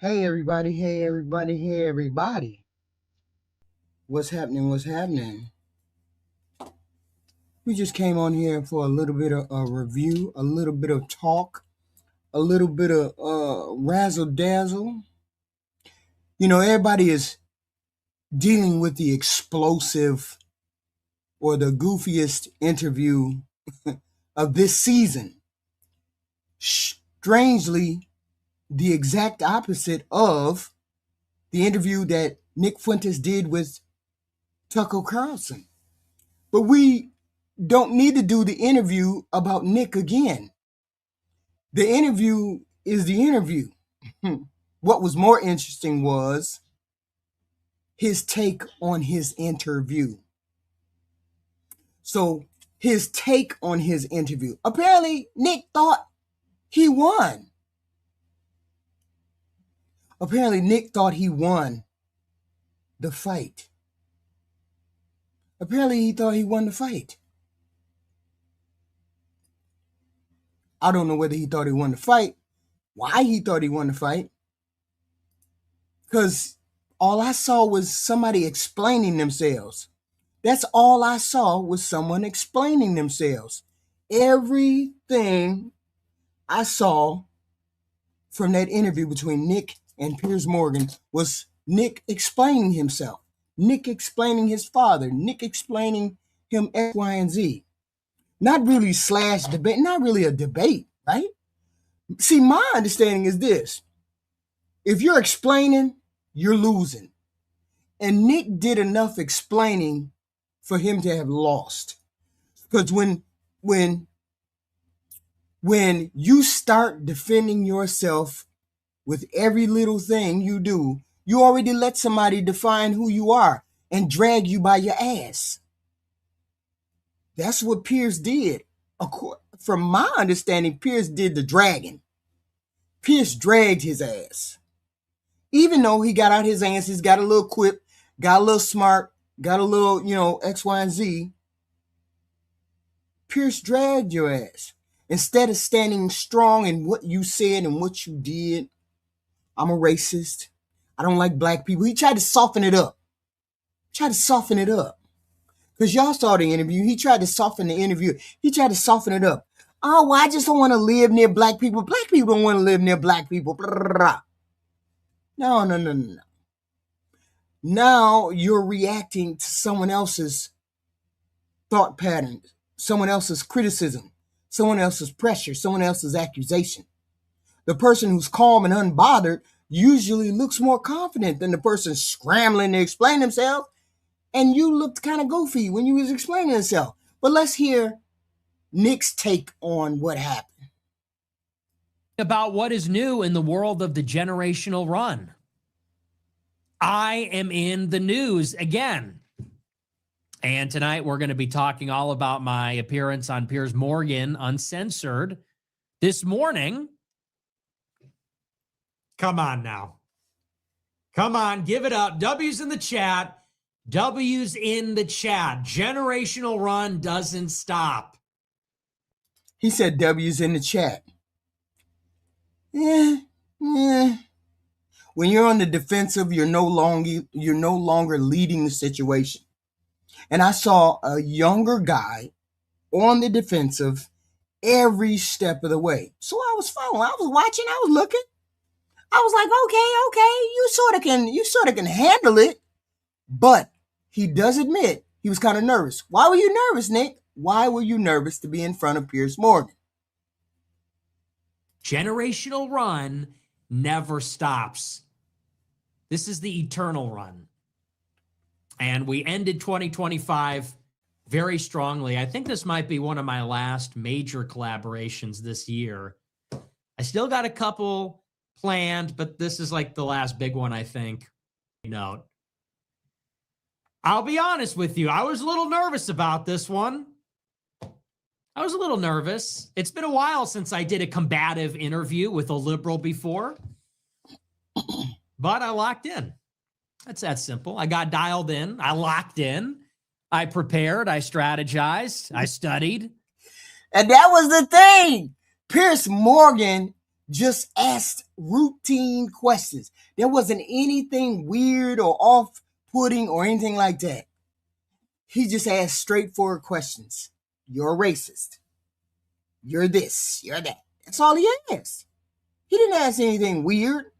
Hey everybody, hey everybody, hey everybody. What's happening? What's happening? We just came on here for a little bit of a review, a little bit of talk, a little bit of razzle dazzle. Everybody is dealing with the explosive or the goofiest interview of this season. Strangely, the exact opposite of the interview that Nick Fuentes did with Tucker Carlson. But we don't need to do the interview about Nick again. The interview is the interview. What was more interesting was his take on his interview. So, his take on his interview. Apparently, Nick thought he won. Apparently, Nick thought he won the fight. Apparently, he thought he won the fight. I don't know whether he thought he won the fight, why he thought he won the fight, because all I saw was somebody explaining themselves. That's all I saw was someone explaining themselves. Everything I saw from that interview between Nick and Piers Morgan was Nick explaining himself, Nick explaining his father, Nick explaining him X, Y, and Z. Not really slash debate, not really a debate, right? See, my understanding is this. If you're explaining, you're losing. And Nick did enough explaining for him to have lost. Because when you start defending yourself with every little thing you do, you already let somebody define who you are and drag you by your ass. That's what Piers did. From my understanding, Piers did the dragging. Piers dragged his ass. Even though he got out his answers, got a little quip, got a little smart, got a little, X, Y, and Z, Piers dragged your ass. Instead of standing strong in what you said and what you did, I'm a racist, I don't like black people. He tried to soften it up. Because y'all saw the interview. He tried to soften the interview. He tried to soften it up. Oh, well, I just don't want to live near black people. Black people don't want to live near black people. No. Now you're reacting to someone else's thought patterns, someone else's criticism, someone else's pressure, someone else's accusation. The person who's calm and unbothered usually looks more confident than the person scrambling to explain themselves. And you looked kind of goofy when you was explaining yourself. But let's hear Nick's take on what happened. About what is new in the world of the generational run. I am in the news again. And tonight we're going to be talking all about my appearance on Piers Morgan Uncensored this morning. Come on now. Come on, give it up. W's in the chat. W's in the chat. Generational run doesn't stop. He said W's in the chat. When you're on the defensive, you're no longer leading the situation. And I saw a younger guy on the defensive every step of the way. So I was following. I was watching. I was looking. I was like, okay, you sort of can handle it. But he does admit he was kind of nervous. Why were you nervous, Nick? Why were you nervous to be in front of Piers Morgan? Generational run never stops. This is the eternal run. And we ended 2025 very strongly. I think this might be one of my last major collaborations this year. I still got a couple planned, but this is like the last big one, I think. Note. I'll be honest with you. I was a little nervous about this one. I was a little nervous. It's been a while since I did a combative interview with a liberal before, but I locked in. That's that simple. I got dialed in. I locked in. I prepared. I strategized. I studied. And that was the thing. Piers Morgan just asked routine questions. There wasn't anything weird or off-putting or anything like that. He just asked straightforward questions. You're a racist. You're this. You're that. That's all he asked. He didn't ask anything weird,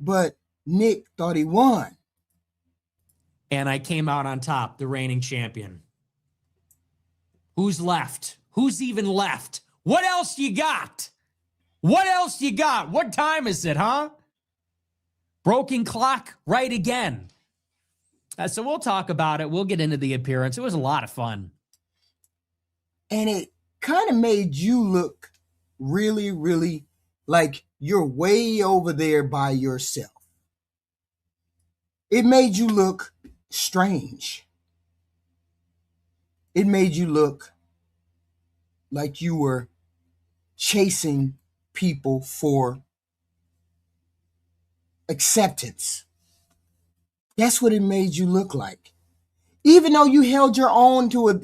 but Nick thought he won. And I came out on top, the reigning champion. Who's left? Who's even left? What else you got? What else you got? What time is it, huh? Broken clock, right again. So we'll talk about it. We'll get into the appearance. It was a lot of fun. And it kind of made you look really, really like you're way over there by yourself. It made you look strange. It made you look like you were chasing people for acceptance. That's what it made you look like. Even though you held your own to a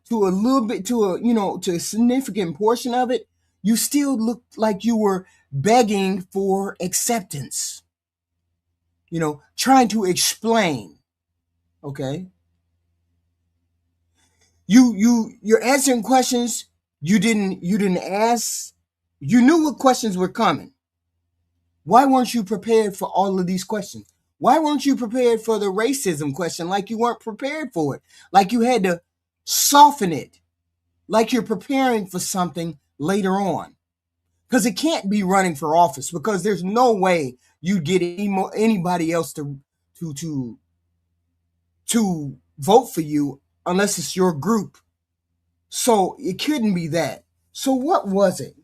little bit, to a significant portion of it, you still looked like you were begging for acceptance. Trying to explain. Okay. You're answering questions you didn't ask. You knew what questions were coming. Why weren't you prepared for all of these questions? Why weren't you prepared for the racism question like you weren't prepared for it? Like you had to soften it. Like you're preparing for something later on. Because it can't be running for office, because there's no way you'd get anybody else to vote for you unless it's your group. So it couldn't be that. So what was it?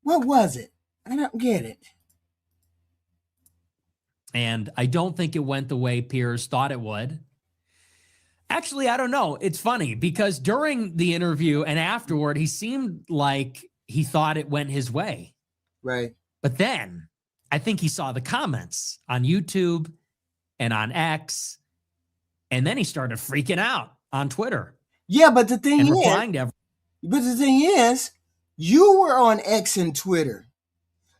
What was it? I don't get it. And I don't think it went the way Piers thought it would. Actually, I don't know. It's funny because during the interview and afterward, he seemed like he thought it went his way. Right. But then I think he saw the comments on YouTube and on X, and then he started freaking out on Twitter. Yeah, but the thing is, you were on X and Twitter.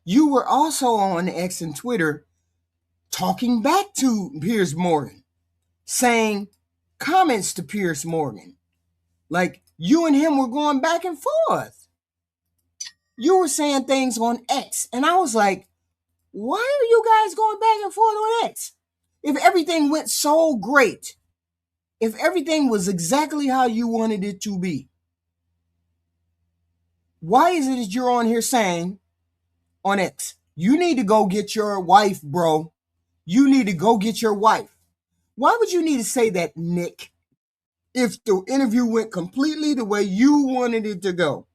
You were also on X and Twitter talking back to Piers Morgan, saying comments to Piers Morgan. Like you and him were going back and forth. You were saying things on X, and I was like, why are you guys going back and forth on X? If everything went so great, if everything was exactly how you wanted it to be, why is it that you're on here saying on X, you need to go get your wife, bro? You need to go get your wife. Why would you need to say that, Nick, if the interview went completely the way you wanted it to go?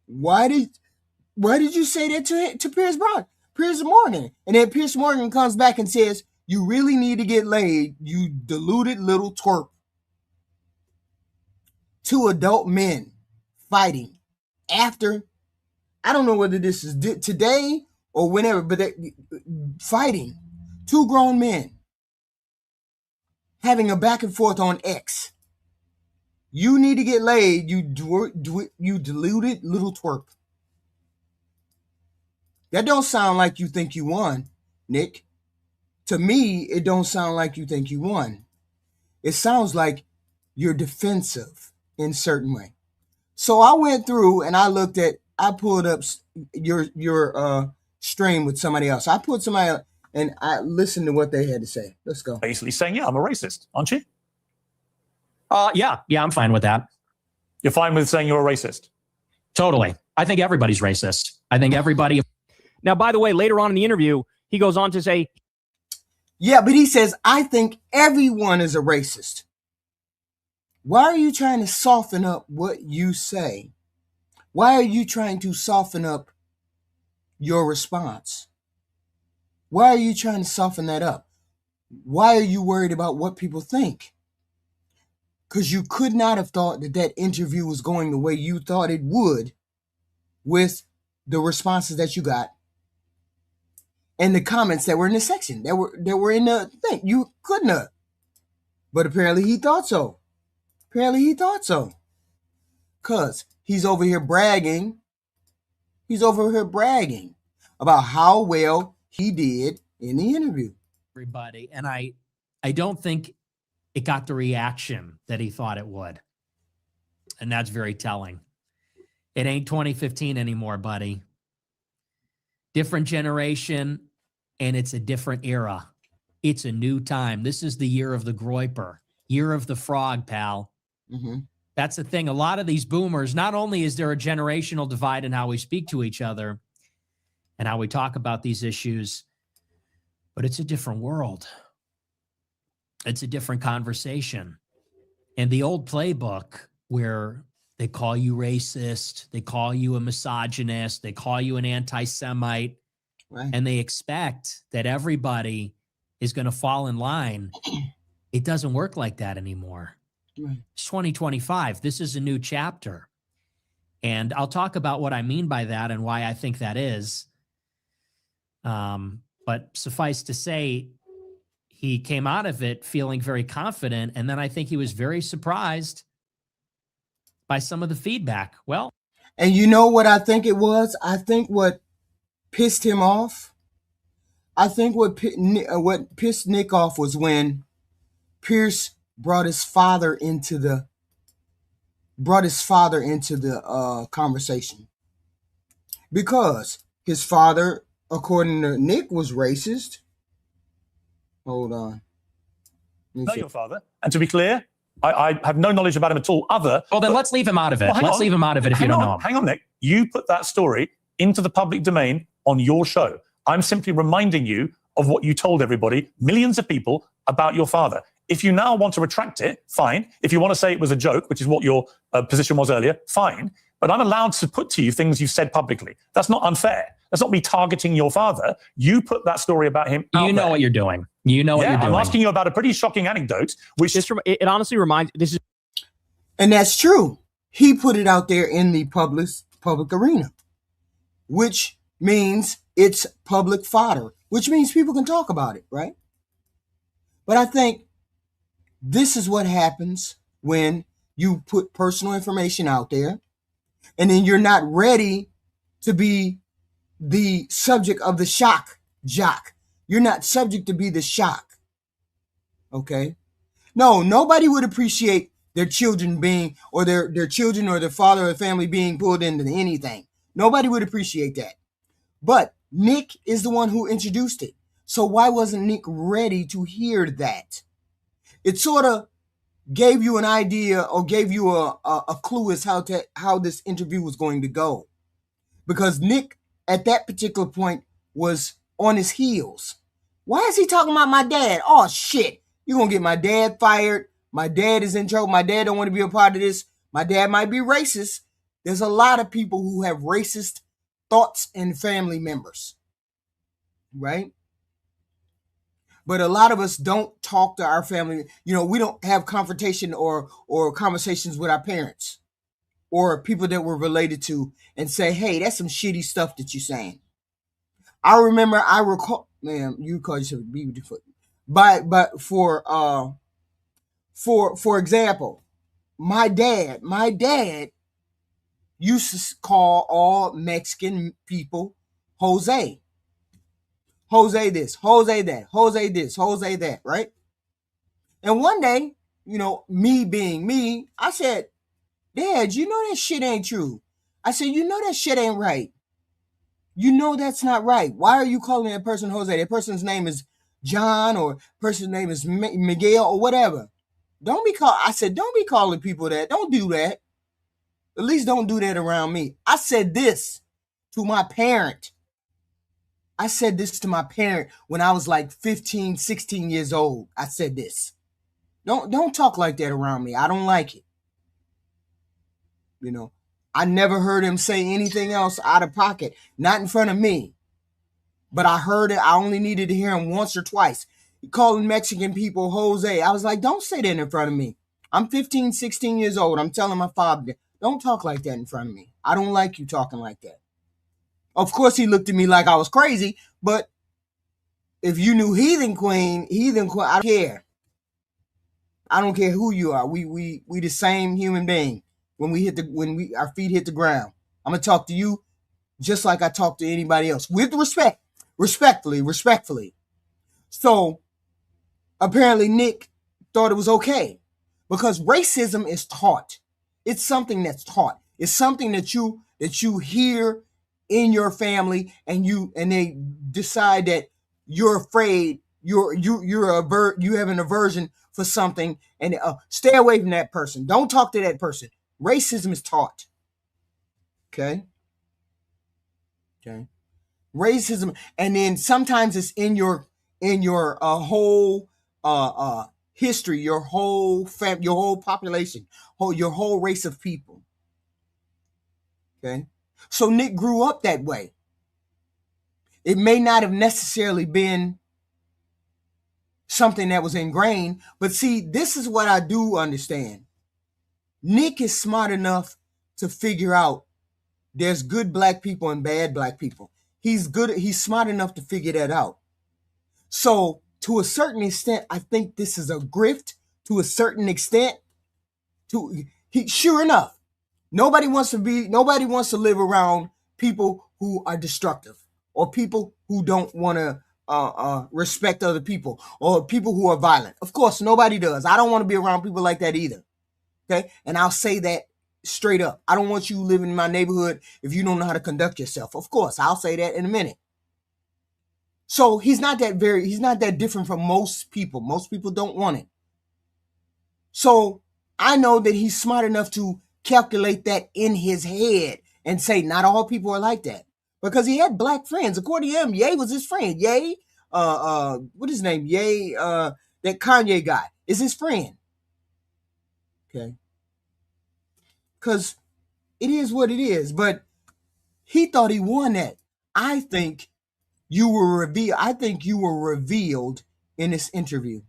Why did you say that to Piers Morgan? And then Piers Morgan comes back and says, you really need to get laid, you deluded little twerp. Two adult men fighting after, I don't know whether this is today or whenever, but fighting. Two grown men having a back and forth on X. You need to get laid, you deluded little twerp. That don't sound like you think you won, Nick. To me, it don't sound like you think you won. It sounds like you're defensive in certain way. So I went through and I pulled up your stream with somebody else. I put somebody else and I listened to what they had to say. Let's go. Basically saying, yeah, I'm a racist, aren't you? Yeah, I'm fine with that. You're fine with saying you're a racist? Totally. I think everybody's racist. I think everybody. Now, by the way, later on in the interview, he goes on to say, yeah, but he says, I think everyone is a racist. Why are you trying to soften up what you say? Why are you trying to soften up your response? Why are you trying to soften that up? Why are you worried about what people think? Because you could not have thought that interview was going the way you thought it would with the responses that you got and the comments that were in the section, that were in the thing. You couldn't have. But apparently he thought so. Because he's over here bragging. He's over here bragging about how well he did in the interview. Everybody. And I don't think it got the reaction that he thought it would. And that's very telling. It ain't 2015 anymore, buddy. Different generation, and it's a different era. It's a new time. This is the year of the Groiper, year of the frog, pal. Mm-hmm. That's the thing. A lot of these boomers, not only is there a generational divide in how we speak to each other and how we talk about these issues, but it's a different world. It's a different conversation. And the old playbook where they call you racist, they call you a misogynist, they call you an anti-Semite, Right. and they expect that everybody is going to fall in line. It doesn't work like that anymore. Right. It's 2025. This is a new chapter. And I'll talk about what I mean by that and why I think that is. But suffice to say, he came out of it feeling very confident. And then I think he was very surprised by some of the feedback. Well, and you know what I think it was? I think what pissed him off, I think what pissed Nick off was when Piers brought his father into the conversation, because his father, according to Nick, was racist. Hold on. Know your father. And to be clear, I have no knowledge about him at all other. well, then let's leave him out of it. Well, Let's leave him out of it if you don't know him. Hang on, Nick. You put that story into the public domain on your show. I'm simply reminding you of what you told everybody, millions of people, about your father. If you now want to retract it, fine. If you want to say it was a joke, which is what your position was earlier, fine. But I'm allowed to put to you things you've said publicly. That's not unfair. That's not me targeting your father. You put that story about him out You know there. what you're doing. You know what you're doing. I'm asking you about a pretty shocking anecdote, which It honestly reminds, this is, And that's true. He put it out there in the public arena, which means it's public fodder, which means people can talk about it, right? But I think this is what happens when you put personal information out there and then you're not ready to be the subject of the shock jock. You're not subject to be the shock. Okay? No, nobody would appreciate their children being, or their children or their father or family being pulled into anything. Nobody would appreciate that. But Nick is the one who introduced it. So why wasn't Nick ready to hear that? It sort of gave you an idea or gave you a clue as how this interview was going to go. Because Nick, at that particular point, was on his heels. Why is he talking about my dad? Oh, shit. You're going to get my dad fired. My dad is in trouble. My dad don't want to be a part of this. My dad might be racist. There's a lot of people who have racist thoughts and family members. Right? But a lot of us don't talk to our family. You know, we don't have confrontation or conversations with our parents or people that we're related to and say, hey, that's some shitty stuff that you're saying. I recall, man, you call yourself a beautiful. But for example, my dad used to call all Mexican people Jose. Jose this, Jose that, Jose this, Jose that, right? And one day, you know, me being me, I said, Dad, you know that shit ain't true. I said, you know that shit ain't right. You know that's not right. Why are you calling that person Jose? That person's name is John, or person's name is Miguel, or whatever. I said, don't be calling people that. Don't do that. At least don't do that around me. I said this to my parent. I said this to my parent when I was like 15, 16 years old. I said this. Don't talk like that around me. I don't like it. You know, I never heard him say anything else out of pocket, not in front of me. But I heard it. I only needed to hear him once or twice. He calling Mexican people Jose. I was like, don't say that in front of me. I'm 15, 16 years old. I'm telling my father, don't talk like that in front of me. I don't like you talking like that. Of course, he looked at me like I was crazy, but if you knew Heathen Queen, I don't care. I don't care who you are. We the same human being when our feet hit the ground. I'm gonna talk to you just like I talk to anybody else, with respectfully. So apparently Nick thought it was okay, because racism is taught. It's something that's taught. It's something that you hear in your family, and they decide that you're afraid, you have an aversion for something, and stay away from that person. Don't talk to that person. Racism is taught. Okay. Racism, and then sometimes it's in your whole history, your whole your whole population, your whole race of people. Okay, so Nick grew up that way. It may not have necessarily been something that was ingrained, but see, this is what I do understand. Nick is smart enough to figure out there's good black people and bad black people. He's smart enough to figure that out. So to a certain extent, I think this is a grift. To a certain extent, sure enough, nobody wants to live around people who are destructive, or people who don't want to respect other people, or people who are violent. Of course, nobody does. I don't want to be around people like that either. Okay, and I'll say that straight up. I don't want you living in my neighborhood if you don't know how to conduct yourself. Of course, I'll say that in a minute. So he's not that different from most people. Most people don't want it. So I know that he's smart enough to calculate that in his head and say not all people are like that, because he had black friends. According to him, Ye was his friend. Ye, what is his name? Ye, that Kanye guy is his friend. Okay. Because it is what it is, but he thought he won that. I think you were revealed in this interview.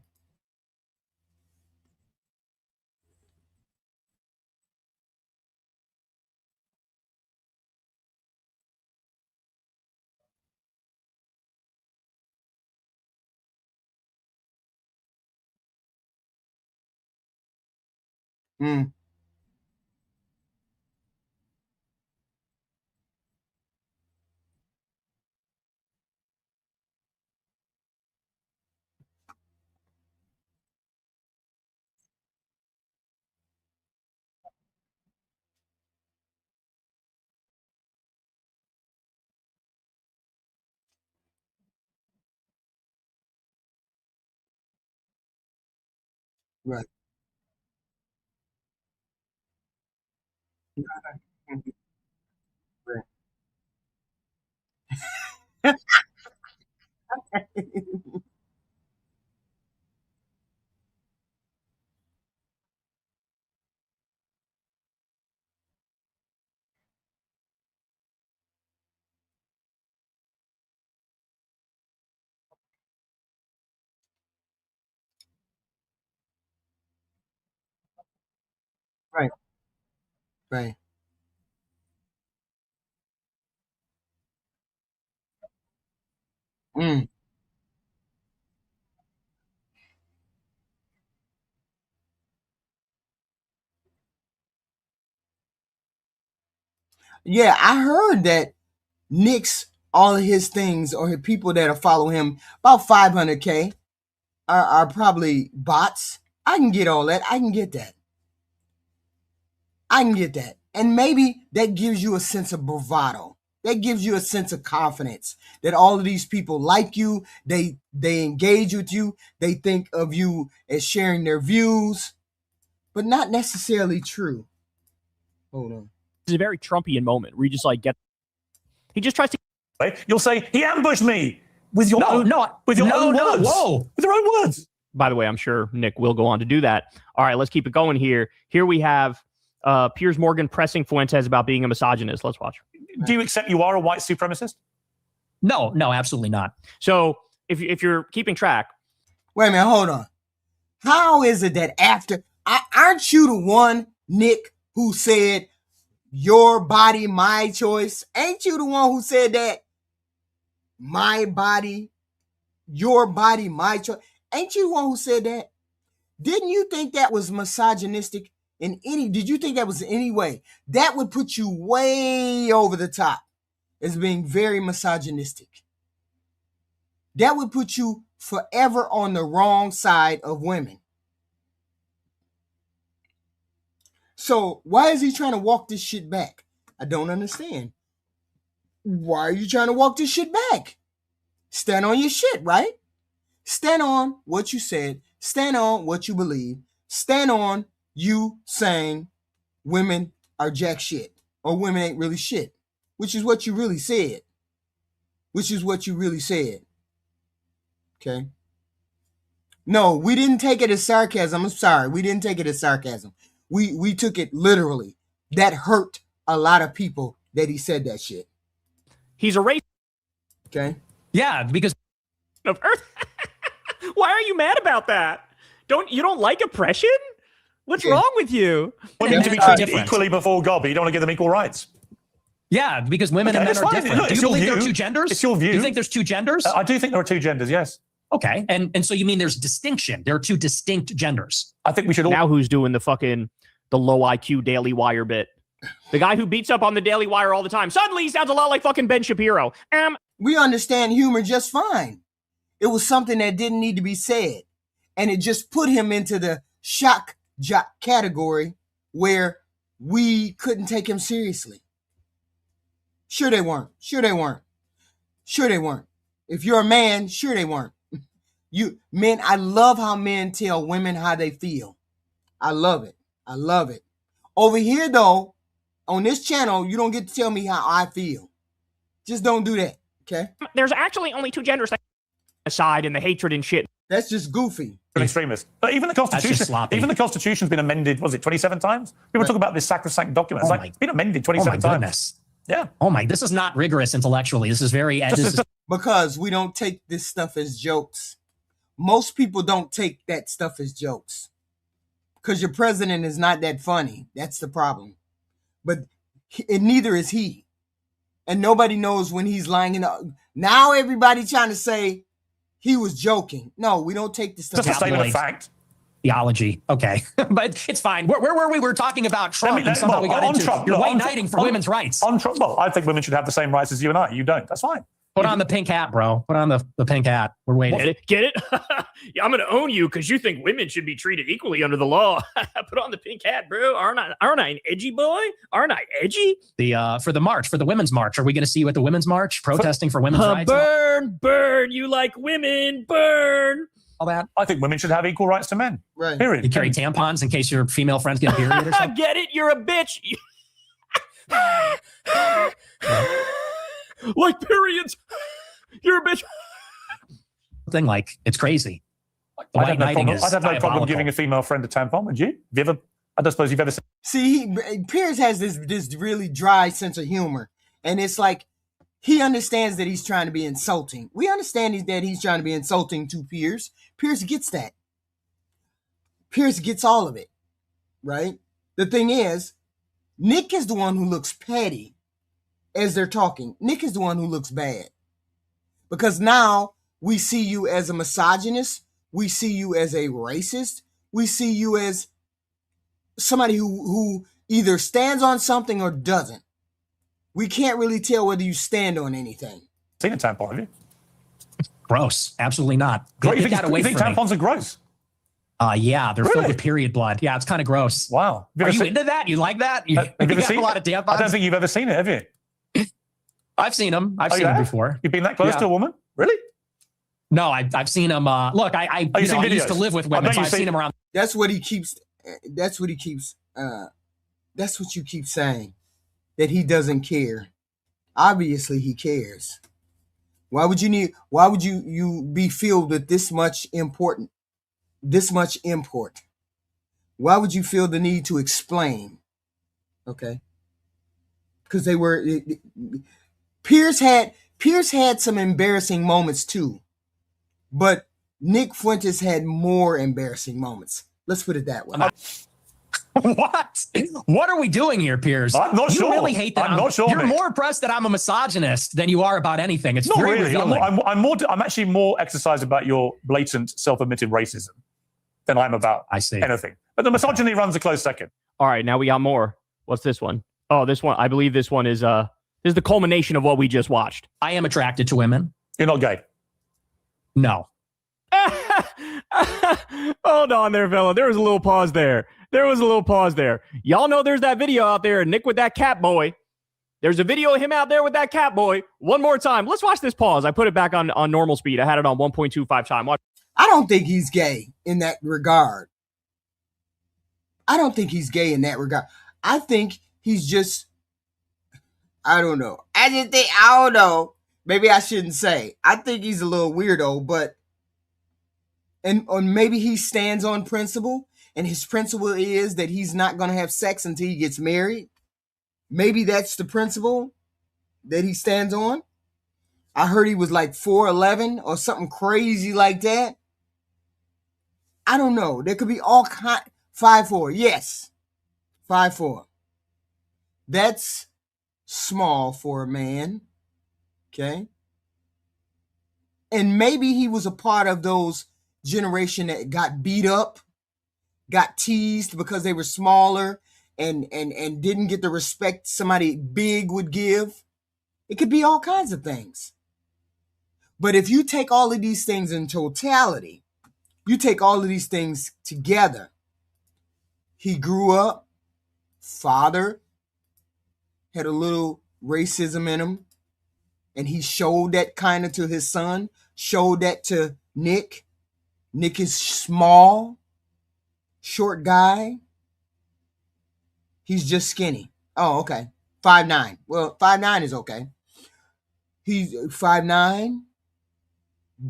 Mm. Right. Right. Right. Right. Mm. Yeah, I heard that Nick's all of his things, or his people that are follow him, about 500K are probably bots. I can get all that. I can get that. I can get that. And maybe that gives you a sense of bravado. That gives you a sense of confidence that all of these people like you. They engage with you. They think of you as sharing their views, but not necessarily true. Hold on. It's a very Trumpian moment where you just he just tries to. You'll say, he ambushed me with your own words. Whoa. With your own words. By the way, I'm sure Nick will go on to do that. All right, let's keep it going here. Here we have Piers Morgan pressing Fuentes about being a misogynist. Let's watch. Do you accept you are a white supremacist? No, absolutely not. So if you're keeping track. Wait a minute, hold on. How is it that aren't you the one, Nick, who said, your body, my choice? Ain't you the one who said that? My body, your body, my choice. Ain't you the one who said that? Didn't you think that was misogynistic did you think that was in any way? That would put you way over the top. as being very misogynistic. That would put you forever on the wrong side of women. So why is he trying to walk this shit back? I don't understand. Why are you trying to walk this shit back? Stand on your shit, right? Stand on what you said. Stand on what you believe. Stand on you saying women are jack shit or women ain't really shit, which is what you really said. Okay? No, we didn't take it as sarcasm. I'm sorry. We didn't take it as sarcasm. We took it literally. That hurt a lot of people that he said that shit. He's a racist. Okay? Yeah, because Of Earth. Why are you mad about that? You don't like oppression? What's Okay. wrong with you? Women to be men are treated different. equally before God, but you don't want to give them equal rights. Yeah, because women and Okay, men it's are fine. different. Look, Do it's you your believe there are view. two genders? It's your Do you view. think there's two genders? I do think there are two genders, yes. Okay, and so you mean there's distinction? There are two distinct genders. I think we should all. Now who's doing the low IQ Daily Wire bit? The guy who beats up on the Daily Wire all the time. Suddenly he sounds a lot like fucking Ben Shapiro. We understand humor just fine. It was something that didn't need to be said. And it just put him into the shock jock category where we couldn't take him seriously. Sure they weren't. If you're a man, sure they weren't. Men, I love how men tell women how they feel. I love it. Over here, though, on this channel, you don't get to tell me how I feel. Just don't do that, okay? There's actually only two genders aside in the hatred and shit. That's just goofy. An extremist. But even the just Constitution, sloppy. even the Constitution's been amended, was it 27 times? People Right. talk about this sacrosanct document. It's Oh like, my- it's been amended Oh my 27 times. goodness. Yeah. Oh my, this is not rigorous intellectually. This is very. Because we don't take this stuff as jokes. Most people don't take that stuff as jokes. Because your president is not that funny. That's the problem. But neither is he. And nobody knows when he's lying. Now everybody trying to say he was joking. No, we don't take this stuff Just a as statement of Tabloid. fact. Theology. Okay. But it's fine. Where were we? We were talking about Trump Let me- and somehow well, we got on into Trump, you're look, white on- knighting for on- women's rights. Well, I think women should have the same rights as you and I. You don't. That's fine. Put on the pink hat, bro. Put on the pink hat. We're waiting. Get it? Yeah, I'm gonna own you because you think women should be treated equally under the law. Put on the pink hat, bro. Aren't I an edgy boy? Aren't I edgy? For the march, for the women's march. Are we going to see you at the women's march protesting for women's rights? Burn! You like women? Burn! All that. I think women should have equal rights to men. Right. Period. You carry tampons in case your female friends get a period or something. Get it? You're a bitch. Like periods. You're a bitch. Thing like it's crazy. The I'd white have no knighting problem, is I'd have no problem diabolical. giving a female friend a tampon, would you? Have you ever, I don't suppose you've ever seen See, Piers has this really dry sense of humor. And it's like he understands that he's trying to be insulting. We understand that he's trying to be insulting to Piers. Piers gets that. Piers gets all of it, right? The thing is, Nick is the one who looks petty as they're talking. Nick is the one who looks bad. Because now we see you as a misogynist. We see you as a racist. We see you as somebody who either stands on something or doesn't. We can't really tell whether you stand on anything. a tampon, have you? Gross. Absolutely not. You Get that away think from me. tampons are gross? Yeah, they're Really? filled with period blood. Yeah, it's kind of gross. Wow. Are you into that? You like that? You, Have you ever got seen a lot of I don't tampons? think you've ever seen it, have you? I've seen them. I've Oh, seen you them have? before. You've been that close Yeah. to a woman? Really? No, I've seen them. Look, I you've seen used to videos? live with I women, bet so you've I've seen seen- them around. That's what he keeps. That's what he keeps. That's what you keep saying. That he doesn't care. Obviously, he cares. Why would you be filled with this much import? Why would you feel the need to explain? Okay. Because they were. Piers had some embarrassing moments too, but Nick Fuentes had more embarrassing moments. Let's put it that way. What? What are we doing here, Piers? I'm not you sure. really hate that. I'm not sure, You're Nick. more impressed that I'm a misogynist than you are about anything. It's Not very really. revealing. I'm actually more exercised about your blatant self-admitted racism than I'm about I see. anything. But the misogyny runs a close second. All right, now we got more. What's this one? Oh, this one. I believe this one is This is the culmination of what we just watched. I am attracted to women. You're not gay. No. Hold on there, fella. There was a little pause there. Y'all know there's that video out there, Nick with that cat boy. There's a video of him out there with that cat boy. One more time. Let's watch this pause. I put it back on normal speed. I had it on 1.25 time. Watch. I don't think he's gay in that regard. I think he's just, I don't know. I don't know. Maybe I shouldn't say. I think he's a little weirdo, but, or maybe he stands on principle, and his principle is that he's not going to have sex until he gets married. Maybe that's the principle that he stands on. I heard he was like 4'11" or something crazy like that. I don't know. There could be all kind. 5'4", yes. 5'4". That's small for a man. Okay. And maybe he was a part of those generation that got beat up, got teased because they were smaller and didn't get the respect somebody big would give. It could be all kinds of things. But if you take all of these things in totality, you take all of these things together, he grew up, father had a little racism in him, and he showed that kind of to his son, showed that to Nick. Nick is small, short guy. He's just skinny. Oh, okay. 5'9". Well, 5'9" is okay. He's 5'9",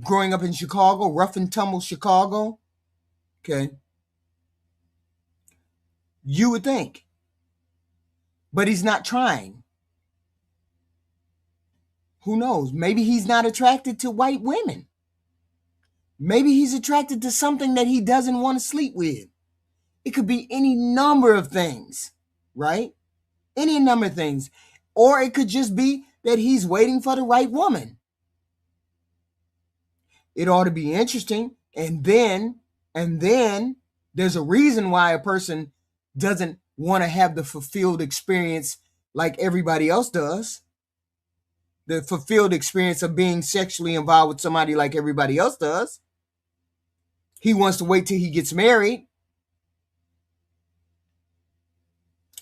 growing up in Chicago, rough and tumble Chicago. Okay. You would think. But he's not trying. Who knows? Maybe he's not attracted to white women. Maybe he's attracted to something that he doesn't want to sleep with. It could be any number of things, right? Any number of things. Or it could just be that he's waiting for the right woman. It ought to be interesting. And then there's a reason why a person doesn't want to have the fulfilled experience like everybody else does. The fulfilled experience of being sexually involved with somebody like everybody else does. He wants to wait till he gets married.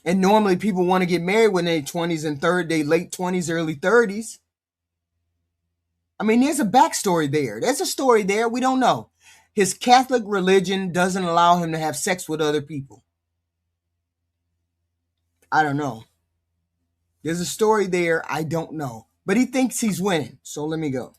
And normally people want to get married when they're 20s and they late 20s, early 30s. I mean, there's a backstory there. There's a story there. We don't know. His Catholic religion doesn't allow him to have sex with other people. I don't know. There's a story there. I don't know. But he thinks he's winning. So let me go.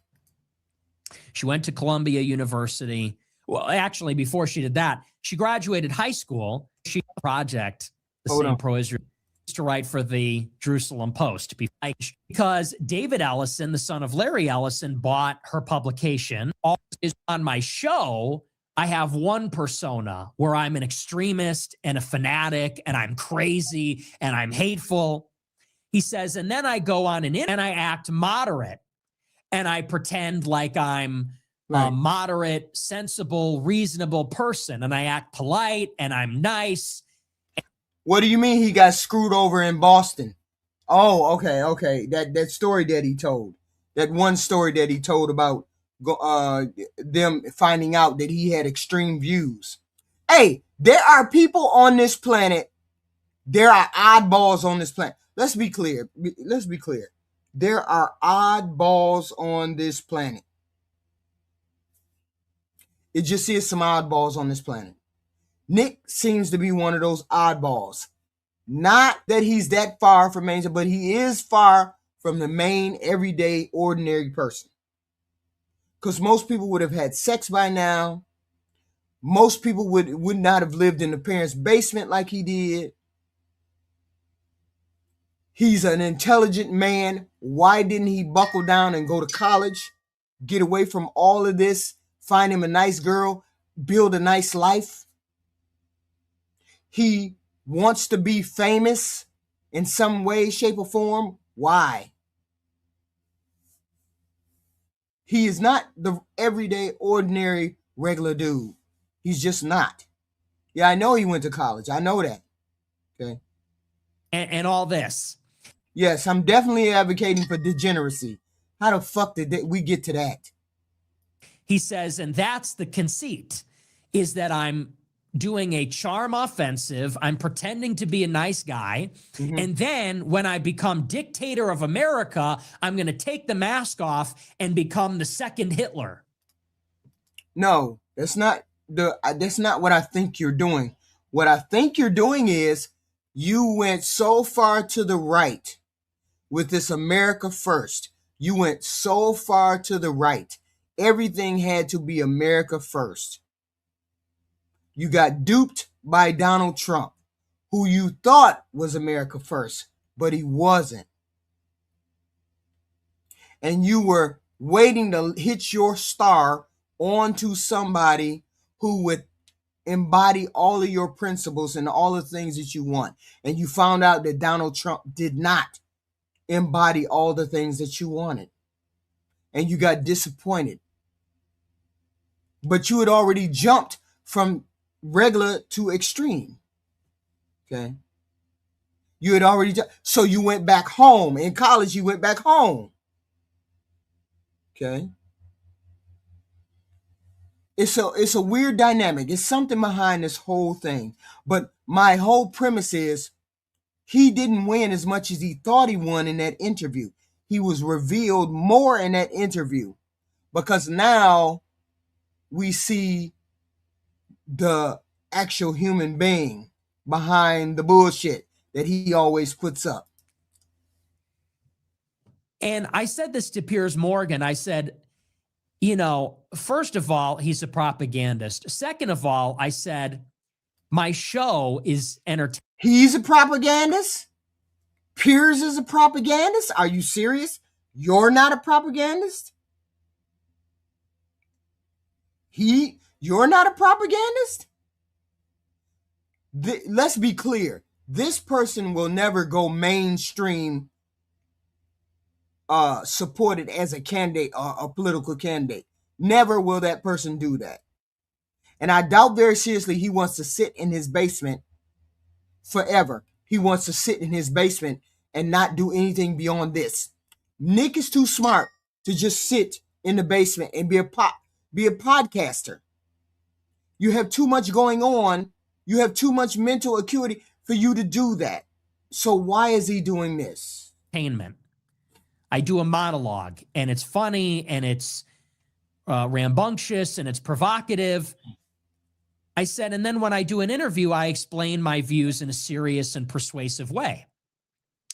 She went to Columbia University. Well, actually, before she did that, she graduated high school. She had a project, the same pro-Israel, to write for the Jerusalem Post, because David Ellison, the son of Larry Ellison, bought her publication. All is on my show. I have one persona where I'm an extremist and a fanatic and I'm crazy and I'm hateful. He says, and then I go on and I act moderate and I pretend like I'm a moderate, sensible, reasonable person, and I act polite and I'm nice. What do you mean he got screwed over in Boston? Oh, okay. That story that he told. That one story that he told about them finding out that he had extreme views. Hey, there are people on this planet. There are oddballs on this planet. Let's be clear. There are oddballs on this planet. It just is some oddballs on this planet. Nick seems to be one of those oddballs. Not that he's that far from angel, but he is far from the main, everyday, ordinary person. Because most people would have had sex by now. Most people would not have lived in the parents' basement like he did. He's an intelligent man. Why didn't he buckle down and go to college? Get away from all of this. Find him a nice girl. Build a nice life. He wants to be famous in some way, shape, or form. Why? He is not the everyday, ordinary, regular dude. He's just not. Yeah, I know he went to college. I know that. Okay. And all this. Yes, I'm definitely advocating for degeneracy. How the fuck did we get to that? He says, and that's the conceit, is that I'm doing a charm offensive. I'm pretending to be a nice guy. Mhm. And then when I become dictator of America, I'm going to take the mask off and become the second Hitler. No, that's not what I think you're doing. What I think you're doing is you went so far to the right with this America first. You went so far to the right. Everything had to be America first. You got duped by Donald Trump, who you thought was America first, but he wasn't. And you were waiting to hit your star onto somebody who would embody all of your principles and all the things that you want. And you found out that Donald Trump did not embody all the things that you wanted. And you got disappointed. But you had already jumped from regular to extreme. Okay. You had already so you went back home. In college, you went back home. Okay. It's a weird dynamic. It's something behind this whole thing. But my whole premise is he didn't win as much as he thought he won in that interview. He was revealed more in that interview because now we see the actual human being behind the bullshit that he always puts up. And I said this to Piers Morgan. I said, you know, first of all, he's a propagandist. Second of all, I said, my show is entertaining. He's a propagandist? Piers is a propagandist? Are you serious? You're not a propagandist? You're not a propagandist? Let's be clear. This person will never go mainstream supported as a candidate or a political candidate. Never will that person do that. And I doubt very seriously he wants to sit in his basement forever. He wants to sit in his basement and not do anything beyond this. Nick is too smart to just sit in the basement and be a podcaster. You have too much going on. You have too much mental acuity for you to do that. So why is he doing this? Entertainment. I do a monologue, and it's funny, and it's rambunctious, and it's provocative. I said, and then when I do an interview, I explain my views in a serious and persuasive way.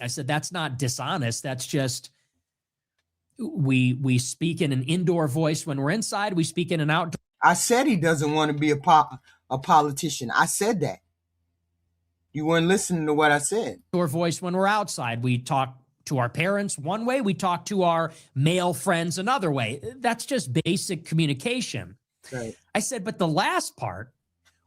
I said, that's not dishonest. That's just, we speak in an indoor voice when we're inside. We speak in an outdoor. I said he doesn't want to be a politician. I said that. You weren't listening to what I said. Voice when we're outside. We talk to our parents one way. We talk to our male friends another way. That's just basic communication. Right. I said, but the last part,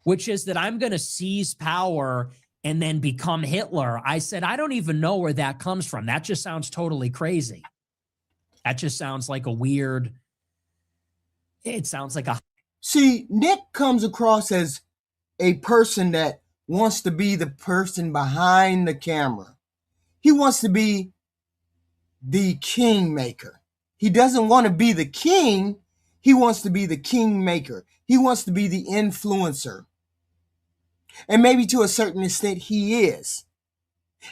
which is that I'm going to seize power and then become Hitler. I said, I don't even know where that comes from. That just sounds totally crazy. That just sounds like it sounds like a. See, Nick comes across as a person that wants to be the person behind the camera. He wants to be the kingmaker. He doesn't want to be the king. He wants to be the kingmaker. He wants to be the influencer. And maybe to a certain extent he is.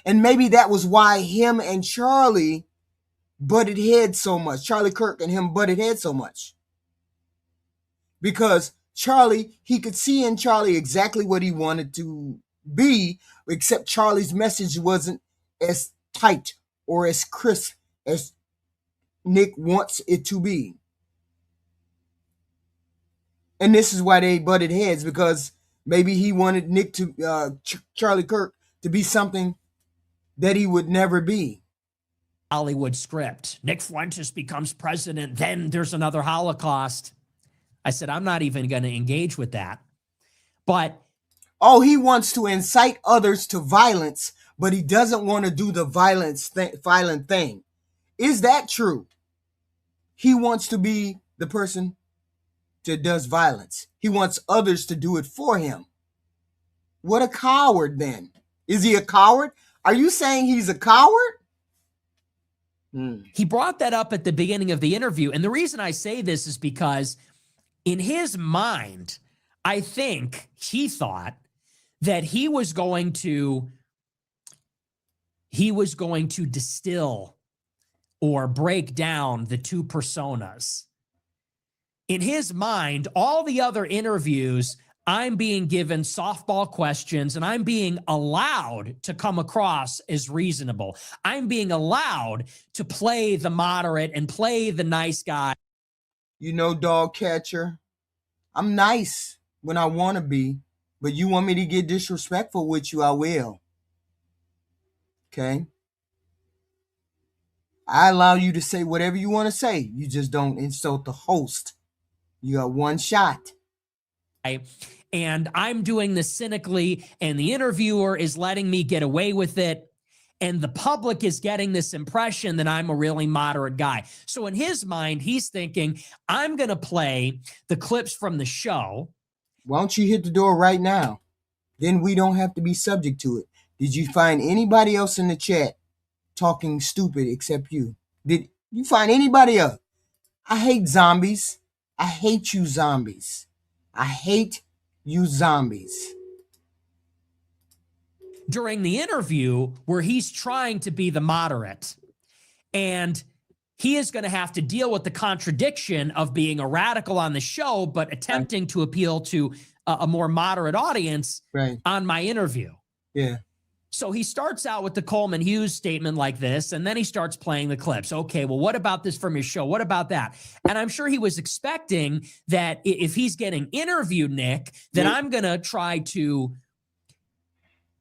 And maybe that was why him and Charlie butted heads so much. Charlie Kirk and him butted heads so much. Because Charlie, he could see in Charlie exactly what he wanted to be, except Charlie's message wasn't as tight or as crisp as Nick wants it to be. And this is why they butted heads, because maybe he wanted Nick to, Charlie Kirk, to be something that he would never be. Hollywood script. Nick Fuentes becomes president. Then there's another Holocaust. I said, I'm not even going to engage with that. But. Oh, he wants to incite others to violence, but he doesn't want to do the violent thing. Is that true? He wants to be the person that does violence. He wants others to do it for him. What a coward then. Is he a coward? Are you saying he's a coward? He brought that up at the beginning of the interview. And the reason I say this is because in his mind, I think he thought that he was going to distill or break down the two personas. In his mind, all the other interviews, I'm being given softball questions and I'm being allowed to come across as reasonable. I'm being allowed to play the moderate and play the nice guy. You know, dog catcher, I'm nice when I want to be, but you want me to get disrespectful with you, I will. Okay? I allow you to say whatever you want to say. You just don't insult the host. You got one shot. And I'm doing this cynically, and the interviewer is letting me get away with it. And the public is getting this impression that I'm a really moderate guy. So in his mind, he's thinking, I'm going to play the clips from the show. Why don't you hit the door right now? Then we don't have to be subject to it. Did you find anybody else in the chat talking stupid except you? Did you find anybody else? I hate zombies. I hate you zombies. I hate you zombies. During the interview where he's trying to be the moderate, and he is going to have to deal with the contradiction of being a radical on the show, but attempting to appeal to a more moderate audience on my interview. Yeah. So he starts out with the Coleman Hughes statement like this, and then he starts playing the clips. Okay, well, what about this from his show? What about that? And I'm sure he was expecting that if he's getting interviewed, Nick, that I'm going to try to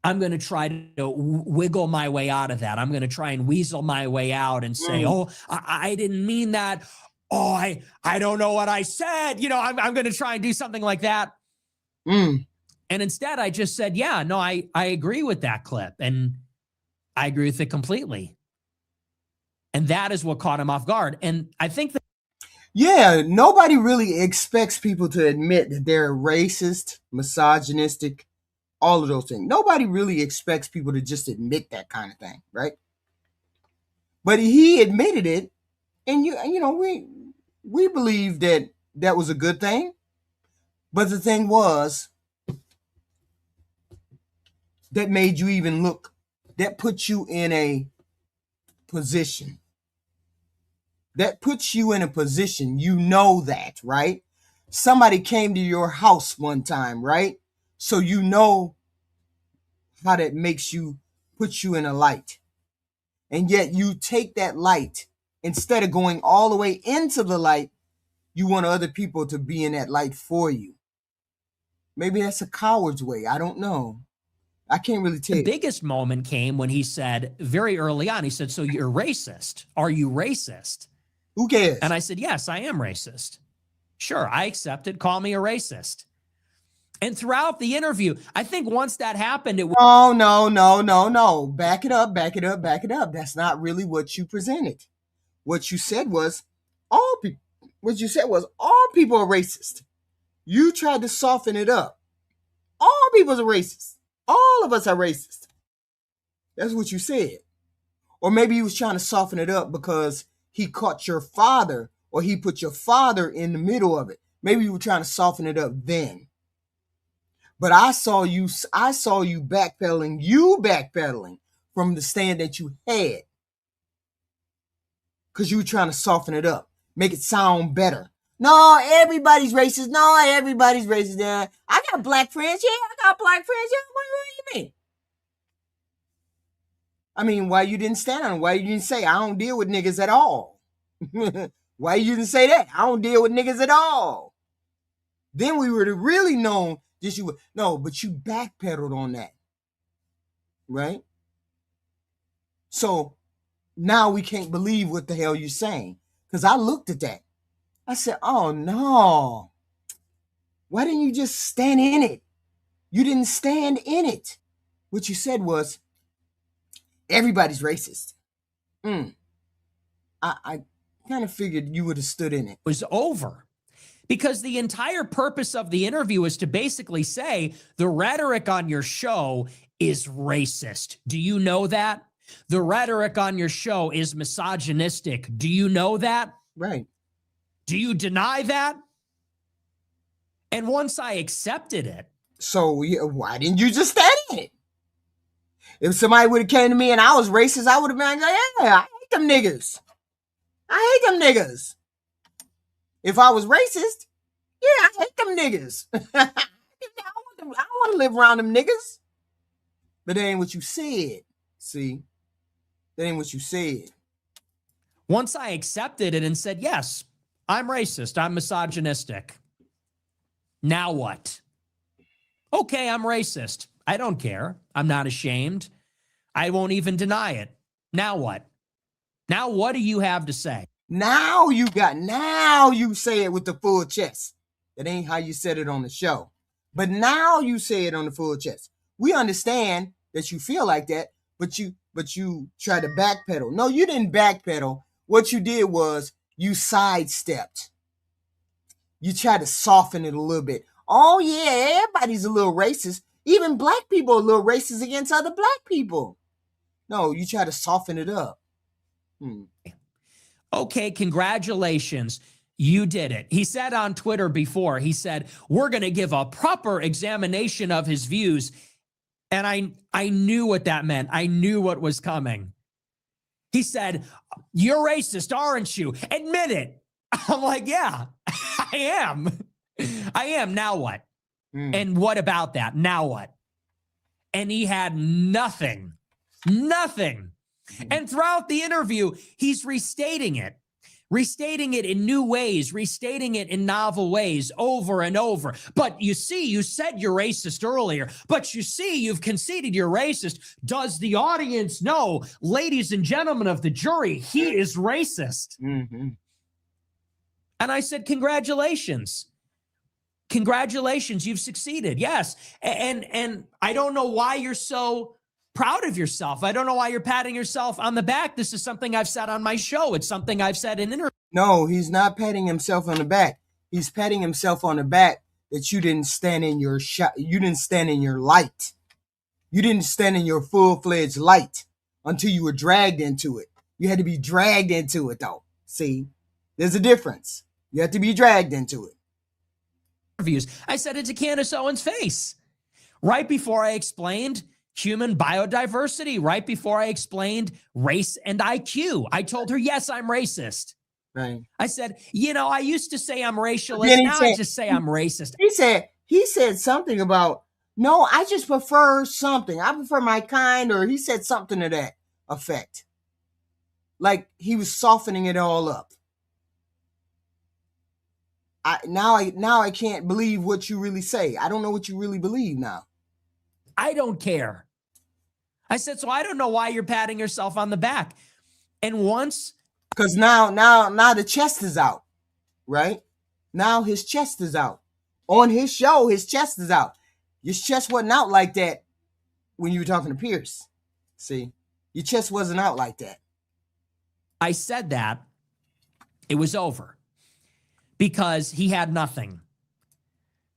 wiggle my way out of that. I'm going to try and weasel my way out and say, oh, I didn't mean that. Oh, I don't know what I said. You know, I'm going to try and do something like that. And instead, I just said, yeah, no, I agree with that clip. And I agree with it completely. And that is what caught him off guard. And I think that. Yeah, nobody really expects people to admit that they're racist, misogynistic, all of those things. Nobody really expects people to just admit that kind of thing, right? But he admitted it. And, you know, we believe that that was a good thing. But the thing was, that made you even look, that puts you in a position. That puts you in a position, you know that, right? Somebody came to your house one time, right? So you know how that makes you, puts you in a light. And yet you take that light, instead of going all the way into the light, you want other people to be in that light for you. Maybe that's a coward's way. I don't know. I can't really tell. The biggest moment came when he said, very early on, he said, so you're racist. Are you racist? Who cares? And I said, yes, I am racist. Sure, I accept it. Call me a racist. And throughout the interview, I think once that happened, it was. No. Back it up. That's not really what you presented. What you said was all people. What you said was all people are racist. You tried to soften it up. All people are racist. All of us are racist. That's what you said. Or maybe he was trying to soften it up because he caught your father, or he put your father in the middle of it. Maybe you were trying to soften it up then. But I saw you backpedaling from the stand that you had. Because you were trying to soften it up, make it sound better. No, everybody's racist. Yeah, I got black friends. Yeah, I got black friends. Yeah, what do you mean? I mean, why you didn't stand on it? Why you didn't say, I don't deal with niggas at all? Why you didn't say that? I don't deal with niggas at all. Then we would have really known that you would. No, but you backpedaled on that. Right? So now we can't believe what the hell you're saying. Because I looked at that. I said, oh, no. Why didn't you just stand in it? You didn't stand in it. What you said was, everybody's racist. I kind of figured you would have stood in it. Was over. Because the entire purpose of the interview is to basically say the rhetoric on your show is racist. Do you know that? The rhetoric on your show is misogynistic. Do you know that? Right. Do you deny that? And once I accepted it. So why didn't you just stand in it? If somebody would have came to me and I was racist, I would have been like, yeah, I hate them niggas. I hate them niggas. If I was racist, yeah, I hate them niggas. I don't want to live around them niggas. But that ain't what you said. See? That ain't what you said. Once I accepted it and said, yes, I'm racist, I'm misogynistic. Now what? Okay, I'm racist. I don't care. I'm not ashamed. I won't even deny it. Now what? Now what do you have to say? Now you say it with the full chest. That ain't how you said it on the show. But now you say it on the full chest. We understand that you feel like that, but you try to backpedal. No, you didn't backpedal. What you did was you sidestepped. You try to soften it a little bit. Oh yeah, everybody's a little racist. Even black people are a little racist against other black people. No, you try to soften it up. Okay, congratulations. You did it. He said on Twitter before, he said, we're going to give a proper examination of his views. And I knew what that meant. I knew what was coming. He said, you're racist, aren't you? Admit it. I'm like, yeah, I am. I am. Now what? And what about that? Now what? And he had nothing. And throughout the interview, he's restating it in new ways, restating it in novel ways over and over. But you see, you said you're racist earlier, but you see, you've conceded you're racist. Does the audience know, ladies and gentlemen of the jury, he is racist? Mm-hmm. And I said, congratulations. Congratulations, you've succeeded. Yes. And I don't know why you're so proud of yourself. I don't know why you're patting yourself on the back. This is something I've said on my show. It's something I've said in interviews. No, he's not patting himself on the back. He's patting himself on the back that you didn't stand in your you didn't stand in your light. You didn't stand in your full-fledged light until you were dragged into it. You had to be dragged into it, though. See, there's a difference. You have to be dragged into it. I said it to Candace Owens' face right before I explained human biodiversity, right before I explained race and IQ. I told her, yes, I'm racist. Right. I said, I used to say I'm racialist. Now I just say I'm racist. He said something about, no, I just prefer something. I prefer my kind, or he said something to that effect. Like he was softening it all up. Now I can't believe what you really say. I don't know what you really believe now. I don't care. I said, so I don't know why you're patting yourself on the back. And once. Because now the chest is out, right? Now his chest is out. On his show, his chest is out. Your chest wasn't out like that when you were talking to Piers. See, your chest wasn't out like that. I said that, it was over. Because he had nothing.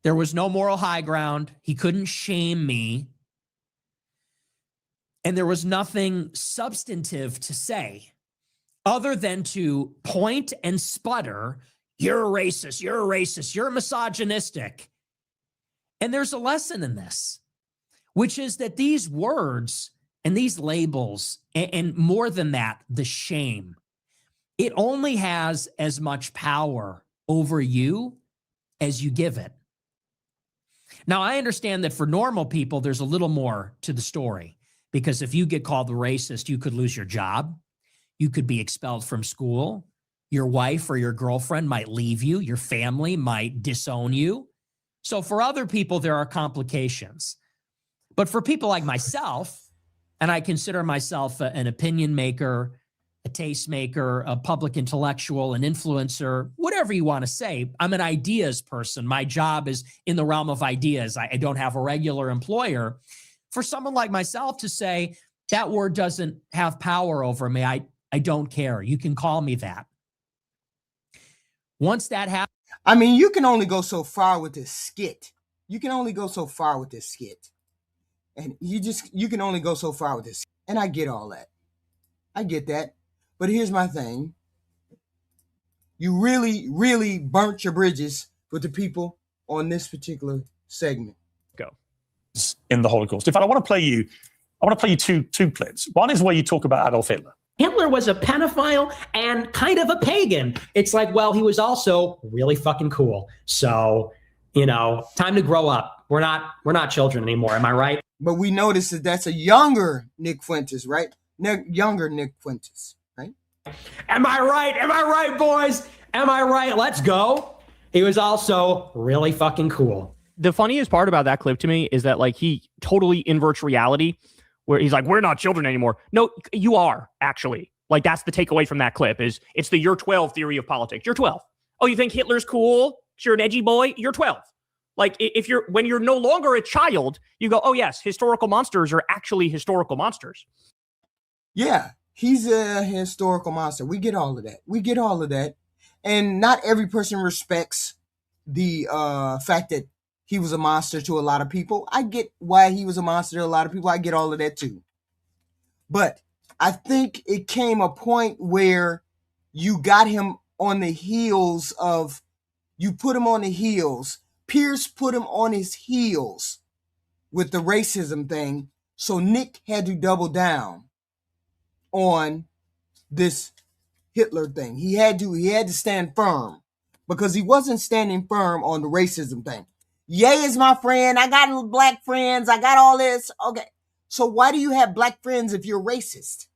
There was no moral high ground. He couldn't shame me. And there was nothing substantive to say other than to point and sputter, you're a racist, you're misogynistic. And there's a lesson in this, which is that these words and these labels, and more than that, the shame, it only has as much power over you as you give it. Now, I understand that for normal people, there's a little more to the story, because if you get called a racist, you could lose your job. You could be expelled from school. Your wife or your girlfriend might leave you. Your family might disown you. So for other people, there are complications. But for people like myself, and I consider myself an opinion maker, a tastemaker, a public intellectual, an influencer, whatever you want to say. I'm an ideas person. My job is in the realm of ideas. I don't have a regular employer. For someone like myself to say that word doesn't have power over me, I don't care. You can call me that. Once that happens. I mean, you can only go so far with this skit. You can only go so far with this skit. And you can only go so far with this. And I get all that. I get that. But here's my thing. You really, really burnt your bridges with the people on this particular segment. Go. In the Holocaust. In fact, I want to play you two clips. One is where you talk about Adolf Hitler. Hitler was a pedophile and kind of a pagan. It's like, well, he was also really fucking cool. So, time to grow up. We're not children anymore. Am I right? But we notice that that's a younger Nick Fuentes, right? Younger Nick Fuentes, right? Am I right? Am I right, boys? Am I right? Let's go. He was also really fucking cool. The funniest part about that clip to me is that like he totally inverts reality, where he's like, we're not children anymore. No, you are, actually. Like, that's the takeaway from that clip, is it's the you're 12 theory of politics. You're 12. Oh, you think Hitler's cool? You're an edgy boy? You're 12. Like, when you're no longer a child, you go, oh yes, historical monsters are actually historical monsters. Yeah, he's a historical monster. We get all of that. And not every person respects the fact that he was a monster to a lot of people. I get why he was a monster to a lot of people. I get all of that too. But I think it came a point where you got him on the heels of, you put him on the heels. Piers put him on his heels with the racism thing. So Nick had to double down on this Hitler thing. He had to stand firm, because he wasn't standing firm on the racism thing. Ye is my friend. I got black friends. I got all this. Okay. So why do you have black friends if you're racist?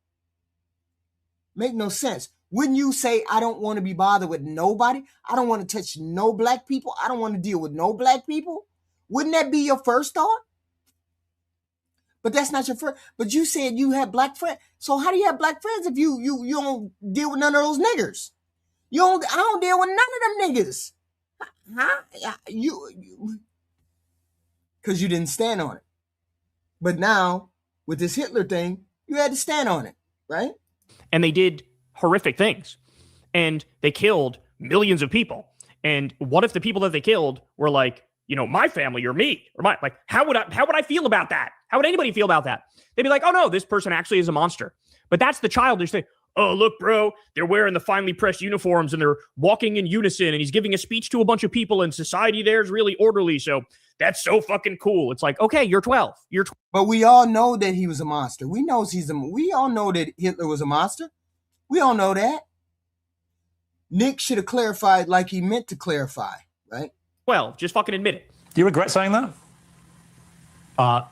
Make no sense. Wouldn't you say, I don't want to be bothered with nobody? I don't want to touch no black people. I don't want to deal with no black people. Wouldn't that be your first thought? But that's not your first. But you said you have black friends. So how do you have black friends if you don't deal with none of those niggers? I don't deal with none of them niggas. Huh? Because you didn't stand on it. But now, with this Hitler thing, you had to stand on it, right? And they did horrific things. And they killed millions of people. And what if the people that they killed were like, my family or me? Or how would I feel about that? How would anybody feel about that? They'd be like, oh no, this person actually is a monster. But that's the childish thing. Oh, look, bro, they're wearing the finely pressed uniforms and they're walking in unison and he's giving a speech to a bunch of people and society there is really orderly. So that's so fucking cool. It's like, okay, you're 12. But we all know that he was a monster. We all know that Hitler was a monster. We all know that. Nick should have clarified like he meant to clarify, right? Well, just fucking admit it. Do you regret saying that?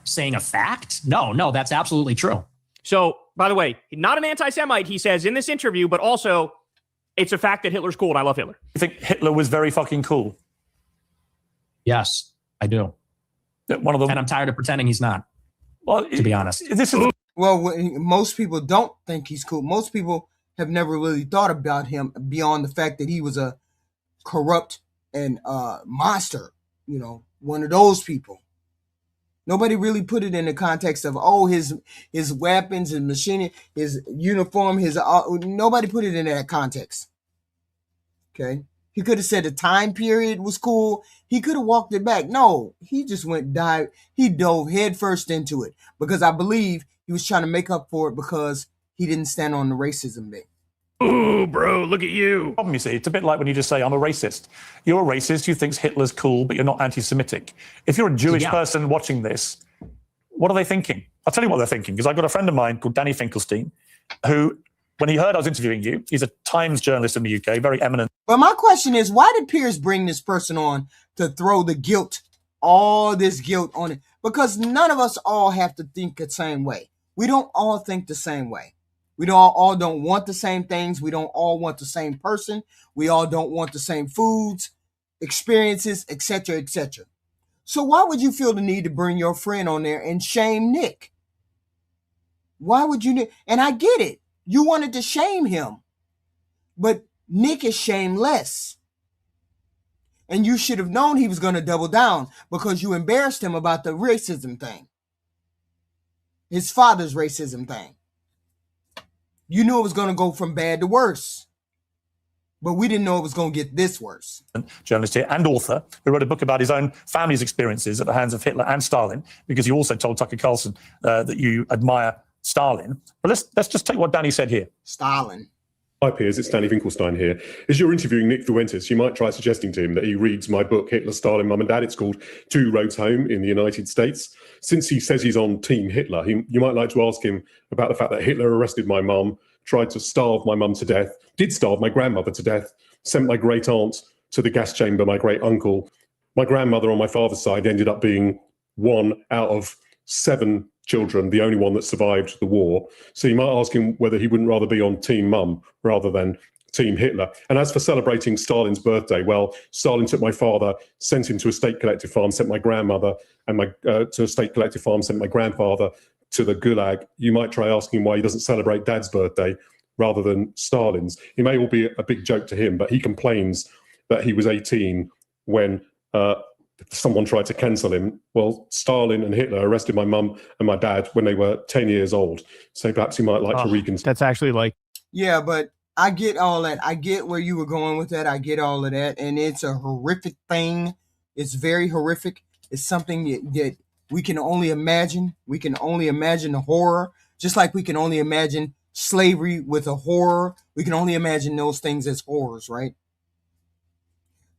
Saying a fact? No, that's absolutely true. So, by the way, not an anti-Semite, he says in this interview, but also it's a fact that Hitler's cool and I love Hitler. You think Hitler was very fucking cool? Yes, I do. And I'm tired of pretending he's not. Well, to be honest. Well, most people don't think he's cool. Most people have never really thought about him beyond the fact that he was a corrupt and monster, one of those people. Nobody really put it in the context of, his weapons, his machinery, his uniform, nobody put it in that context. Okay. He could have said the time period was cool. He could have walked it back. No, he just he dove headfirst into it, because I believe he was trying to make up for it because he didn't stand on the racism thing. Ooh, bro, look at you. Problem, you see, it's a bit like when you just say, I'm a racist. You're a racist, you think Hitler's cool, but you're not anti-Semitic. If you're a Jewish person watching this, what are they thinking? I'll tell you what they're thinking, because I've got a friend of mine called Danny Finkelstein, who, when he heard I was interviewing you, he's a Times journalist in the UK, very eminent. But my question is, why did Piers bring this person on to throw the guilt, all this guilt on it? Because none of us all have to think the same way. We don't all think the same way. We all don't want the same things. We don't all want the same person. We all don't want the same foods, experiences, etc., etc. So why would you feel the need to bring your friend on there and shame Nick? Why would you? And I get it. You wanted to shame him. But Nick is shameless. And you should have known he was going to double down, because you embarrassed him about the racism thing. His father's racism thing. You knew it was going to go from bad to worse. But we didn't know it was going to get this worse. Journalist here and author, who wrote a book about his own family's experiences at the hands of Hitler and Stalin, because you also told Tucker Carlson that you admire Stalin. But let's just take what Danny said here. Stalin. Hi, Piers. It's Danny Finkelstein here. As you're interviewing Nick Fuentes, you might try suggesting to him that he reads my book, Hitler, Stalin, Mum and Dad. It's called Two Roads Home in the United States. Since he says he's on Team Hitler, you might like to ask him about the fact that Hitler arrested my mum, tried to starve my mum to death, did starve my grandmother to death, sent my great aunt to the gas chamber, my great uncle. My grandmother on my father's side ended up being one out of 7 children, the only one that survived the war. So you might ask him whether he wouldn't rather be on Team Mum rather than Team Hitler. And as for celebrating Stalin's birthday, well, Stalin took my father, sent him to a state collective farm, sent my grandmother and to a state collective farm, sent my grandfather to the Gulag. You might try asking him why he doesn't celebrate Dad's birthday rather than Stalin's. It may all be a big joke to him, but he complains that he was 18 when someone tried to cancel him. Well, Stalin and Hitler arrested my mum and my dad when they were 10 years old. So perhaps you might like to reconsider. That's actually like... Yeah, but I get all that. I get where you were going with that. I get all of that. And it's a horrific thing. It's very horrific. It's something that we can only imagine. We can only imagine the horror, just like we can only imagine slavery with a horror. We can only imagine those things as horrors, right?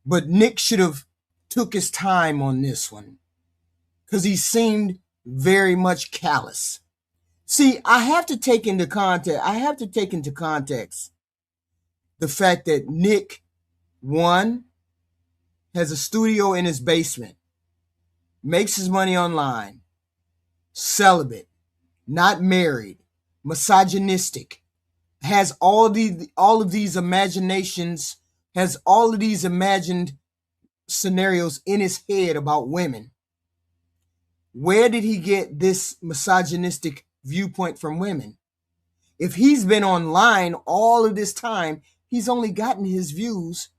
But Nick should have took his time on this one because he seemed very much callous. See, I have to take into context the fact that Nick, one, has a studio in his basement, makes his money online, celibate, not married, misogynistic, has all of these imaginations, has all of these imagined scenarios in his head about women. Where did he get this misogynistic viewpoint from women? If he's been online all of this time, he's only gotten his views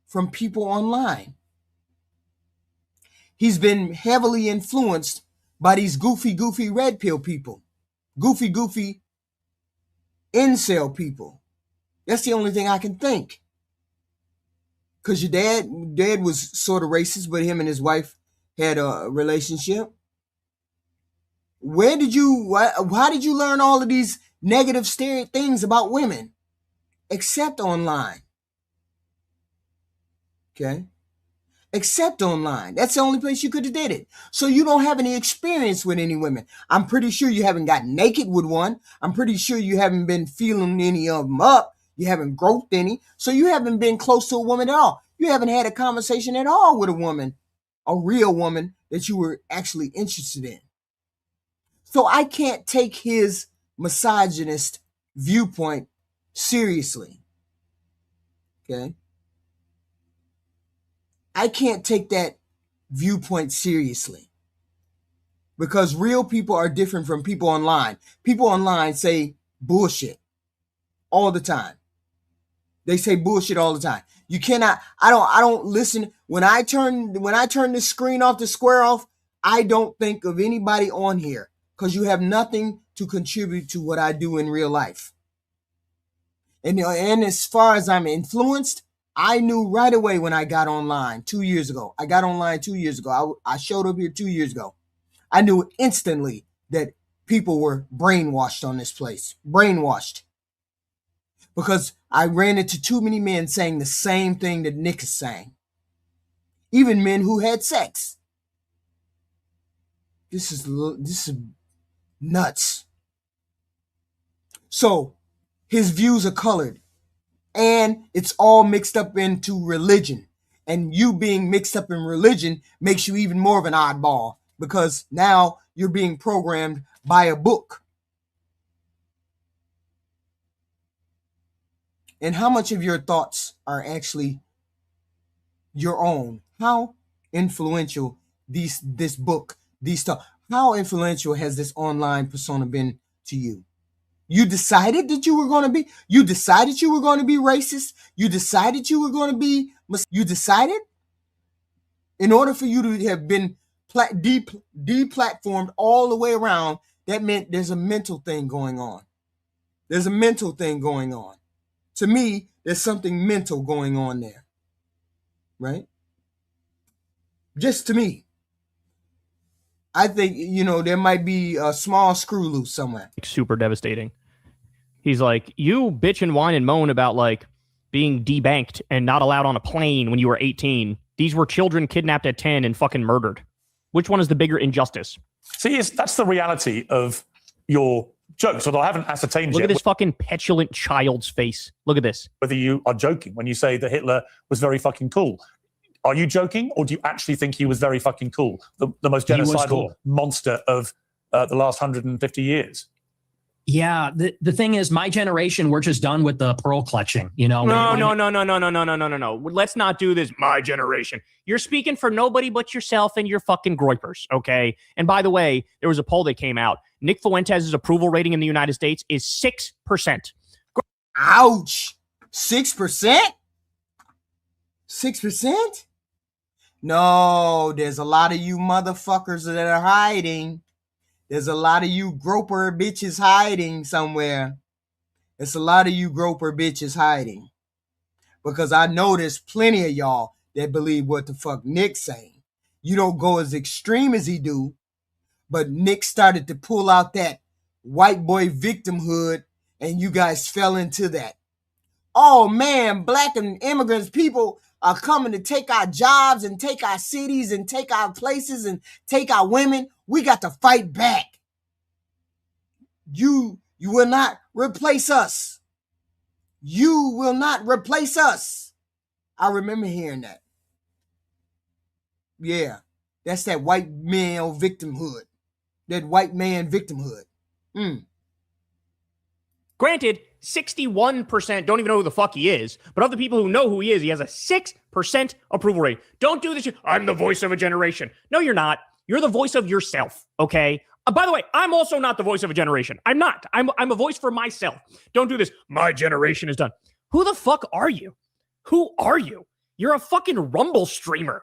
from people online. He's been heavily influenced by these goofy red pill people, goofy incel people. That's the only thing I can think. Because your dad was sort of racist, but him and his wife had a relationship. Why did you learn all of these negative things about women? Except online. Okay? Except online. That's the only place you could have did it. So you don't have any experience with any women. I'm pretty sure you haven't gotten naked with one. I'm pretty sure you haven't been feeling any of them up. You haven't groped any. So you haven't been close to a woman at all. You haven't had a conversation at all with a woman, a real woman that you were actually interested in. So I can't take his misogynist viewpoint seriously. Okay? I can't take that viewpoint seriously because real people are different from people online. People online say bullshit all the time. They say bullshit all the time. You cannot, I don't listen. When I turn the screen off, the square off, I don't think of anybody on here because you have nothing to contribute to what I do in real life. And as far as I'm influenced, I knew right away when I got online 2 years ago. I got online 2 years ago. I showed up here 2 years ago. I knew instantly that people were brainwashed on this place. Brainwashed. Because I ran into too many men saying the same thing that Nick is saying. Even men who had sex. This is nuts. So, his views are colored. And it's all mixed up into religion. And you being mixed up in religion makes you even more of an oddball. Because now you're being programmed by a book. And how much of your thoughts are actually your own? How influential this book, these stuff, how influential has this online persona been to you? You decided that you were going to be, you decided you were going to be racist. You decided you were going to be, you decided in order for you to have been deplatformed all the way around, that meant there's a mental thing going on. There's a mental thing going on. To me, there's something mental going on there. Right? Just to me. I think, there might be a small screw loose somewhere. Super devastating. He's like, you bitch and whine and moan about like being debanked and not allowed on a plane when you were 18. These were children kidnapped at 10 and fucking murdered. Which one is the bigger injustice? See, that's the reality of your jokes, although I haven't ascertained Look yet at this fucking petulant child's face. Look at this. whether you are joking when you say that Hitler was very fucking cool. Are you joking, or do you actually think he was very fucking cool? The most He was genocidal cool. monster of the last 150 years. Yeah, the thing is, my generation, we're just done with the pearl clutching. No. Let's not do this. My generation. You're speaking for nobody but yourself and your fucking groypers, okay? And by the way, there was a poll that came out. Nick Fuentes' approval rating in the United States is 6%. Ouch. 6%? 6%? No, there's a lot of you motherfuckers that are hiding. There's a lot of you groper bitches hiding somewhere. It's a lot of you groper bitches hiding. Because I know there's plenty of y'all that believe what the fuck Nick's saying. You don't go as extreme as he do, but Nick started to pull out that white boy victimhood, and you guys fell into that. Oh man, black and immigrants, people are coming to take our jobs and take our cities and take our places and take our women. We got to fight back. You will not replace us. You will not replace us. I remember hearing that. Yeah, that's that white male victimhood. That white man victimhood. Granted, 61% don't even know who the fuck he is, but of the people who know who he is, he has a 6% approval rate. Don't do this. I'm the voice of a generation. No, you're not. You're the voice of yourself, okay? By the way, I'm also not the voice of a generation. I'm not. I'm a voice for myself. Don't do this. My generation is done. Who the fuck are you? Who are you? You're a fucking Rumble streamer.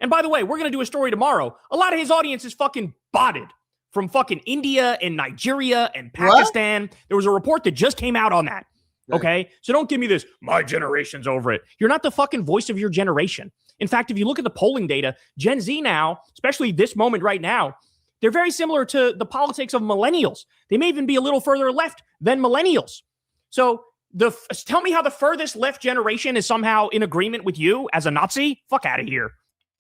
And by the way, we're going to do a story tomorrow. A lot of his audience is fucking botted from fucking India and Nigeria and Pakistan. What? There was a report that just came out on that. Okay? So don't give me this, my generation's over it. You're not the fucking voice of your generation. In fact, if you look at the polling data, Gen Z now, especially this moment right now, they're very similar to the politics of millennials. They may even be a little further left than millennials. So tell me how the furthest left generation is somehow in agreement with you as a Nazi? Fuck out of here.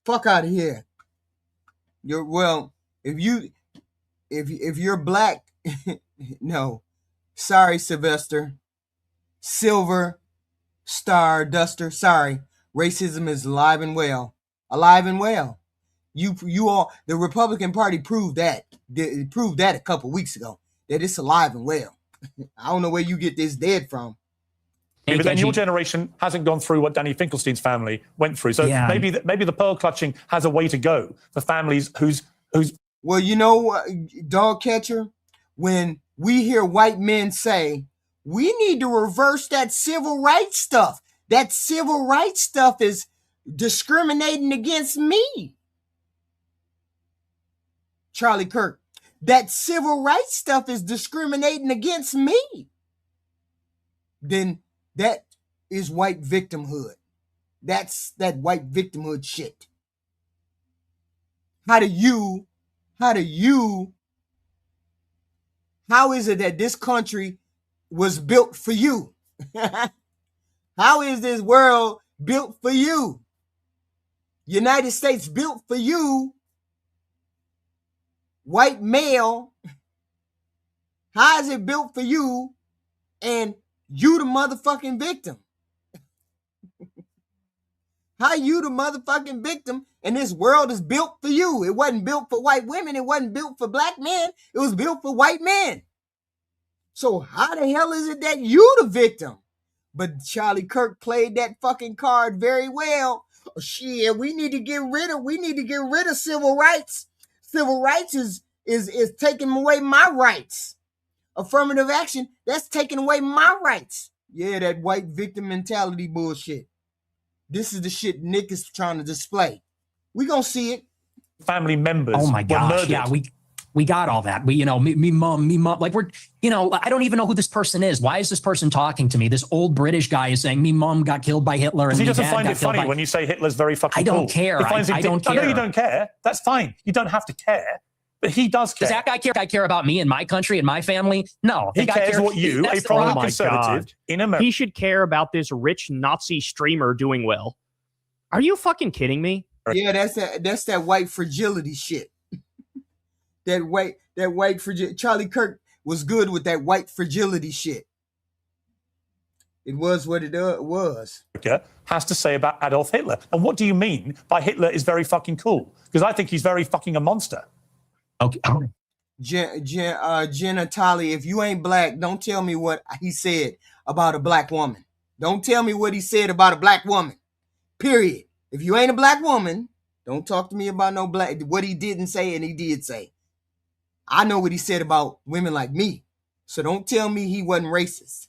Fuck out of here. If you're black, no. Sorry, Sylvester. Silver Star Duster. Sorry. Racism is alive and well. Alive and well. You all, the Republican Party proved that. It proved that a couple weeks ago. That it's alive and well. I don't know where you get this dead from. Yeah, but then your generation hasn't gone through what Danny Finkelstein's family went through. So maybe the pearl clutching has a way to go for families whose. Well, you know, dog catcher, when we hear white men say, we need to reverse that civil rights stuff. That civil rights stuff is discriminating against me. Charlie Kirk, that civil rights stuff is discriminating against me. Then that is white victimhood. That's that white victimhood shit. How is it that this country was built for you? How is this world built for you? United States built for you, white male. How is it built for you and you the motherfucking victim? How you the motherfucking victim and this world is built for you? It wasn't built for white women. It wasn't built for black men. It was built for white men. So how the hell is it that you the victim? But Charlie Kirk played that fucking card very well. Oh, shit, we need to get rid of civil rights. Civil rights is taking away my rights. Affirmative action, that's taking away my rights. Yeah, that white victim mentality bullshit. This is the shit Nick is trying to display. We gonna see it. Family members. Oh my gosh, yeah, we got all that. We, me mom, like we're, I don't even know who this person is. Why is this person talking to me? This old British guy is saying me mom got killed by Hitler. And he doesn't find it funny when you say Hitler's very fucking cool. I don't care. I don't care. I know you don't care. That's fine. You don't have to care. But he does care. Does that guy care about me and my country and my family? No. He cares what you, a prominent my conservative God. in America. He should care about this rich Nazi streamer doing well. Are you fucking kidding me? Yeah, that's that white fragility shit. that white fragility. Charlie Kirk was good with that white fragility shit. It was what it was. Has to say about Adolf Hitler. And what do you mean by Hitler is very fucking cool? Because I think he's very fucking a monster. Okay. Genitali, if you ain't black, don't tell me what he said about a black woman. Don't tell me what he said about a black woman. Period. If you ain't a black woman, don't talk to me about no black, what he didn't say and he did say. I know what he said about women like me. So don't tell me he wasn't racist.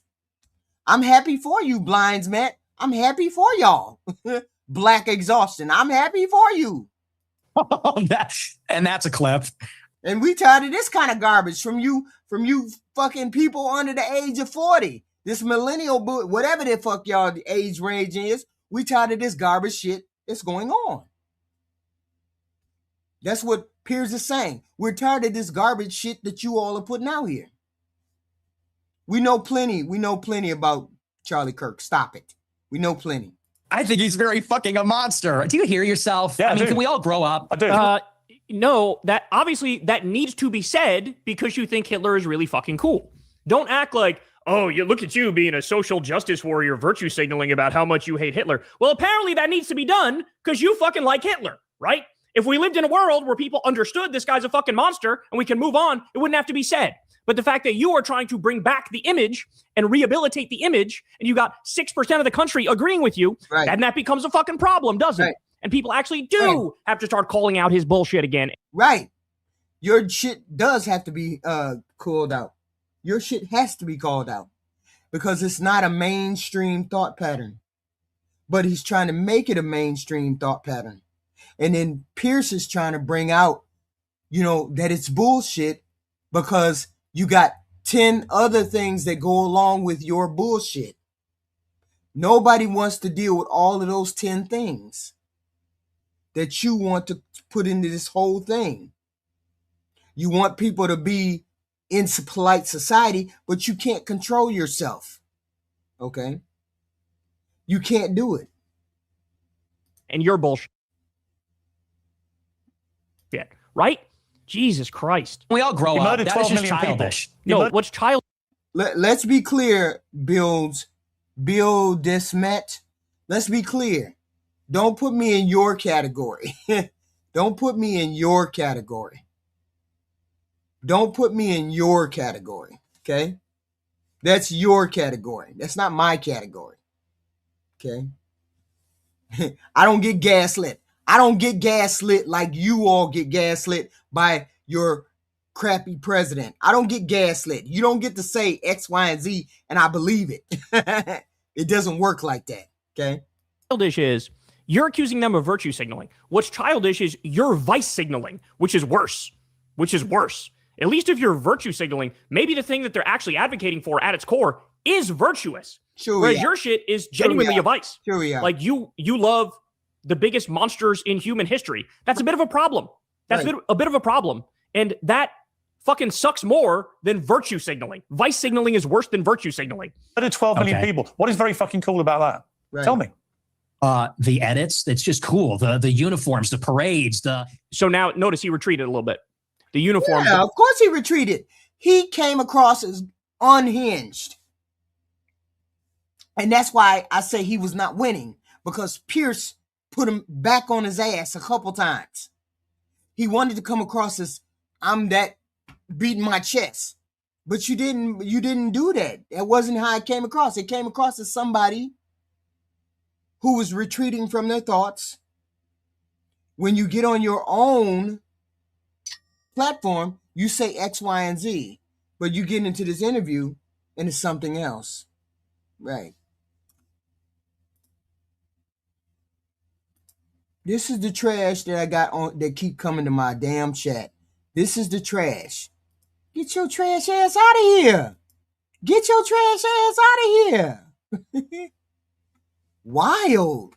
I'm happy for you, Blinds Matt. I'm happy for y'all. Black exhaustion. I'm happy for you. And that's a clip. And we tired of this kind of garbage from you fucking people under the age of 40. This millennial, whatever the fuck y'all the age range is, we tired of this garbage shit that's going on. That's what Piers is saying. We're tired of this garbage shit that you all are putting out here. We know plenty about Charlie Kirk. Stop it. We know plenty. I think he's very fucking a monster. Do you hear yourself? Yeah, I mean, do. can we all grow up? I do. No, that obviously that needs to be said because you think Hitler is really fucking cool. Don't act like, oh, you look at you being a social justice warrior, virtue signaling about how much you hate Hitler. Well, apparently that needs to be done because you fucking like Hitler, right? If we lived in a world where people understood this guy's a fucking monster and we can move on, it wouldn't have to be said. But the fact that you are trying to bring back the image and rehabilitate the image, and you got 6% of the country agreeing with you, right, and that becomes a fucking problem, doesn't it? And people actually do have to start calling out his bullshit again. Right. Your shit does have to be called out. Your shit has to be called out because it's not a mainstream thought pattern. But he's trying to make it a mainstream thought pattern. And then Piers is trying to bring out, that it's bullshit because you got 10 other things that go along with your bullshit. Nobody wants to deal with all of those 10 things that you want to put into this whole thing. You want people to be in polite society, but you can't control yourself. Okay? You can't do it. And you're bullshit. Yeah, right? Jesus Christ. We all grow up. murdered That 12 is just million people. childish. No, what's child? Let's be clear, Bill Desmet. Let's be clear. Don't put me in your category. Don't put me in your category. Don't put me in your category. Okay? That's your category. That's not my category. Okay? I don't get gaslit. I don't get gaslit like you all get gaslit by your crappy president. I don't get gaslit. You don't get to say X, Y, and Z, and I believe it. It doesn't work like that. Okay? Childish is you're accusing them of virtue signaling. What's childish is you're vice signaling, which is worse. At least if you're virtue signaling, maybe the thing that they're actually advocating for at its core is virtuous. Sure. Whereas your shit is genuinely a vice. Sure, yeah. Like you love the biggest monsters in human history. That's a bit of a problem. That's a bit of a problem. And that fucking sucks more than virtue signaling. Vice signaling is worse than virtue signaling. There are 12 million people. What is very fucking cool about that? Right. Tell me. The edits, it's just cool. The uniforms, the parades, So now notice he retreated a little bit. The uniforms. Yeah, of course he retreated. He came across as unhinged. And that's why I say he was not winning, because Piers put him back on his ass a couple times. He wanted to come across as, I'm that beating my chest. But you didn't do that. That wasn't how it came across. It came across as somebody who was retreating from their thoughts. When you get on your own platform, you say X, Y, and Z. But you get into this interview and it's something else. Right. This is the trash that I got on that keep coming to my damn chat. This is the trash. Get your trash ass out of here. Get your trash ass out of here. Wild.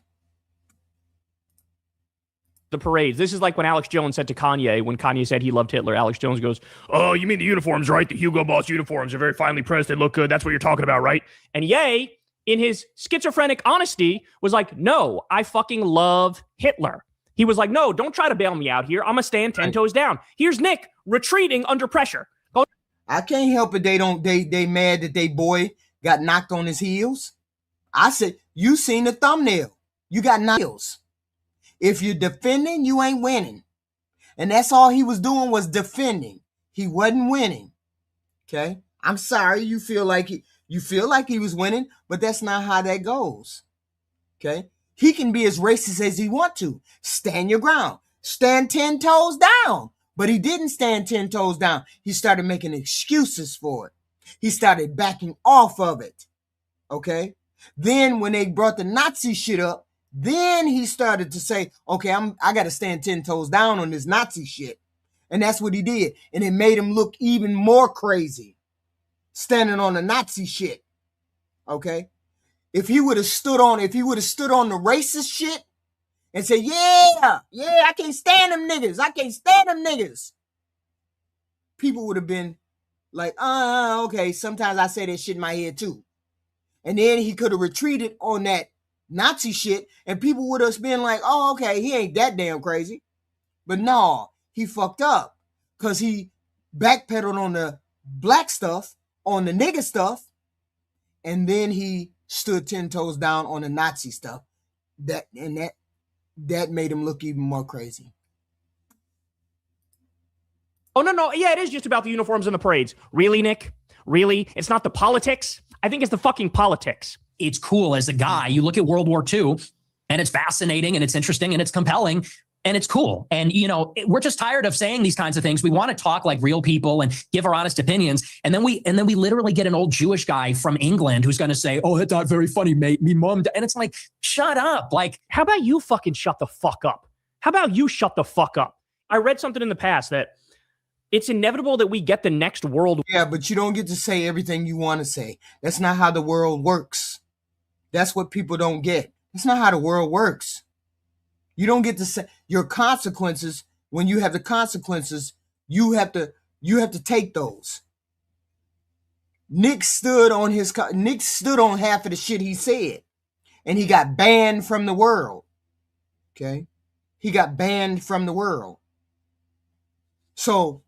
the parades. This is like when Alex Jones said to Kanye, when Kanye said he loved Hitler, Alex Jones goes, "Oh, you mean the uniforms, right? The Hugo Boss uniforms are very finely pressed. They look good. That's what you're talking about, right?" And Ye, in his schizophrenic honesty, was like, "No, I fucking love Hitler." He was like, "No, don't try to bail me out here. I'm going to stand 10 toes down." Here's Nick retreating under pressure. I can't help it. They mad that they boy got knocked on his heels. I said, you seen the thumbnail. You got heels. If you're defending, you ain't winning. And that's all he was doing was defending. He wasn't winning. Okay? I'm sorry you feel like he was winning, but that's not how that goes. Okay? He can be as racist as he want to. Stand your ground. Stand 10 toes down. But he didn't stand 10 toes down. He started making excuses for it. He started backing off of it. Okay? Then when they brought the Nazi shit up, then he started to say, okay, I got to stand 10 toes down on this Nazi shit. And that's what he did. And it made him look even more crazy, standing on the Nazi shit. Okay? If he would have stood on the racist shit and said, yeah, I can't stand them niggas. People would have been like, okay, sometimes I say that shit in my head too. And then he could have retreated on that Nazi shit, and people would have been like, oh, okay, he ain't that damn crazy. But no, he fucked up because he backpedaled on the black stuff, on the nigga stuff, and then he stood 10 toes down on the Nazi stuff. That made him look even more crazy. Oh, no. Yeah, it is just about the uniforms and the parades. Really, Nick? Really? It's not the politics? I think it's the fucking politics. It's cool as a guy. You look at World War II, and it's fascinating, and it's interesting, and it's compelling, and it's cool. And, we're just tired of saying these kinds of things. We want to talk like real people and give our honest opinions. And then we literally get an old Jewish guy from England who's going to say, oh, that's not very funny, mate. Me mom. And it's like, shut up. Like, how about you fucking shut the fuck up? How about you shut the fuck up? I read something in the past that it's inevitable that we get the next world. Yeah, but you don't get to say everything you want to say. That's not how the world works. That's what people don't get. That's not how the world works. You don't get to say your consequences. When you have the consequences, you have to take those. Nick stood on half of the shit he said, and he got banned from the world. Okay? He got banned from the world. So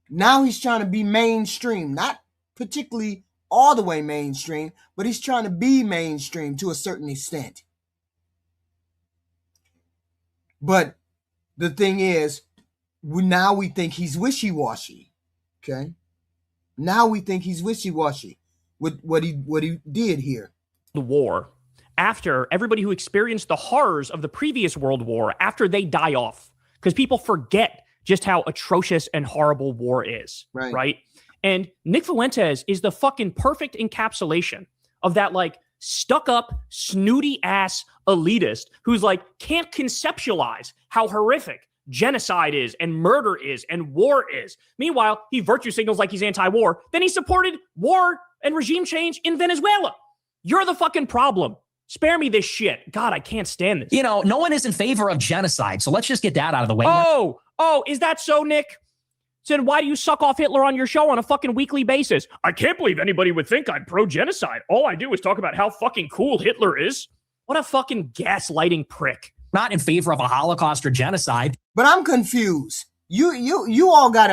now he's trying to be mainstream, not particularly all the way mainstream, but he's trying to be mainstream to a certain extent. But the thing is, now we think he's wishy-washy. Okay? Now we think he's wishy-washy with what he did here. The war, after everybody who experienced the horrors of the previous World War, after they die off, because people forget just how atrocious and horrible war is, right? And Nick Fuentes is the fucking perfect encapsulation of that, like, stuck-up, snooty-ass elitist who's, like, can't conceptualize how horrific genocide is and murder is and war is. Meanwhile, he virtue signals like he's anti-war. Then he supported war and regime change in Venezuela. You're the fucking problem. Spare me this shit. God, I can't stand this. No one is in favor of genocide, so let's just get that out of the way. Oh, is that so, Nick? So then why do you suck off Hitler on your show on a fucking weekly basis? I can't believe anybody would think I'm pro-genocide. All I do is talk about how fucking cool Hitler is. What a fucking gaslighting prick. Not in favor of a Holocaust or genocide. But I'm confused. You all gotta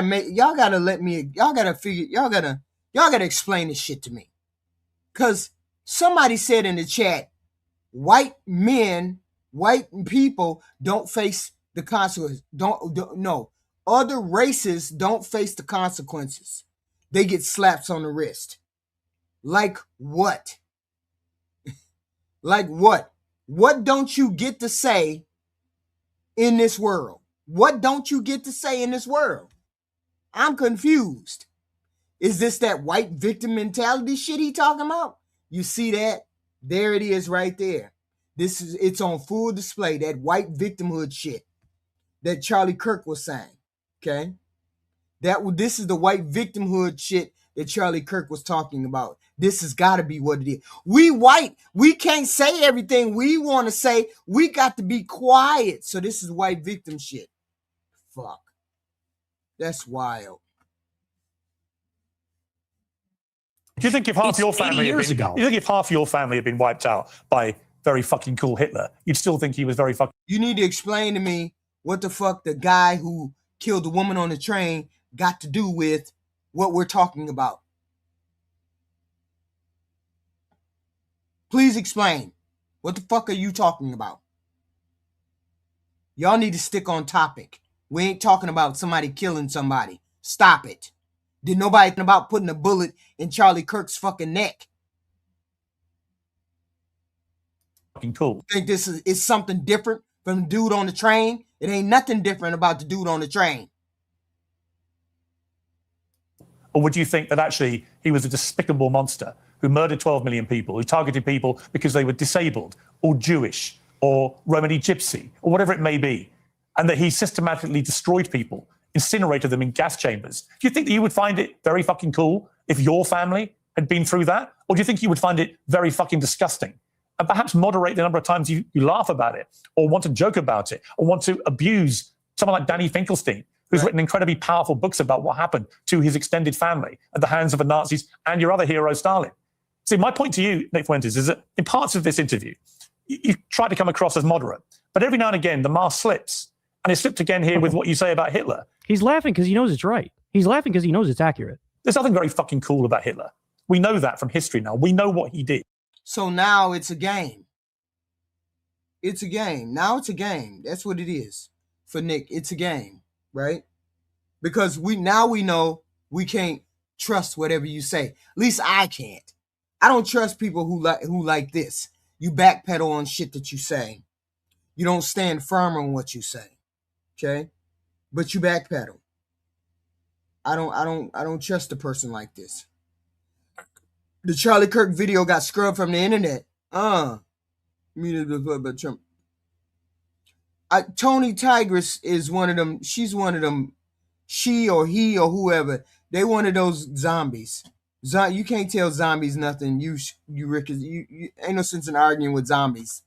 explain this shit to me. Cause somebody said in the chat, white people don't face the consequences. No. Other races don't face the consequences. They get slaps on the wrist. Like what? Like what? What don't you get to say in this world? What don't you get to say in this world? I'm confused. Is this that white victim mentality shit he talking about? You see that? There it is right there. It's on full display, that white victimhood shit that Charlie Kirk was saying. Okay? This is the white victimhood shit that Charlie Kirk was talking about. This has got to be what it is. We white, we can't say everything we want to say. We got to be quiet. So this is white victim shit. Fuck. That's wild. Do you think if half It's your 80 family years had been, ago. you think if half your family had been wiped out by very fucking cool Hitler, you'd still think he was very fucking You need to explain to me what the fuck the guy who killed the woman on the train got to do with what we're talking about. Please explain. What the fuck are you talking about? Y'all need to stick on topic. We ain't talking about somebody killing somebody. Stop it. Did nobody think about putting a bullet in Charlie Kirk's fucking neck? cool. Think this is something different from the dude on the train? It ain't nothing different about the dude on the train. Or would you think that actually he was a despicable monster who murdered 12 million people, who targeted people because they were disabled or Jewish or Romani Gypsy or whatever it may be, and that he systematically destroyed people, incinerated them in gas chambers? Do you think that you would find it very fucking cool if your family had been through that? Or do you think you would find it very fucking disgusting? And perhaps moderate the number of times you laugh about it or want to joke about it or want to abuse someone like Danny Finkelstein, who's written incredibly powerful books about what happened to his extended family at the hands of the Nazis and your other hero, Stalin. See, my point to you, Nick Fuentes, is that in parts of this interview, you try to come across as moderate, but every now and again, the mask slips. And it slipped again here with what you say about Hitler. He's laughing because he knows it's right. He's laughing because he knows it's accurate. There's nothing very fucking cool about Hitler. We know that from history now. We know what he did. So now it's a game. It's a game. Now it's a game. That's what it is for Nick. It's a game, right? Because we know we can't trust whatever you say. At least I can't. I don't trust people who like this. You backpedal on shit that you say. You don't stand firm on what you say. Okay? But you backpedal. I don't trust a person like this. The Charlie Kirk video got scrubbed from the internet. Tony Tigress is one of them. She's one of them. She or he or whoever. They one of those zombies. You can't tell zombies nothing. You Rick, you ain't no sense in arguing with zombies.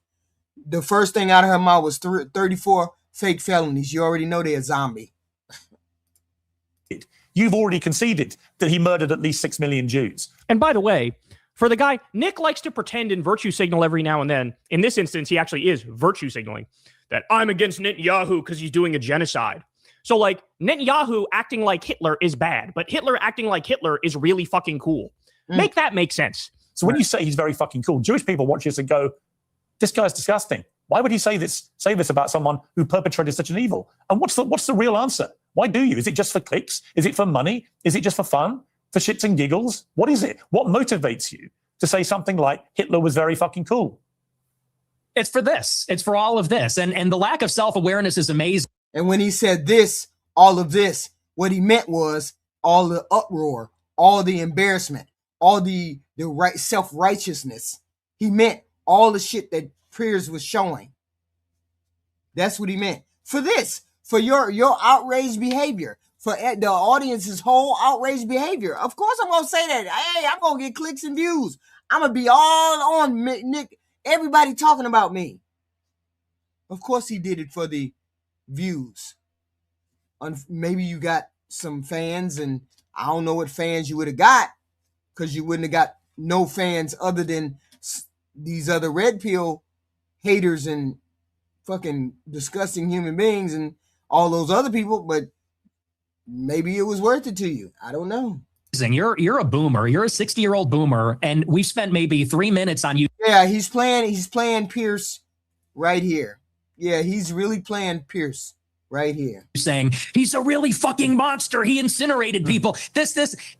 The first thing out of her mouth was 34 fake felonies. You already know they're a zombie. You've already conceded that he murdered at least 6 million Jews. And by the way, for the guy, Nick likes to pretend and virtue signal every now and then. In this instance, he actually is virtue signaling that I'm against Netanyahu because he's doing a genocide. So, like, Netanyahu acting like Hitler is bad, but Hitler acting like Hitler is really fucking cool. Make that make sense. So when you say he's very fucking cool, Jewish people watch this and go, this guy's disgusting. Why would he say this about someone who perpetrated such an evil? And what's the real answer? Why do you? Is it just for clicks? Is it for money? Is it just for fun? For shits and giggles? What is it? What motivates you to say something like Hitler was very fucking cool? It's for this. It's for all of this. And the lack of self-awareness is amazing. And when he said this, all of this, what he meant was all the uproar, all the embarrassment, all the right self-righteousness. He meant all the shit that Piers was showing. That's what he meant. For this, for your outraged behavior, for the audience's whole outraged behavior. Of course I'm going to say that. Hey, I'm going to get clicks and views. I'm going to be all on Nick. Everybody talking about me. Of course he did it for the views. Maybe you got some fans, and I don't know what fans you would have got, because you wouldn't have got no fans other than these other red pill haters and fucking disgusting human beings and all those other people, but maybe it was worth it to you. I don't know. You're a boomer. You're a 60-year-old boomer, and we've spent maybe 3 minutes on you. Yeah, he's playing Piers right here. Yeah, he's really playing Piers right here. Saying he's a really fucking monster. He incinerated people.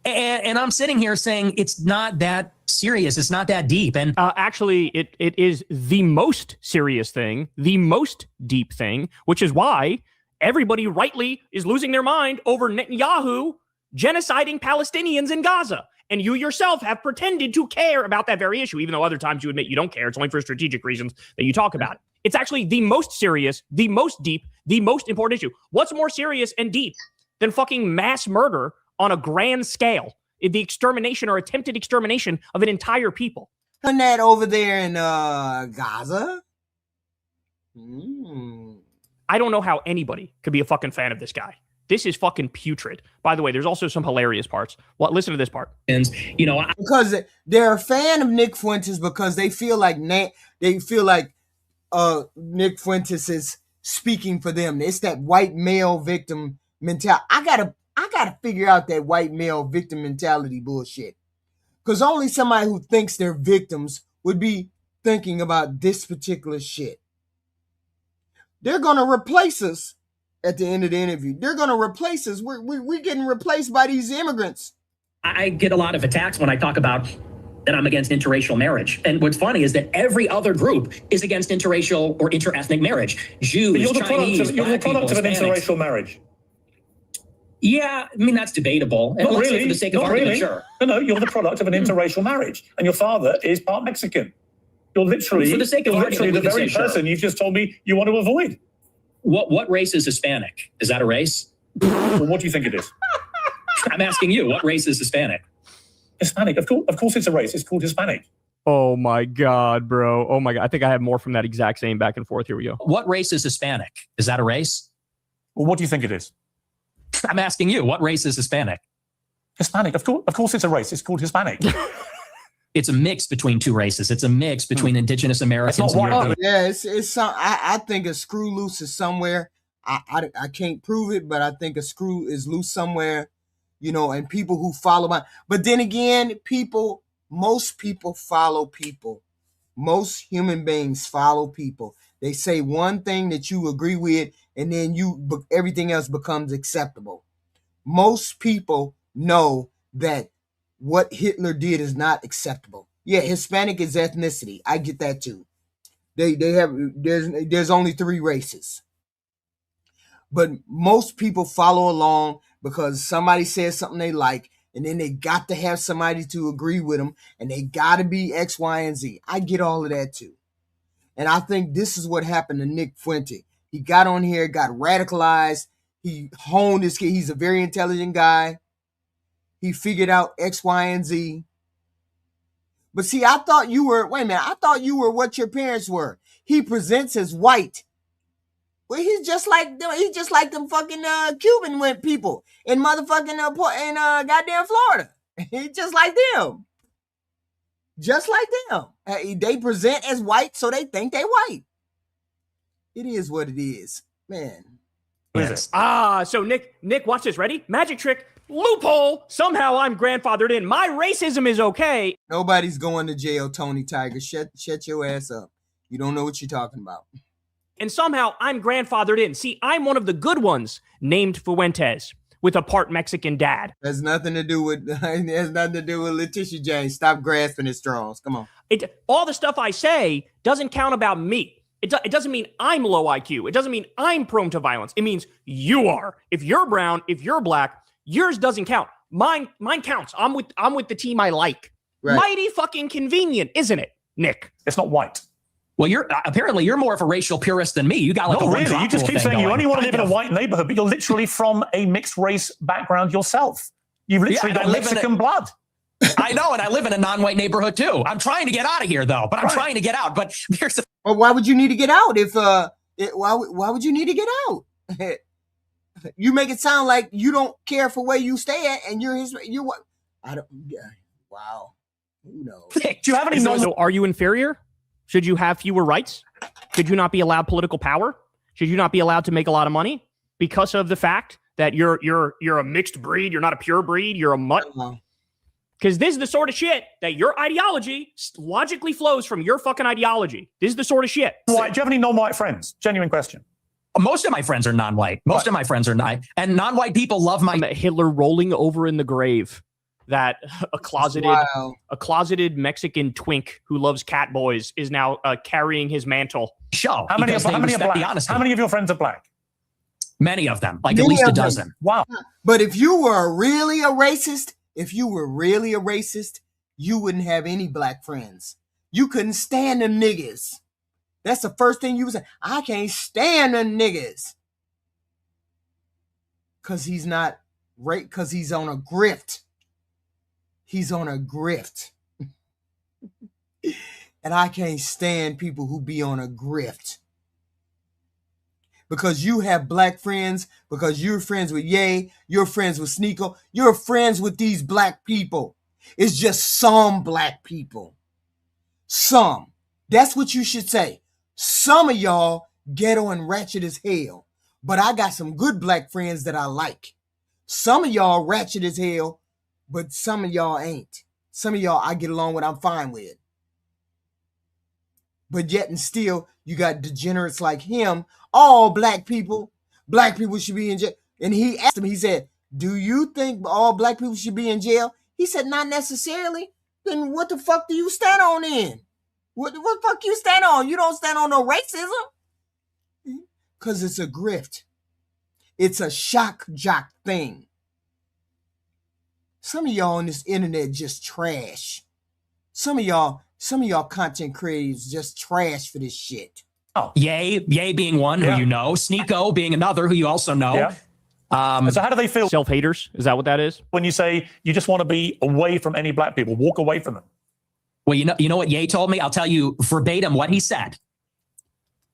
And I'm sitting here saying it's not that serious. It's not that deep. And actually, it is the most serious thing, the most deep thing, which is why everybody rightly is losing their mind over Netanyahu genociding Palestinians in Gaza. And you yourself have pretended to care about that very issue, even though other times you admit you don't care. It's only for strategic reasons that you talk about it. It's actually the most serious, the most deep, the most important issue. What's more serious and deep than fucking mass murder on a grand scale the extermination or attempted extermination of an entire people. Done that over there in Gaza. I don't know how anybody could be a fucking fan of this guy. This is fucking putrid. By the way, there's also some hilarious parts. Well, listen to this part. Because they're a fan of Nick Fuentes because they feel like Nick Fuentes is speaking for them. It's that white male victim mentality. I gotta figure out that white male victim mentality bullshit. Because only somebody who thinks they're victims would be thinking about this particular shit. They're gonna replace us at the end of the interview. They're gonna replace us. We're getting replaced by these immigrants. I get a lot of attacks when I talk about that I'm against interracial marriage. And what's funny is that every other group is against interracial or interethnic marriage. Jews, You're the Chinese, product of an interracial marriage. Yeah, I mean, that's debatable. And Not let's say really. for the sake of Not argument, really. sure. No, you're the product of an interracial marriage. And your father is part Mexican. You're literally, For the sake of argument, the we can very say person sure. you've just told me you want to avoid. What race is Hispanic? Is that a race? Well, what do you think it is? I'm asking you, what race is Hispanic? Hispanic. Of course it's a race. It's called Hispanic. Oh my God, bro. Oh my God. I think I have more from that exact same back and forth. Here we go. What race is Hispanic? Is that a race? Well, what do you think it is? I'm asking you, what race is Hispanic? Hispanic. Of course it's a race. It's called Hispanic. It's a mix between two races. It's a mix between indigenous Americans It's and not white. Europeans. Yeah, it's some. I think a screw loose is somewhere. I can't prove it, but I think a screw is loose somewhere. You know, and people who follow my. But then again, most people follow people. Most human beings follow people. They say one thing that you agree with, and then everything else becomes acceptable. Most people know that what Hitler did is not acceptable. Yeah, Hispanic is ethnicity. I get that too. There's only 3 races. But most people follow along because somebody says something they like, and then they got to have somebody to agree with them, and they got to be X, Y, and Z. I get all of that too. And I think this is what happened to Nick Fuente. He got on here, got radicalized. He honed his kid. He's a very intelligent guy. He figured out X, Y, and Z. But see, I thought you were what your parents were. He presents as white. Well, he's just like them fucking Cuban people in motherfucking goddamn Florida. He's just like them. Just like them. They present as white, so they think they white. It is what it is. Man. Yes. So Nick, watch this. Ready? Magic trick. Loophole. Somehow I'm grandfathered in. My racism is okay. Nobody's going to jail, Tony Tiger. Shut your ass up. You don't know what you're talking about. And somehow I'm grandfathered in. See, I'm one of the good ones named Fuentes with a part Mexican dad. Has nothing to do with Letitia James. Stop grasping at straws. Come on. All the stuff I say doesn't count about me. It doesn't mean I'm low IQ. It doesn't mean I'm prone to violence. It means you are. If you're brown, if you're black, yours doesn't count. Mine counts. I'm with the team I like. Right. Mighty fucking convenient, isn't it, Nick? It's not white. Well, you're more of a racial purist than me. You got like Not a really. You just keep saying you only want to live in a white. white neighborhood, but you're literally from a mixed race background yourself. You've literally got Mexican blood. I know, and I live in a non-white neighborhood too. I'm trying to get out of here, though. But I'm trying to get out. But here's the. Well, why would you need to get out? Why would you need to get out? You make it sound like you don't care for where you stay at, and you're what? I don't. Yeah. Wow. Who knows? Do you have any So are you inferior? Should you have fewer rights? Should you not be allowed political power? Should you not be allowed to make a lot of money because of the fact that you're a mixed breed? You're not a pure breed. You're a mutt. Because this is the sort of shit that your ideology logically flows from your fucking ideology. This is the sort of shit. Do you have any non-white friends? Genuine question. Most of my friends are non-white. Most of my friends are not. And non-white people love my. Hitler rolling over in the grave. That a closeted Mexican twink who loves cat boys is now carrying his mantle. Show. How many are black? How many of your friends are black? Many of them, like at least a dozen. Wow. But if you were really a racist, you wouldn't have any black friends. You couldn't stand them niggas. That's the first thing you would say. I can't stand them niggas. Because he's not right, because he's on a grift. He's on a grift. And I can't stand people who be on a grift. Because you have black friends, because you're friends with Ye, you're friends with Sneeko, you're friends with these black people. It's just some black people. Some. That's what you should say. Some of y'all ghetto and ratchet as hell. But I got some good black friends that I like. Some of y'all ratchet as hell, but some of y'all ain't. Some of y'all I get along with, I'm fine with. But yet and still, you got degenerates like him. All black people should be in jail. And he asked him, he said, do you think all black people should be in jail? He said, not necessarily. Then what the fuck do you stand on then? What the fuck you stand on? You don't stand on no racism. Because it's a grift. It's a shock jock thing. Some of y'all on this internet just trash. Some of y'all content creators just trash for this shit. Oh. Ye being one who you know, Sneeko being another who you also know. Yeah. So how do they feel? Self-haters? Is that what that is? When you say you just want to be away from any black people, walk away from them. Well, you know what Ye told me? I'll tell you verbatim what he said.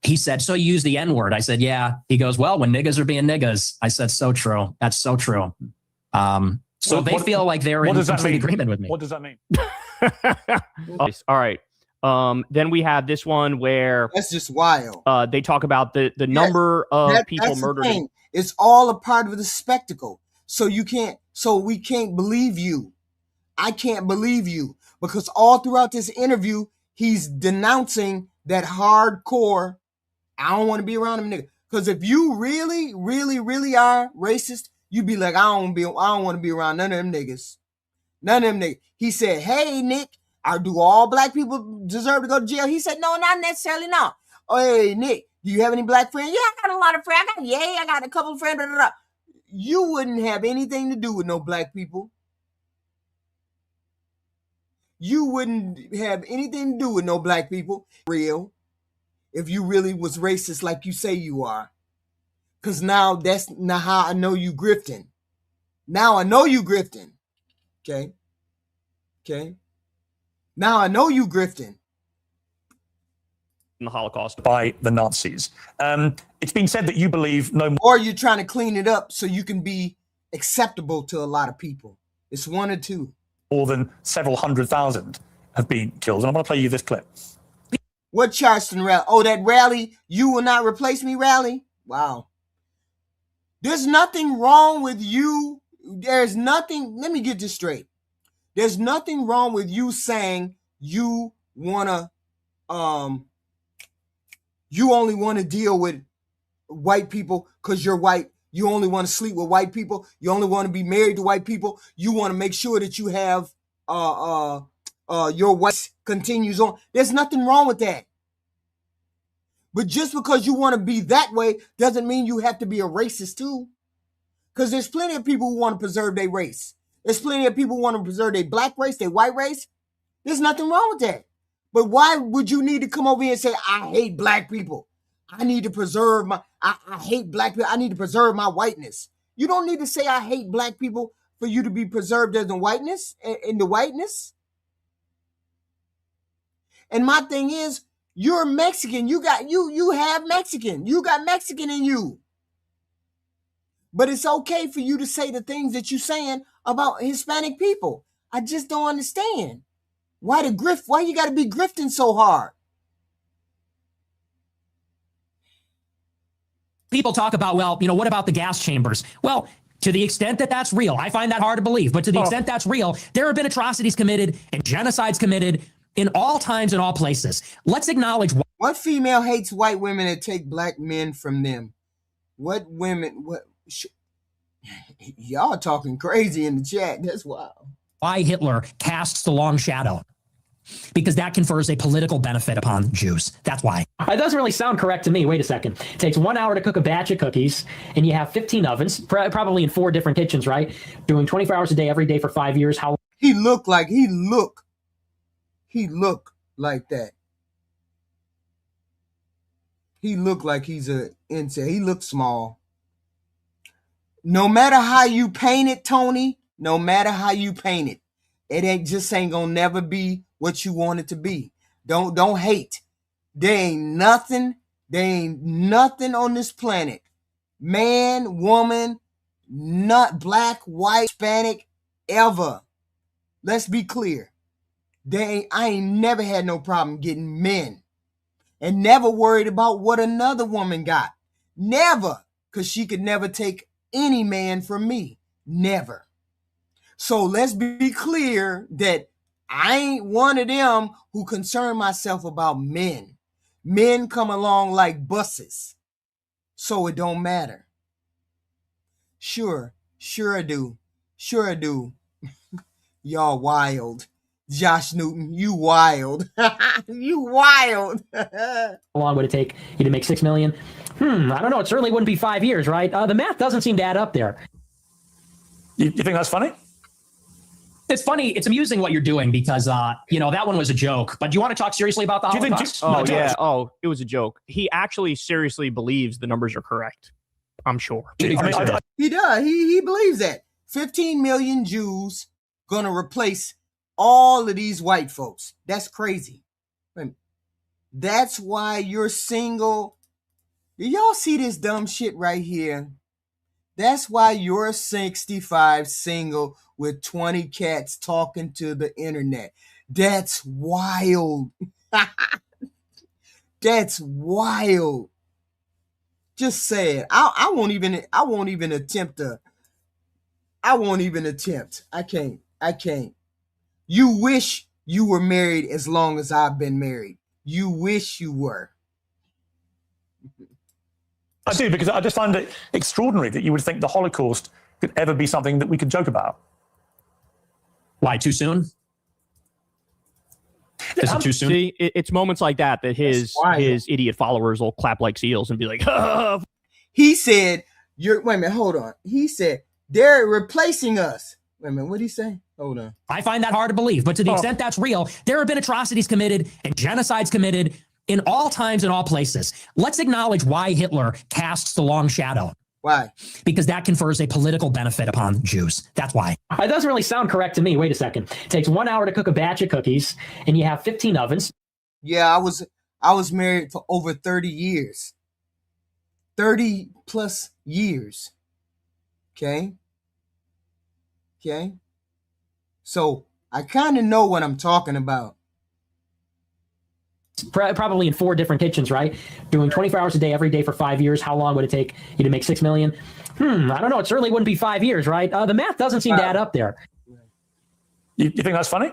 He said, so you use the N-word. I said, yeah. He goes, well, when niggas are being niggas. I said, so true. That's so true. So they feel like they're in complete agreement with me. What does that mean? All right. Then we have this one where that's just wild. They talk about the number of people murdered. It's all a part of the spectacle. So we can't believe you. I can't believe you because all throughout this interview, he's denouncing that hardcore. I don't want to be around them niggas. Because if you really, really, really are racist, you'd be like, I don't want to be around none of them niggas. None of them niggas. He said, hey, Nick, do all black people deserve to go to jail? He said, no, not necessarily, no. Oh, hey, Nick, do you have any black friends? Yeah, I got a lot of friends. I got a couple of friends. Blah, blah, blah. You wouldn't have anything to do with no black people. You wouldn't have anything to do with no black people. Real. If you really was racist like you say you are. Because now that's not how I know you grifting. Now I know you grifting. Okay. Now I know you grifting. In the Holocaust by the Nazis. It's been said that you believe no more. Or you're trying to clean it up so you can be acceptable to a lot of people. It's one or two. More than several 100,000 have been killed. And I'm going to play you this clip. What Charleston rally? Oh, that rally, you will not replace me rally? Wow. There's nothing wrong with you. There's nothing, let me get this straight. There's nothing wrong with you saying you wanna, you only want to deal with white people because you're white. You only want to sleep with white people. You only want to be married to white people. You want to make sure that you have your white continues on. There's nothing wrong with that. But just because you want to be that way doesn't mean you have to be a racist too. Because there's plenty of people who want to preserve their race. There's plenty of people who want to preserve their black race, their white race. There's nothing wrong with that. But why would you need to come over here and say, I hate black people? I need to preserve I hate black people. I need to preserve my whiteness. You don't need to say I hate black people for you to be preserved as the whiteness, in the whiteness. And my thing is, you're Mexican. You have Mexican. You got Mexican in you. But it's okay for you to say the things that you're saying about Hispanic people. I just don't understand. Why you got to be grifting so hard? People talk about, well, what about the gas chambers? Well, to the extent that that's real, I find that hard to believe, but to the extent that's real, there have been atrocities committed and genocides committed in all times and all places. Let's acknowledge. What female hates white women that take black men from them? Y'all talking crazy in the chat. That's wild. Why Hitler casts the long shadow. Because that confers a political benefit upon Jews. That's why. It doesn't really sound correct to me. Wait a second. It takes 1 hour to cook a batch of cookies, and you have 15 ovens, probably in 4 different kitchens, right? Doing 24 hours a day, every day for 5 years. How? He looked like that. He looked like he's a incel. He looked small. No matter how you paint it, Tony, no matter how you paint it, It ain't gonna never be what you want it to be. Don't hate. There ain't nothing on this planet, man, woman, not black, white, Hispanic, ever. Let's be clear. I ain't never had no problem getting men, and never worried about what another woman got. Never, because she could never take any man from me. Never. So let's be clear that I ain't one of them who concern myself about men. Men come along like buses, so it don't matter. Sure I do. Y'all wild. Josh Newton, you wild. You wild. How long would it take you to make $6 million? I don't know. It certainly wouldn't be 5 years, right? The math doesn't seem to add up there. You think that's funny? It's funny. It's amusing what you're doing because, that one was a joke. But do you want to talk seriously about the Holocaust? It was a joke. He actually seriously believes the numbers are correct. I'm sure. He does. He believes that 15 million Jews gonna replace all of these white folks. That's crazy. That's why you're single. Do y'all see this dumb shit right here? That's why you're 65 single with 20 cats talking to the internet. That's wild. That's wild. Just say it. I won't even attempt. I can't. You wish you were married as long as I've been married. You wish you were. I do, because I just find it extraordinary that you would think the Holocaust could ever be something that we could joke about. Why, too soon? Is it too soon? See, it's moments like that his idiot followers will clap like seals and be like, He said, wait a minute, hold on. He said, they're replacing us. Wait a minute, what did he say? Hold on. I find that hard to believe, but to the extent that's real, there have been atrocities committed and genocides committed in all times and all places. Let's acknowledge why Hitler casts the long shadow. Why? Because that confers a political benefit upon Jews. That's why. It doesn't really sound correct to me. Wait a second. It takes 1 hour to cook a batch of cookies, and you have 15 ovens. Yeah, I was married for over 30 years. 30 plus years. Okay? So I kind of know what I'm talking about. Probably in 4 different kitchens, right? Doing 24 hours a day, every day for 5 years. How long would it take you to make $6 million? I don't know. It certainly wouldn't be 5 years, right? The math doesn't seem to add up there. You think that's funny?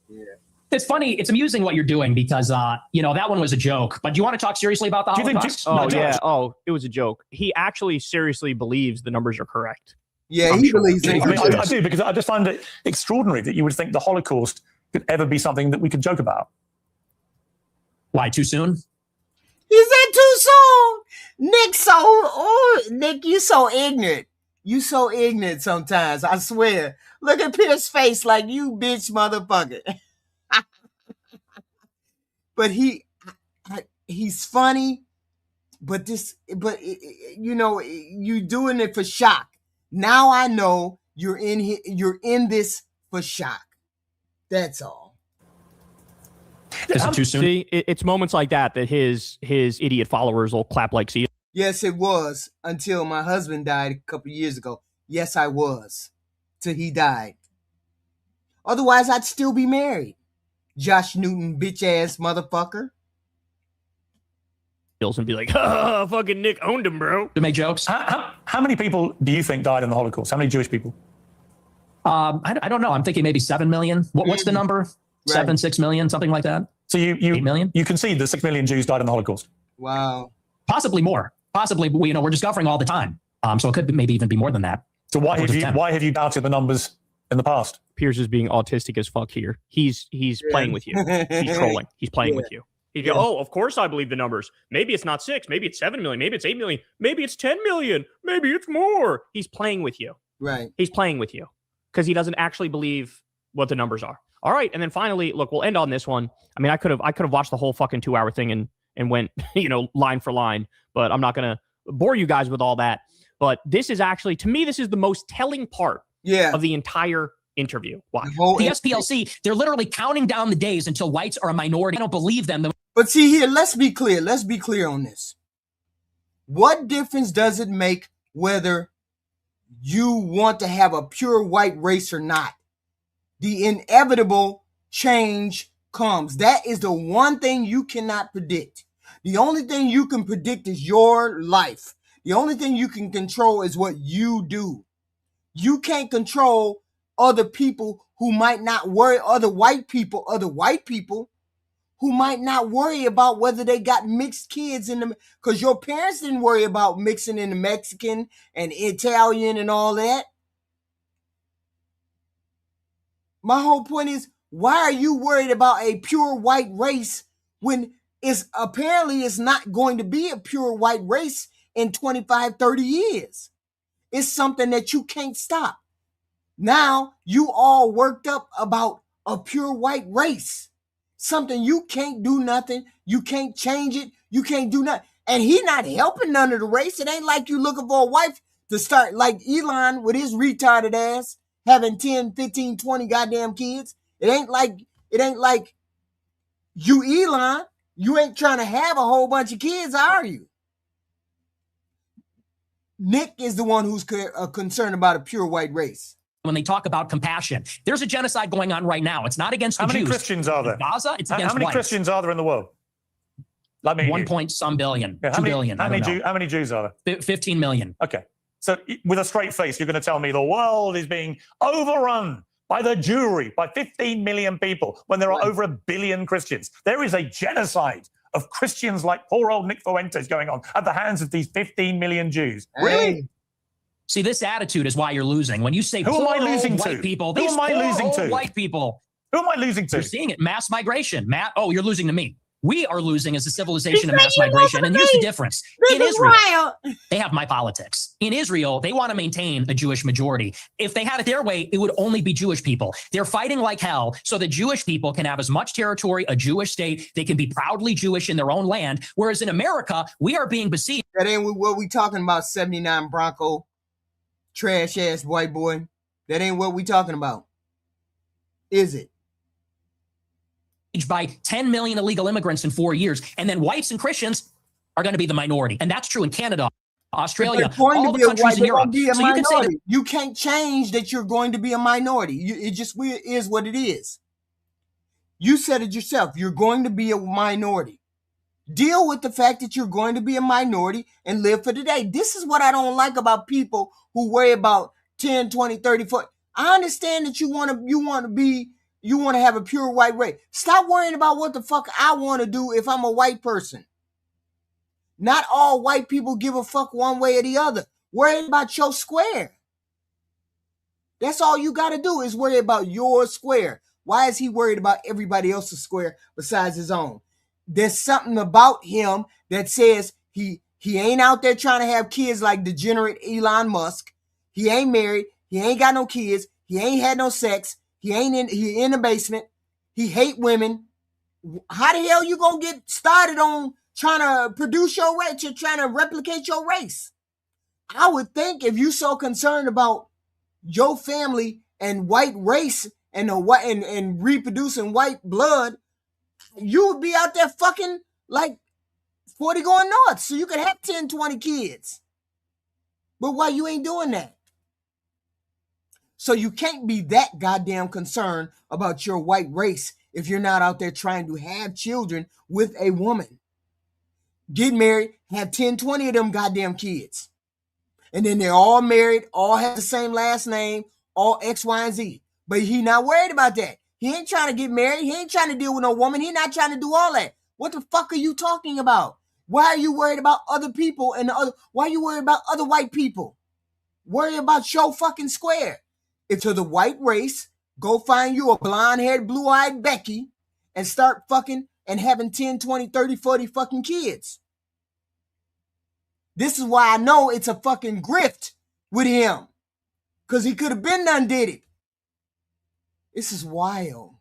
Yeah. It's funny. It's amusing what you're doing because, that one was a joke. But do you want to talk seriously about the Holocaust? It was a joke. He actually seriously believes the numbers are correct. Yeah, he believes it. I do, because I just find it extraordinary that you would think the Holocaust could ever be something that we could joke about. Why, too soon? He said too soon. Nick, you so ignorant. You so ignorant sometimes, I swear. Look at Piers' face like you bitch motherfucker. But he's funny, but you doing it for shock. Now I know you're in this for shock. That's all. Is it too soon? See, it's moments like that his idiot followers will clap like seals. Yes, it was until my husband died a couple years ago. Yes, I was. Till he died. Otherwise, I'd still be married. Josh Newton, bitch ass motherfucker. And be like, fucking Nick owned him, bro. To make jokes? How many people do you think died in the Holocaust? How many Jewish people? I don't know. I'm thinking maybe 7 million. What's the number? Right. 7, 6 million, something like that. So 8 million? You concede that 6 million Jews died in the Holocaust. Wow. Possibly more. Possibly, we're discovering all the time. So it could maybe even be more than that. So why have you doubted the numbers in the past? Piers is being autistic as fuck here. He's playing with you. He's trolling. He's playing with you. He'd go, oh, of course I believe the numbers. Maybe it's not 6. Maybe it's 7 million. Maybe it's 8 million. Maybe it's 10 million. Maybe it's more. He's playing with you. Right. He's playing with you because he doesn't actually believe what the numbers are. All right. And then finally, look, we'll end on this one. I mean, I could have watched the whole fucking 2-hour thing and went, line for line, but I'm not going to bore you guys with all that. But this is actually, to me, this is the most telling part of the entire interview. Watch. The SPLC, they're literally counting down the days until whites are a minority. I don't believe them. But see here, let's be clear. Let's be clear on this. What difference does it make whether you want to have a pure white race or not? The inevitable change comes. That is the one thing you cannot predict. The only thing you can predict is your life. The only thing you can control is what you do. You can't control other people who might not worry, other white people who might not worry about whether they got mixed kids in them, because your parents didn't worry about mixing in the Mexican and Italian and all that. My whole point is, why are you worried about a pure white race when it's not going to be a pure white race in 25, 30 years? It's something that you can't stop. Now you all worked up about a pure white race. Something you can't do nothing. You can't change it. You can't do nothing. And he not helping none of the race. It ain't like you looking for a wife to start like Elon with his retarded ass having 10, 15, 20 goddamn kids. It ain't like you, Elon. You ain't trying to have a whole bunch of kids, are you? Nick is the one who's concerned about a pure white race. When they talk about compassion, there's a genocide going on right now. It's not against the Jews. How many Christians are there? In Gaza, it's against How many whites. Christians are there in the world? Like me, 1 point some billion, yeah, 2 billion. How many Jews are there? 15 million. Okay. So with a straight face, you're going to tell me the world is being overrun by the Jewry, by 15 million people, when there are over 1 billion Christians. There is a genocide of Christians like poor old Nick Fuentes going on at the hands of these 15 million Jews. Really? See, this attitude is why you're losing. When you say who am I losing white to? people, Who am I losing to? White people. Who am I losing to? You're seeing it. Mass migration. You're losing to me. We are losing as a civilization of mass migration. And here's the difference. In Israel, they have my politics. In Israel, they want to maintain a Jewish majority. If they had it their way, it would only be Jewish people. They're fighting like hell so that Jewish people can have as much territory, a Jewish state. They can be proudly Jewish in their own land. Whereas in America, we are being besieged. That ain't what we talking about, 79 Bronco, trash ass white boy. That ain't what we talking about. Is it? By 10 million illegal immigrants in 4 years. And then whites and Christians are going to be the minority. And that's true in Canada, Australia, all the countries in Europe. So you can say that you can't change that you're going to be a minority. It just is what it is. You said it yourself. You're going to be a minority. Deal with the fact that you're going to be a minority and live for today. This is what I don't like about people who worry about 10, 20, 30, 40. I understand that you want to have a pure white race. Stop worrying about what the fuck I want to do if I'm a white person. Not all white people give a fuck one way or the other. Worry about your square. That's all you got to do is worry about your square. Why is he worried about everybody else's square besides his own? There's something about him that says he ain't out there trying to have kids like degenerate Elon Musk. He ain't married. He ain't got no kids. He ain't had no sex. He in the basement. He hate women. How the hell you gonna get started on trying to produce your race? You're trying to replicate your race. I would think if you so concerned about your family and white race and and reproducing white blood, you would be out there fucking like 40 going north so you could have 10, 20 kids. But why you ain't doing that? So you can't be that goddamn concerned about your white race if you're not out there trying to have children with a woman. Get married, have 10, 20 of them goddamn kids. And then they're all married, all have the same last name, all X, Y, and Z. But he not worried about that. He ain't trying to get married. He ain't trying to deal with no woman. He not trying to do all that. What the fuck are you talking about? Why are you worried about other people why are you worried about other white people? Worry about your fucking square. If to the white race, go find you a blonde-haired, blue-eyed Becky and start fucking and having 10, 20, 30, 40 fucking kids. This is why I know it's a fucking grift with him. Because he could have been done did it. This is wild.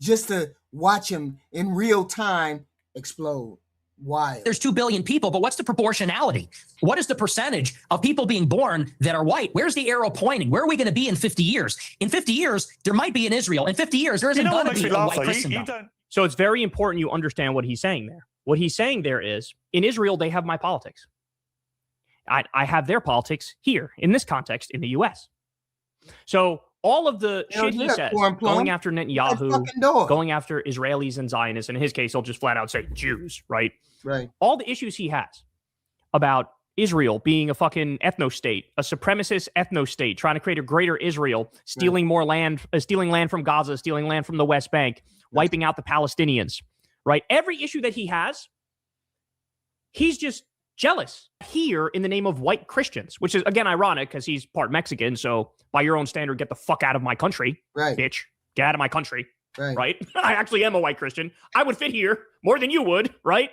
Just to watch him in real time explode. Why? There's 2 billion people, but what's the proportionality? What is the percentage of people being born that are white? Where's the arrow pointing? Where are we going to be in 50 years? In 50 years, there might be an Israel. In 50 years, there isn't going to be a white Christendom. So it's very important you understand what he's saying there. What he's saying there is, in Israel, they have my politics. I have their politics here, in this context, in the U.S. So all of the shit he says, going after Netanyahu, going after Israelis and Zionists, and in his case, he'll just flat out say Jews, right? Right. All the issues he has about Israel being a fucking ethno-state, a supremacist ethno-state, trying to create a greater Israel, stealing more land, stealing land from Gaza, stealing land from the West Bank, wiping out the Palestinians, right? Every issue that he has, he's just jealous here in the name of white Christians, which is, again, ironic because he's part Mexican. So by your own standard, get the fuck out of my country, right? Bitch, get out of my country, right? I actually am a white Christian. I would fit here more than you would, right?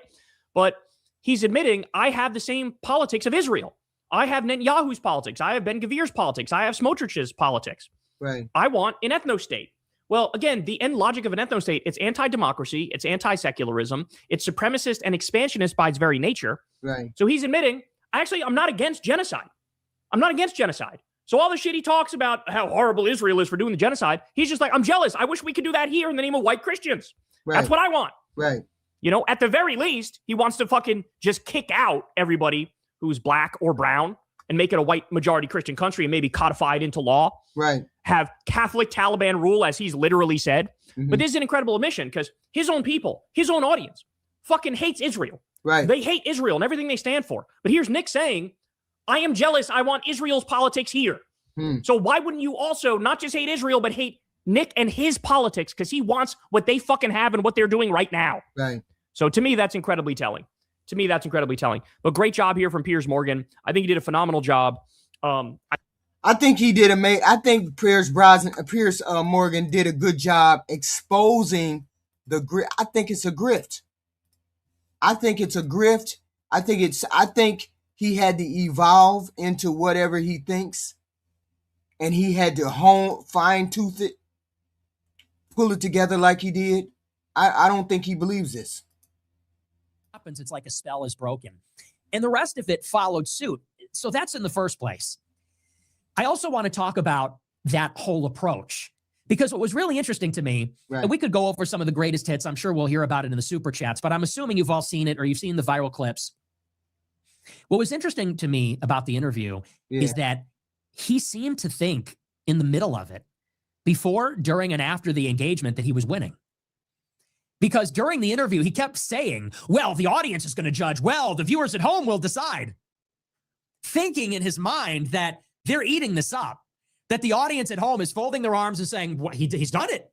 But he's admitting I have the same politics of Israel. I have Netanyahu's politics. I have Ben Gvir's politics. I have Smotrich's politics. Right. I want an ethno-state. Well, again, the end logic of an ethno-state, it's anti-democracy, it's anti-secularism, it's supremacist and expansionist by its very nature. Right. So he's admitting, actually, I'm not against genocide. I'm not against genocide. So all the shit he talks about how horrible Israel is for doing the genocide, he's just like, I'm jealous. I wish we could do that here in the name of white Christians. Right. That's what I want. Right. You know, at the very least, he wants to fucking just kick out everybody who's black or brown and make it a white majority Christian country and maybe codify it into law. Right. Have Catholic Taliban rule, as he's literally said. Mm-hmm. But this is an incredible admission because his own people, his own audience, fucking hates Israel. Right. They hate Israel and everything they stand for. But here's Nick saying, I am jealous. I want Israel's politics here. So why wouldn't you also not just hate Israel, but hate Nick and his politics? Because he wants what they fucking have and what they're doing right now. Right. So to me, that's incredibly telling. But great job here from Piers Morgan. I think he did a phenomenal job. I think he did I think Piers Morgan did a good job exposing the grift. I think it's a grift. I think he had to evolve into whatever he thinks, and he had to fine-tooth it, pull it together like he did. I don't think he believes this. Happens, it's like a spell is broken. And the rest of it followed suit. So that's in the first place. I also want to talk about that whole approach, because what was really interesting to me, and we could go over some of the greatest hits. I'm sure we'll hear about it in the super chats, but I'm assuming you've all seen it or you've seen the viral clips. What was interesting to me about the interview is that he seemed to think in the middle of it, before, during, and after the engagement, that he was winning. Because during the interview, he kept saying, well, the audience is going to judge. Well, the viewers at home will decide. Thinking in his mind that they're eating this up, that the audience at home is folding their arms and saying, what, he's done it.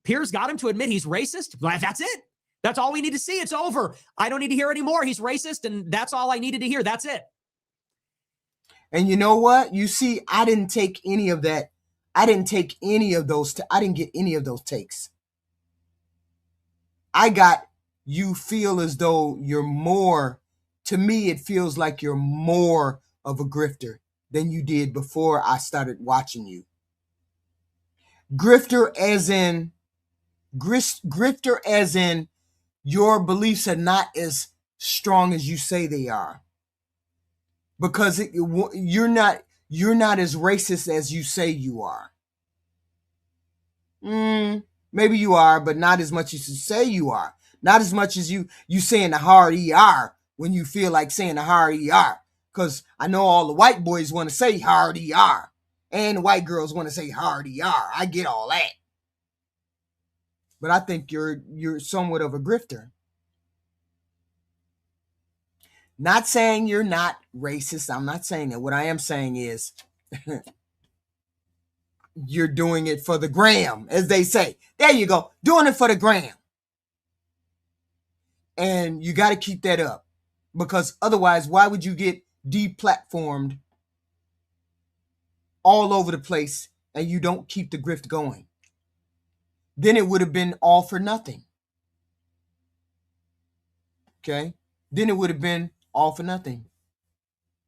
Piers got him to admit he's racist. Well, that's it. That's all we need to see. It's over. I don't need to hear anymore. He's racist, and that's all I needed to hear. That's it. And you know what? You see, I didn't take any of that. I didn't take any of those. I didn't get any of those takes. I got, you feel as though you're more, to me, it feels like you're more of a grifter than you did before I started watching you. Grifter as in your beliefs are not as strong as you say they are. Because you're not as racist as you say you are. Maybe you are, but not as much as you say you are. Not as much as you saying the hard ER when you feel like saying the hard ER. Because I know all the white boys want to say hard ER. And the white girls want to say hard ER. I get all that. But I think you're somewhat of a grifter. Not saying you're not racist. I'm not saying that. What I am saying is you're doing it for the gram, as they say. There you go. Doing it for the gram. And you got to keep that up. Because otherwise, why would you get deplatformed all over the place and you don't keep the grift going? Then it would have been all for nothing. Okay? Then it would have been all for nothing.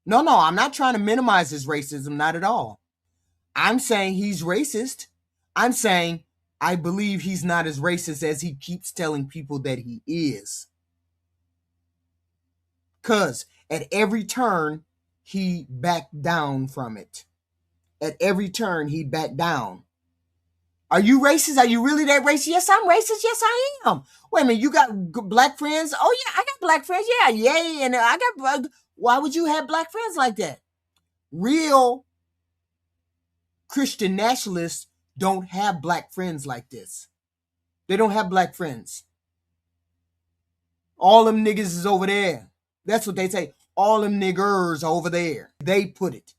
No, I'm not trying to minimize his racism, not at all. I'm saying he's racist. I'm saying I believe he's not as racist as he keeps telling people that he is. Because at every turn, he backed down from it. At every turn, he backed down. Are you racist? Are you really that racist? Yes, I'm racist. Yes, I am. Wait a minute, you got black friends? Oh, yeah, I got black friends. Yeah, yay. And I got, why would you have black friends like that? Real Christian nationalists don't have black friends like this. They don't have black friends. All them niggas is over there. That's what they say. All them niggers over there. They put it.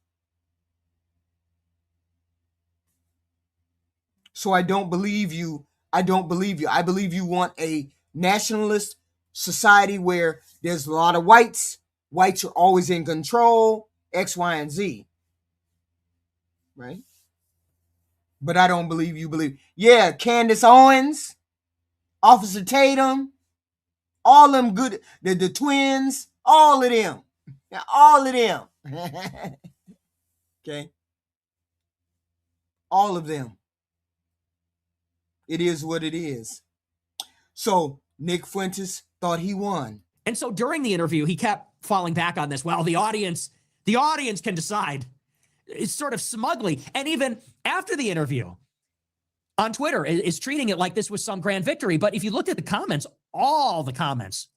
So I don't believe you. I don't believe you. I believe you want a nationalist society where there's a lot of whites. Whites are always in control. X, Y, and Z. Right? But I don't believe you believe. Yeah, Candace Owens, Officer Tatum, all them good, the twins, all of them. All of them. Okay? All of them. It is what it is. So Nick Fuentes thought he won. And so during the interview, he kept falling back on this. Well, the audience can decide. It's sort of smugly. And even after the interview on Twitter is treating it like this was some grand victory. But if you looked at the comments, all the comments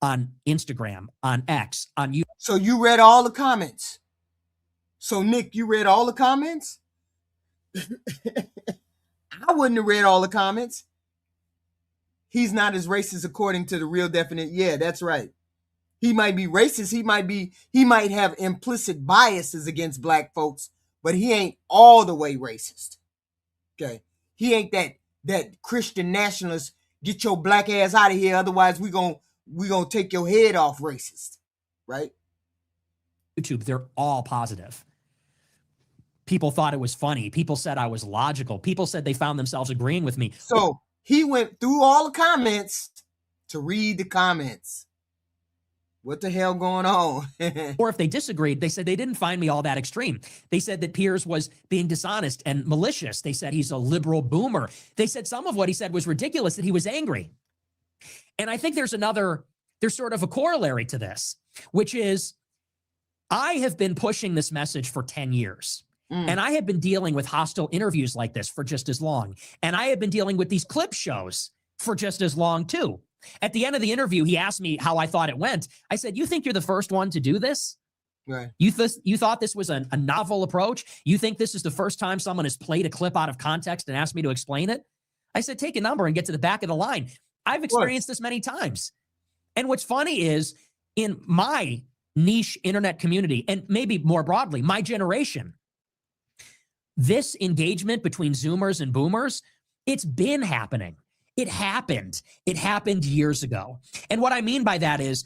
on Instagram, on X, on YouTube. So you read all the comments. So Nick, you read all the comments? I wouldn't have read all the comments. He's not as racist according to the real definite. Yeah, that's right. He might be racist. He might have implicit biases against black folks, but he ain't all the way racist. Okay. He ain't that Christian nationalist, get your black ass out of here, otherwise we gonna take your head off racist. Right? YouTube, they're all positive. People thought it was funny. People said I was logical. People said they found themselves agreeing with me. So he went through all the comments to read the comments. What the hell going on? Or if they disagreed, they said they didn't find me all that extreme. They said that Piers was being dishonest and malicious. They said he's a liberal boomer. They said some of what he said was ridiculous, that he was angry. And I think there's sort of a corollary to this, which is I have been pushing this message for 10 years. And I have been dealing with hostile interviews like this for just as long. And I have been dealing with these clip shows for just as long too. At the end of the interview, he asked me how I thought it went. I said, you think you're the first one to do this? Right. You thought this was a novel approach? You think this is the first time someone has played a clip out of context and asked me to explain it? I said, take a number and get to the back of the line. I've experienced this many times. And what's funny is in my niche internet community, and maybe more broadly, my generation, this engagement between Zoomers and Boomers, it's been happening. It happened. It happened years ago. And what I mean by that is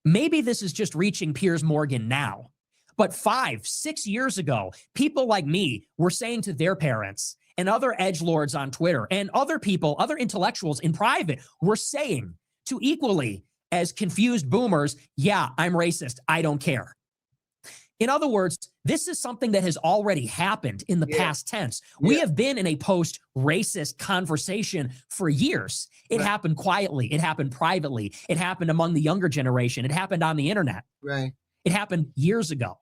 maybe this is just reaching Piers Morgan now. But 5-6 years ago, people like me were saying to their parents and other edgelords on Twitter and other people, other intellectuals in private were saying to equally as confused boomers, yeah, I'm racist. I don't care. In other words, this is something that has already happened in the past tense. We have been in a post-racist conversation for years. It happened quietly. It happened privately. It happened among the younger generation. It happened on the internet. Right. It happened years ago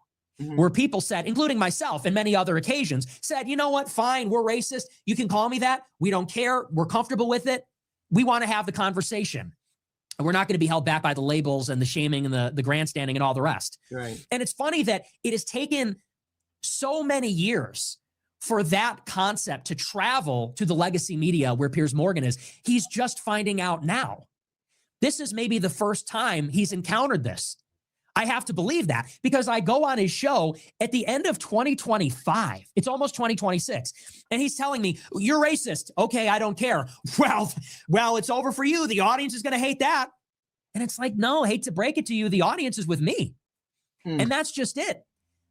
where people said, including myself and many other occasions, said, you know what, fine, we're racist. You can call me that. We don't care. We're comfortable with it. We want to have the conversation. We're not going to be held back by the labels and the shaming and the grandstanding and all the rest. Right. And it's funny that it has taken so many years for that concept to travel to the legacy media where Piers Morgan is. He's just finding out now. This is maybe the first time he's encountered this. I have to believe that because I go on his show at the end of 2025. It's almost 2026. And he's telling me, you're racist. Okay, I don't care. Well, it's over for you. The audience is going to hate that. And it's like, no, hate to break it to you. The audience is with me. And that's just it.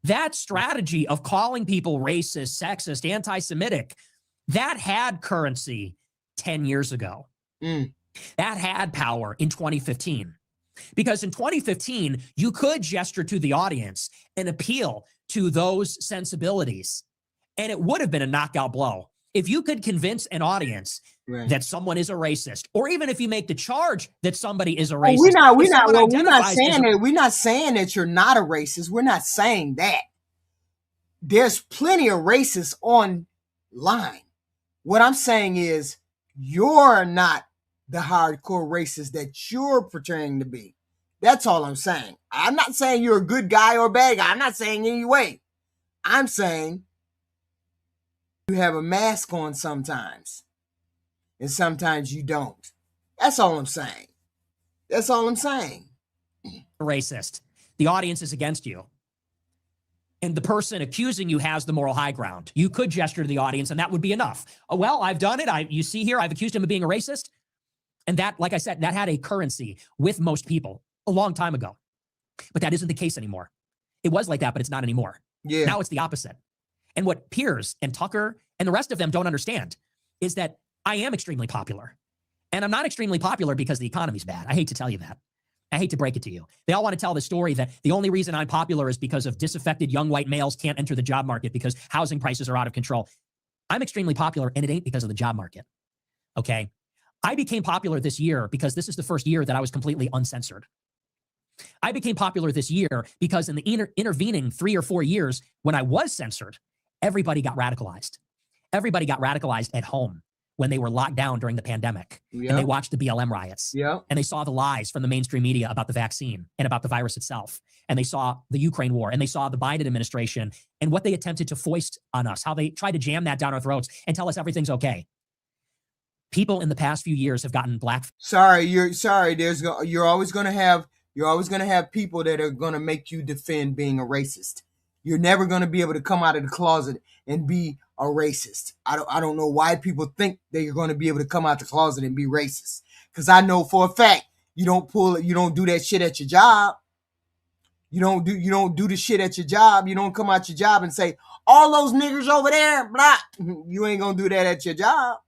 That strategy of calling people racist, sexist, anti-Semitic, that had currency 10 years ago. That had power in 2015. Because in 2015, you could gesture to the audience and appeal to those sensibilities. And it would have been a knockout blow. If you could convince an audience that someone is a racist, or even if you make the charge that somebody is a racist, we're not identifies saying as a- that. We're not saying that you're not a racist. We're not saying that. There's plenty of racists online. What I'm saying is you're not the hardcore racist that you're portraying to be. That's all I'm saying. I'm not saying you're a good guy or a bad guy. I'm not saying any way. I'm saying you have a mask on sometimes, and sometimes you don't. That's all I'm saying. That's all I'm saying. racist. The audience is against you. And the person accusing you has the moral high ground. You could gesture to the audience, and that would be enough. Oh, well, I've done it. You see here, I've accused him of being a racist. And that, like I said, that had a currency with most people a long time ago. But that isn't the case anymore. It was like that, but it's not anymore. Yeah. Now it's the opposite. And what Piers and Tucker and the rest of them don't understand is that I am extremely popular. And I'm not extremely popular because the economy's bad. I hate to tell you that. I hate to break it to you. They all want to tell the story that the only reason I'm popular is because of disaffected young white males can't enter the job market because housing prices are out of control. I'm extremely popular, and it ain't because of the job market. Okay? I became popular this year because this is the first year that I was completely uncensored. I became popular this year because in the intervening 3 or 4 years when I was censored, everybody got radicalized. Everybody got radicalized at home when they were locked down during the pandemic. Yep. And they watched the BLM riots. Yep. And they saw the lies from the mainstream media about the vaccine and about the virus itself. And they saw the Ukraine war, and they saw the Biden administration and what they attempted to foist on us, how they tried to jam that down our throats and tell us everything's okay. People in the past few years have gotten black. You're always going to have people that are going to make you defend being a racist. You're never going to be able to come out of the closet and be a racist. I don't know why people think that you're going to be able to come out the closet and be racist. Because I know for a fact you don't do that shit at your job. You don't do the shit at your job. You don't come out your job and say, all those niggers over there, blah. You ain't going to do that at your job.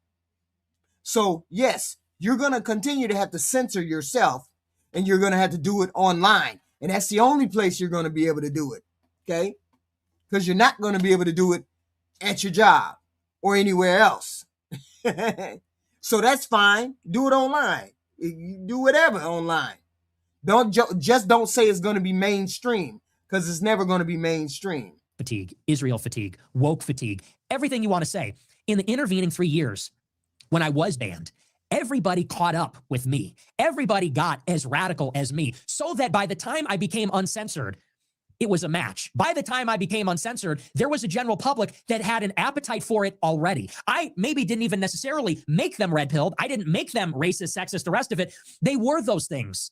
So yes, you're going to continue to have to censor yourself, and you're going to have to do it online. And that's the only place you're going to be able to do it. Okay? Because you're not going to be able to do it at your job or anywhere else. So that's fine. Do it online. You do whatever online. Don't say it's going to be mainstream, because it's never going to be mainstream. Fatigue, Israel fatigue, woke fatigue, everything you want to say. In the intervening 3 years, when I was banned, everybody caught up with me. Everybody got as radical as me, so that by the time I became uncensored, it was a match. By the time I became uncensored, there was a general public that had an appetite for it already. I maybe didn't even necessarily make them red-pilled. I didn't make them racist, sexist, the rest of it. They were those things.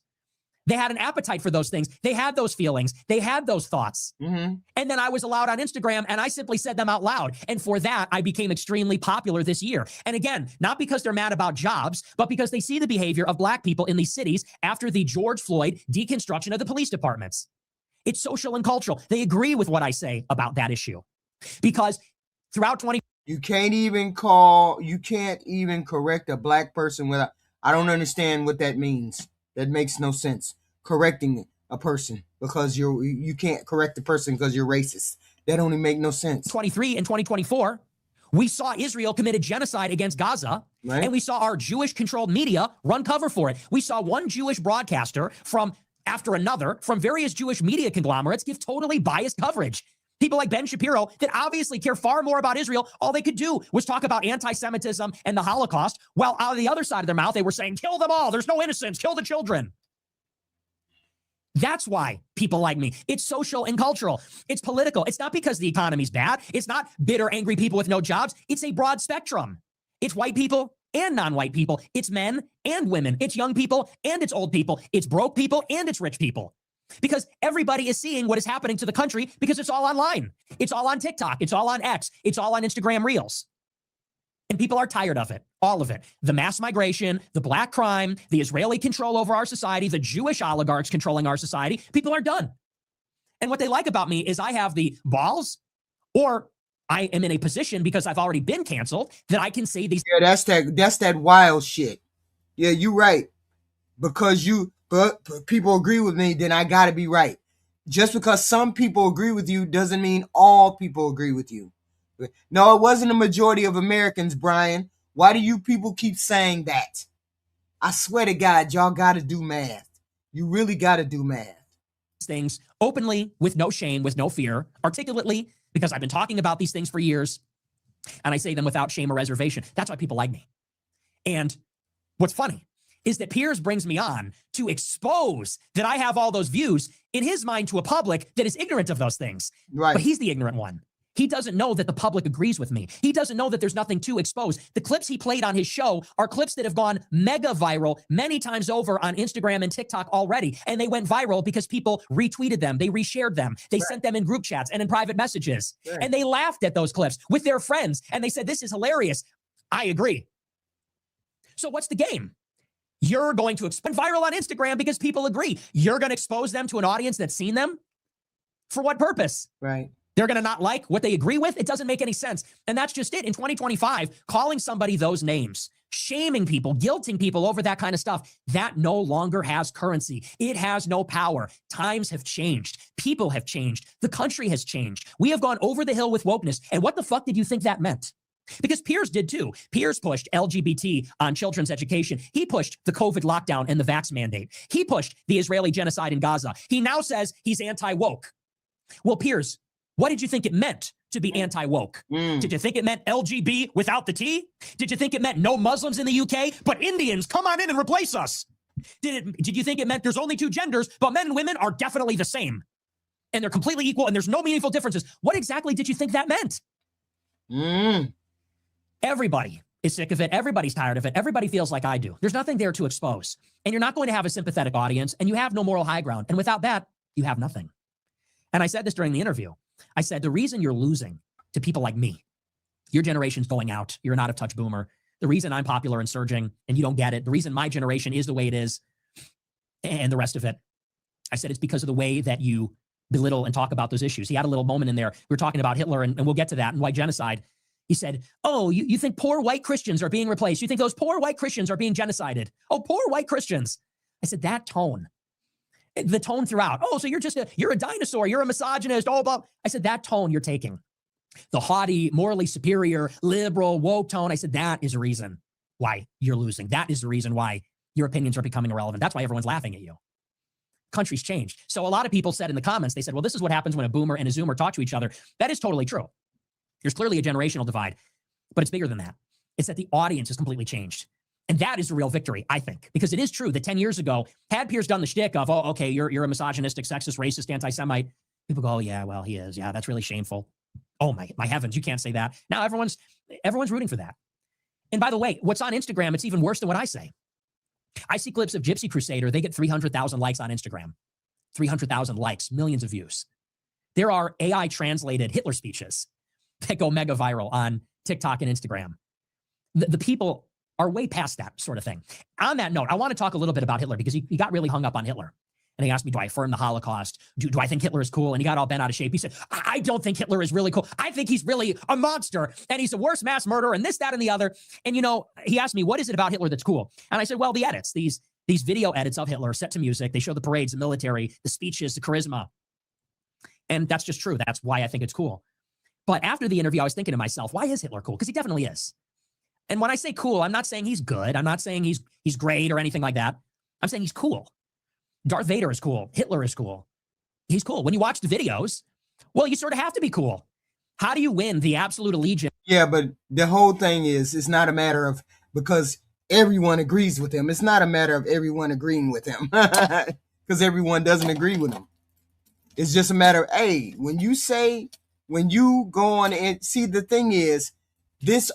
They had an appetite for those things. They had those feelings. They had those thoughts. Mm-hmm. And then I was allowed on Instagram, and I simply said them out loud. And for that, I became extremely popular this year. And again, not because they're mad about jobs, but because they see the behavior of black people in these cities after the George Floyd deconstruction of the police departments. It's social and cultural. They agree with what I say about that issue. Because throughout 20... You can't even correct a black person without... I don't understand what that means. That makes no sense. Correcting a person because you can't correct a person because you're racist. That only make no sense. 23 and 2024, we saw Israel committed genocide against Gaza, right? And we saw our Jewish-controlled media run cover for it. We saw one Jewish broadcaster after another from various Jewish media conglomerates give totally biased coverage. People like Ben Shapiro that obviously care far more about Israel, all they could do was talk about anti-Semitism and the Holocaust, while out of the other side of their mouth, they were saying, kill them all, there's no innocents, kill the children. That's why people like me. It's social and cultural. It's political. It's not because the economy's bad. It's not bitter, angry people with no jobs. It's a broad spectrum. It's white people and non-white people. It's men and women. It's young people and it's old people. It's broke people and it's rich people. Because everybody is seeing what is happening to the country because it's all online. It's all on TikTok. It's all on X. It's all on Instagram Reels. And people are tired of it, all of it. The mass migration, the black crime, the Israeli control over our society, the Jewish oligarchs controlling our society. People are done. And what they like about me is I have the balls, or I am in a position because I've already been canceled that I can say these. Yeah, that's that wild shit. Yeah, you're right. Because people agree with me, then I gotta be right. Just because some people agree with you doesn't mean all people agree with you. No, it wasn't a majority of Americans, Brian. Why do you people keep saying that? I swear to God, y'all got to do math. You really got to do math. Things openly, with no shame, with no fear, articulately, because I've been talking about these things for years, and I say them without shame or reservation. That's why people like me. And what's funny is that Piers brings me on to expose that I have all those views in his mind to a public that is ignorant of those things. Right. But he's the ignorant one. He doesn't know that the public agrees with me. He doesn't know that there's nothing to expose. The clips he played on his show are clips that have gone mega viral many times over on Instagram and TikTok already. And they went viral because people retweeted them. They reshared them. They sent them in group chats and in private messages. And they laughed at those clips with their friends. And they said, this is hilarious. I agree. So what's the game? You're going to expand viral on Instagram because people agree. You're going to expose them to an audience that's seen them? For what purpose? Right. They're going to not like what they agree with? It doesn't make any sense. And that's just it. In 2025, calling somebody those names, shaming people, guilting people over that kind of stuff, that no longer has currency. It has no power. Times have changed. People have changed. The country has changed. We have gone over the hill with wokeness. And what the fuck did you think that meant? Because Piers did too. Piers pushed LGBT on children's education. He pushed the COVID lockdown and the vax mandate. He pushed the Israeli genocide in Gaza. He now says he's anti-woke. Well, Piers, what did you think it meant to be anti-woke? Did you think it meant LGB without the T? Did you think it meant no Muslims in the UK, but Indians come on in and replace us? Did you think it meant there's only two genders, but men and women are definitely the same? And they're completely equal and there's no meaningful differences. What exactly did you think that meant? Everybody is sick of it. Everybody's tired of it. Everybody feels like I do. There's nothing there to expose. And you're not going to have a sympathetic audience, and you have no moral high ground. And without that, you have nothing. And I said this during the interview. I said, the reason you're losing to people like me, your generation's going out, you're an out-of-touch boomer. The reason I'm popular and surging, and you don't get it, the reason my generation is the way it is, and the rest of it, I said it's because of the way that you belittle and talk about those issues. He had a little moment in there. We were talking about Hitler, and we'll get to that, and white genocide. He said, oh, you think poor white Christians are being replaced? You think those poor white Christians are being genocided? Oh, poor white Christians. I said, that tone, the tone throughout. Oh, so you're a dinosaur. You're a misogynist. Oh, blah. I said, that tone you're taking, the haughty, morally superior, liberal, woke tone. I said, that is a reason why you're losing. That is the reason why your opinions are becoming irrelevant. That's why everyone's laughing at you. Country's changed. So a lot of people said in the comments, they said, well, this is what happens when a boomer and a zoomer talk to each other. That is totally true. There's clearly a generational divide, but it's bigger than that. It's that the audience has completely changed. And that is a real victory, I think, because it is true that 10 years ago, had Piers done the shtick of, oh, okay, you're a misogynistic, sexist, racist, anti-Semite, people go, oh, yeah, well, he is. Yeah, that's really shameful. Oh, my heavens, you can't say that. Now everyone's rooting for that. And by the way, what's on Instagram, it's even worse than what I say. I see clips of Gypsy Crusader. They get 300,000 likes on Instagram. 300,000 likes, millions of views. There are AI translated Hitler speeches that go mega viral on TikTok and Instagram. The people are way past that sort of thing. On that note, I want to talk a little bit about Hitler because he got really hung up on Hitler. And he asked me, do I affirm the Holocaust? Do I think Hitler is cool? And he got all bent out of shape. He said, I don't think Hitler is really cool. I think he's really a monster and he's the worst mass murderer and this, that, and the other. And, he asked me, what is it about Hitler that's cool? And I said, well, the edits, these video edits of Hitler set to music. They show the parades, the military, the speeches, the charisma. And that's just true. That's why I think it's cool. But after the interview, I was thinking to myself, why is Hitler cool? Because he definitely is. And when I say cool, I'm not saying he's good. I'm not saying he's great or anything like that. I'm saying he's cool. Darth Vader is cool. Hitler is cool. He's cool. When you watch the videos, well, you sort of have to be cool. How do you win the absolute allegiance? Yeah, but the whole thing is, it's not a matter of because everyone agrees with him. It's not a matter of everyone agreeing with him because everyone doesn't agree with him. It's just a matter of, hey, when you go on and see, the thing is,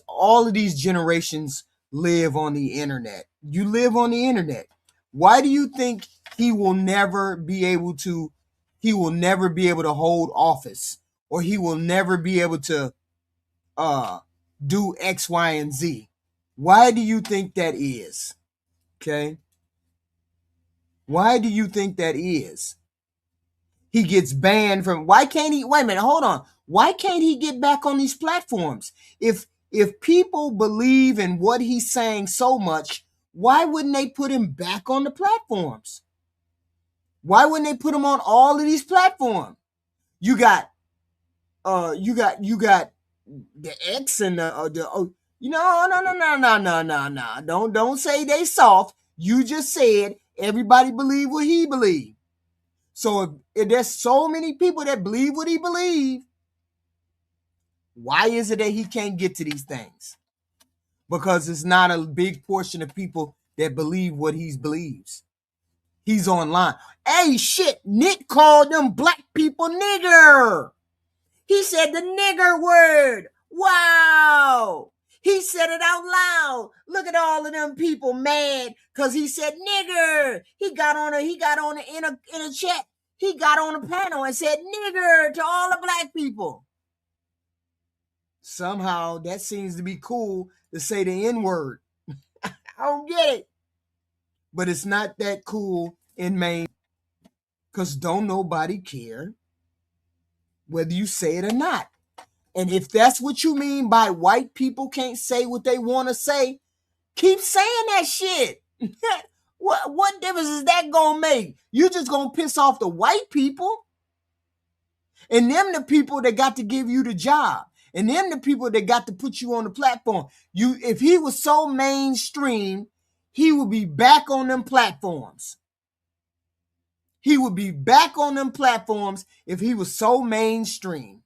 all of these generations live on the internet. You live on the internet. Why do you think he will never be able to hold office, or he will never be able to do X, Y, and Z? Why do you think that is? Okay. Why do you think that is? He gets banned from, why can't he, wait a minute, hold on. Why can't he get back on these platforms? If people believe in what he's saying so much, why wouldn't they put him back on the platforms? Why wouldn't they put him on all of these platforms? You got the X and the no. Don't say they soft. You just said everybody believe what he believe. So if there's so many people that believe what he believe, why is it that he can't get to these things? Because it's not a big portion of people that believe what he believes. He's online. Hey, shit, Nick called them black people nigger. He said the nigger word. Wow. He said it out loud. Look at all of them people mad because he said nigger. He got on in a chat. He got on a panel and said nigger to all the black people. Somehow that seems to be cool to say the N-word. I don't get it. But it's not that cool in Maine because don't nobody care whether you say it or not. And if that's what you mean by white people can't say what they want to say, keep saying that shit. What difference is that gonna make? You just gonna piss off the white people? And them the people that got to give you the job. And them the people that got to put you on the platform. If he was so mainstream, he would be back on them platforms. He would be back on them platforms if he was so mainstream.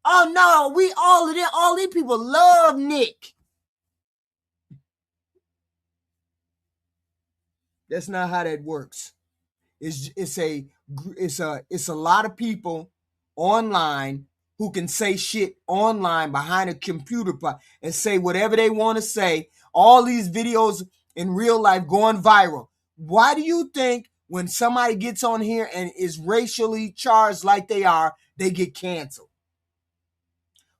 Oh no, all these people love Nick. That's not how that works. It's a lot of people online who can say shit online behind a computer and say whatever they want to say. All these videos in real life going viral. Why do you think when somebody gets on here and is racially charged like they are, they get canceled?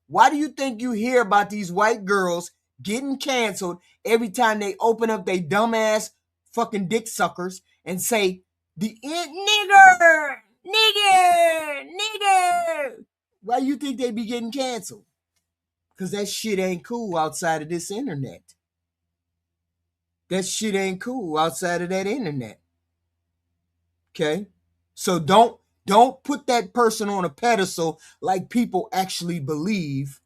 Why do you think you hear about these white girls getting canceled every time they open up their dumbass fucking dick suckers and say, nigger? Why do you think they be getting canceled? Because that shit ain't cool outside of this internet. That shit ain't cool outside of that internet. Okay? So don't put that person on a pedestal like people actually believe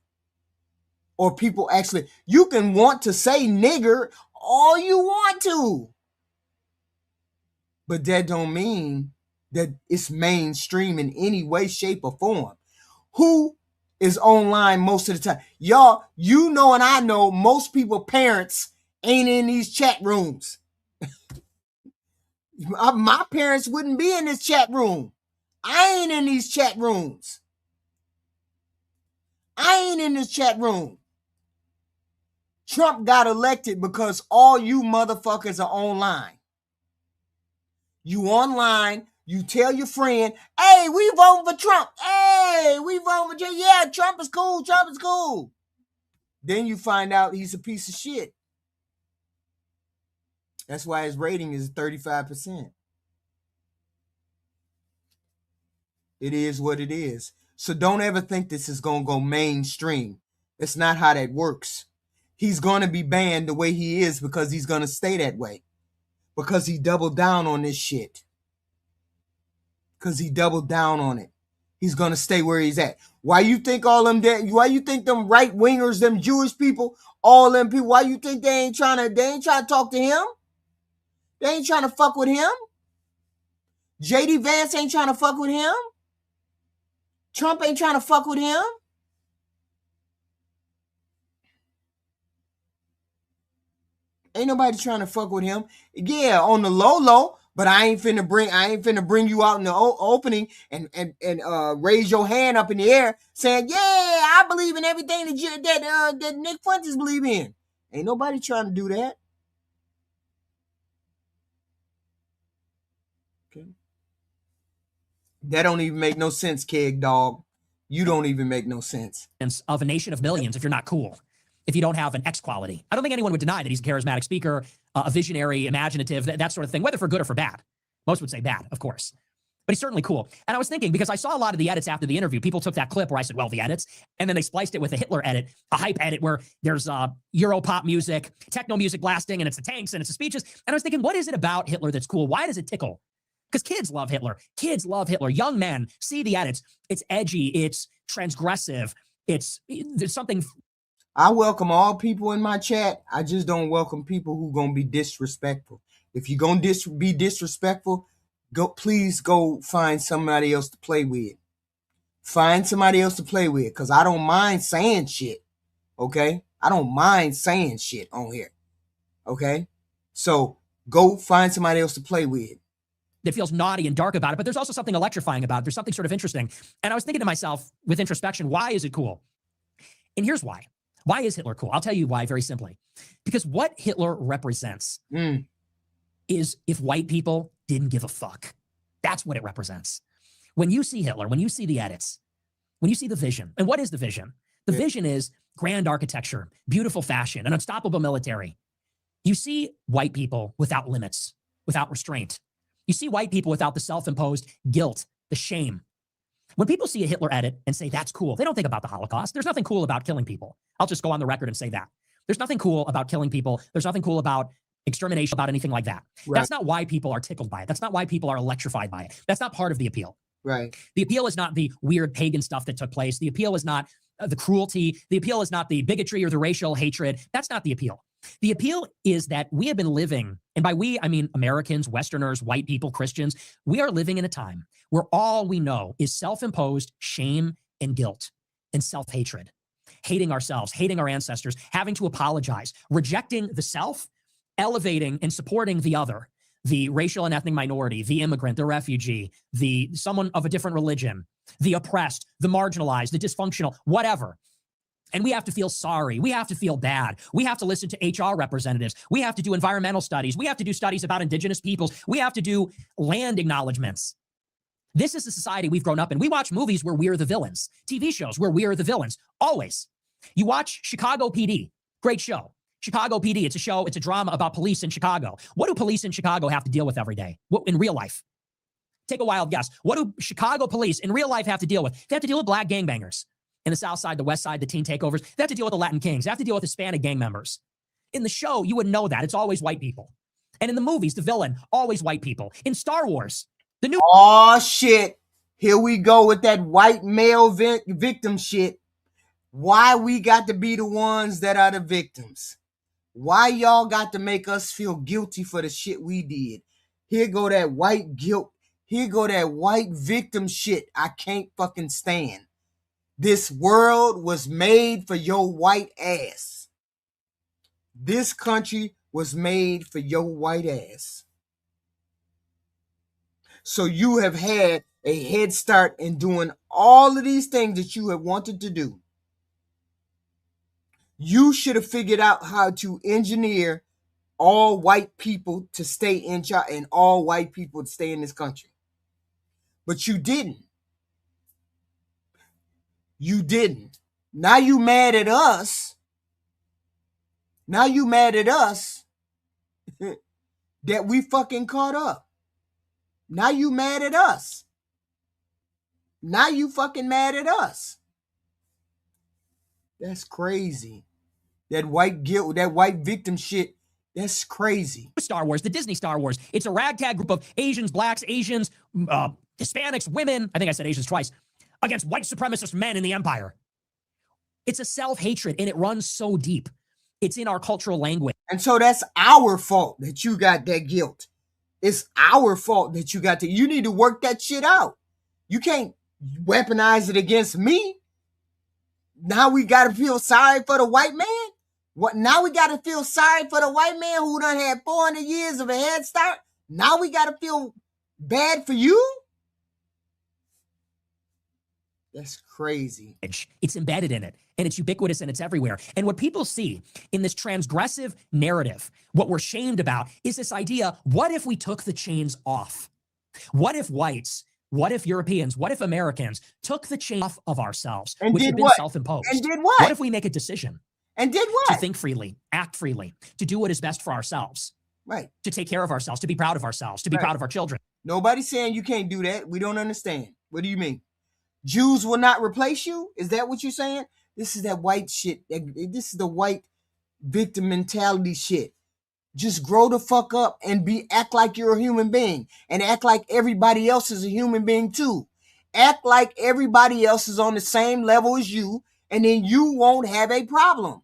or people actually. You can want to say nigger all you want to. But that don't mean that it's mainstream in any way, shape, or form. Who is online most of the time? Y'all, you know and I know most people, parents, ain't in these chat rooms. My parents wouldn't be in this chat room. I ain't in these chat rooms. I ain't in this chat room. Trump got elected because all you motherfuckers are online. You online, you tell your friend, hey, we voting for Trump. Hey, we voting for Trump. Yeah, Trump is cool. Trump is cool. Then you find out he's a piece of shit. That's why his rating is 35%. It is what it is. So don't ever think this is going to go mainstream. That's not how that works. He's going to be banned the way he is because he's going to stay that way. Because he doubled down on this shit. Because he doubled down on it. He's going to stay where he's at. Why you think why you think them right wingers, them Jewish people, all them people, why you think they ain't trying to talk to him? They ain't trying to fuck with him. JD Vance ain't trying to fuck with him. Trump ain't trying to fuck with him. Ain't nobody trying to fuck with him. Yeah, on the low, but I ain't finna bring you out in the opening and raise your hand up in the air saying, yeah, I believe in everything that Nick Fuentes believe in. Ain't nobody trying to do that. Okay. That don't even make no sense, keg dog. You don't even make no sense. Of a nation of millions if you're not cool, if you don't have an X quality. I don't think anyone would deny that he's a charismatic speaker, a visionary, imaginative, that sort of thing, whether for good or for bad. Most would say bad, of course. But he's certainly cool. And I was thinking, because I saw a lot of the edits after the interview, people took that clip where I said, well, the edits, and then they spliced it with a Hitler edit, a hype edit where there's Euro pop music, techno music blasting, and it's the tanks and it's the speeches. And I was thinking, what is it about Hitler that's cool? Why does it tickle? Because kids love Hitler. Kids love Hitler. Young men see the edits. It's edgy. It's transgressive. There's something. I welcome all people in my chat. I just don't welcome people who gonna be disrespectful. If you're gonna be disrespectful, please go find somebody else to play with. Find somebody else to play with, because I don't mind saying shit. Okay? I don't mind saying shit on here. Okay? So go find somebody else to play with. That feels naughty and dark about it, but there's also something electrifying about it. There's something sort of interesting. And I was thinking to myself with introspection, why is it cool? And here's why. Why is Hitler cool? I'll tell you why very simply. Because what Hitler represents is if white people didn't give a fuck. That's what it represents. When you see Hitler, when you see the edits, when you see the vision, and what is the vision? The vision is grand architecture, beautiful fashion, an unstoppable military. You see white people without limits, without restraint. You see white people without the self-imposed guilt, the shame. When people see a Hitler edit and say, that's cool, they don't think about the Holocaust. There's nothing cool about killing people. I'll just go on the record and say that. There's nothing cool about killing people. There's nothing cool about extermination, about anything like that. Right. That's not why people are tickled by it. That's not why people are electrified by it. That's not part of the appeal. Right. The appeal is not the weird pagan stuff that took place. The appeal is not the cruelty. The appeal is not the bigotry or the racial hatred. That's not the appeal. The appeal is that we have been living, and by we, I mean Americans, Westerners, white people, Christians, we are living in a time where all we know is self-imposed shame and guilt and self-hatred, hating ourselves, hating our ancestors, having to apologize, rejecting the self, elevating and supporting the other, the racial and ethnic minority, the immigrant, the refugee, the someone of a different religion, the oppressed, the marginalized, the dysfunctional, whatever. And we have to feel sorry. We have to feel bad. We have to listen to HR representatives. We have to do environmental studies. We have to do studies about indigenous peoples. We have to do land acknowledgements. This is the society we've grown up in. We watch movies where we're the villains, TV shows where we're the villains, always. You watch Chicago PD, great show. Chicago PD, it's a show, it's a drama about police in Chicago. What do police in Chicago have to deal with every day? What, in real life? Take a wild guess. What do Chicago police in real life have to deal with? They have to deal with black gangbangers. In the South Side, the West Side, the teen takeovers. They have to deal with the Latin Kings. They have to deal with Hispanic gang members. In the show, you would know that. It's always white people. And in the movies, the villain, always white people. In Star Wars, the new... Oh, shit. Here we go with that white male victim shit. Why we got to be the ones that are the victims? Why y'all got to make us feel guilty for the shit we did? Here go that white guilt. Here go that white victim shit I can't fucking stand. This world was made for your white ass. This country was made for your white ass. So you have had a head start in doing all of these things that you have wanted to do. You should have figured out how to engineer all white people to stay in charge and all white people to stay in this country. But you didn't. You didn't. Now you mad at us. Now you mad at us that we fucking caught up. Now you mad at us. Now you fucking mad at us. That's crazy. That white guilt, that white victim shit, that's crazy. Star Wars, the Disney Star Wars. It's a ragtag group of Asians, blacks, Asians, Hispanics, women. I think I said Asians twice. Against white supremacist men in the empire. It's a self-hatred, and it runs so deep. It's in our cultural language. And so that's our fault that you got that guilt. It's our fault that you got that. You need to work that shit out. You can't weaponize it against me. Now we got to feel sorry for the white man? What? Now we got to feel sorry for the white man who done had 400 years of a head start? Now we got to feel bad for you? That's crazy. It's embedded in it, and it's ubiquitous, and it's everywhere. And what people see in this transgressive narrative, what we're shamed about, is this idea, what if we took the chains off? What if whites, what if Europeans, what if Americans took the chains off of ourselves, and which did have been what? self-imposed? And did what? What if we make a decision? And did what? To think freely, act freely, to do what is best for ourselves. Right. To take care of ourselves, to be proud of ourselves, to be proud of our children. Nobody's saying you can't do that. We don't understand. What do you mean? Jews will not replace you? Is that what you're saying? This is that white shit. This is the white victim mentality shit. Just grow the fuck up and act like you're a human being and act like everybody else is a human being too. Act like everybody else is on the same level as you and then you won't have a problem.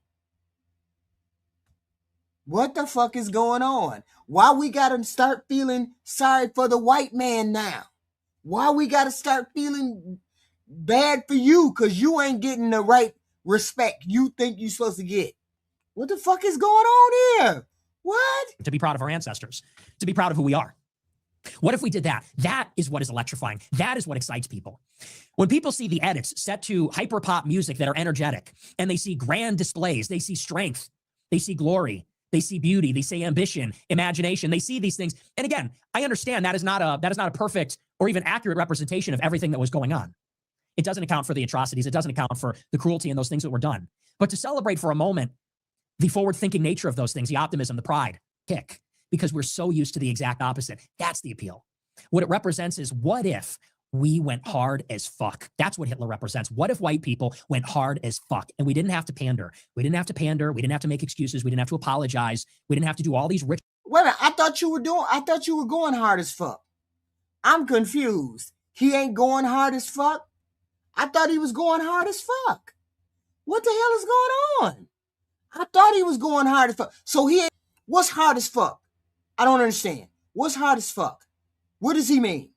What the fuck is going on? Why we gotta start feeling sorry for the white man now? Why we gotta start feeling bad for you because you ain't getting the right respect you think you're supposed to get? What the fuck is going on here? What? To be proud of our ancestors, to be proud of who we are. What if we did that? That is what is electrifying. That is what excites people. When people see the edits set to hyperpop music that are energetic, and they see grand displays, they see strength, they see glory, they see beauty, they see ambition, imagination, they see these things. And again, I understand that is not a perfect or even accurate representation of everything that was going on. It doesn't account for the atrocities. It doesn't account for the cruelty and those things that were done. But to celebrate for a moment the forward-thinking nature of those things, the optimism, the pride, kick, because we're so used to the exact opposite. That's the appeal. What it represents is, what if we went hard as fuck? That's what Hitler represents. What if white people went hard as fuck and we didn't have to pander? We didn't have to pander. We didn't have to make excuses. We didn't have to apologize. We didn't have to do all these rich. Wait a minute, I thought you were going hard as fuck. I'm confused. He ain't going hard as fuck? I thought he was going hard as fuck. What the hell is going on? I thought he was going hard as fuck. So he ain't. What's hard as fuck? I don't understand. What's hard as fuck? What does he mean?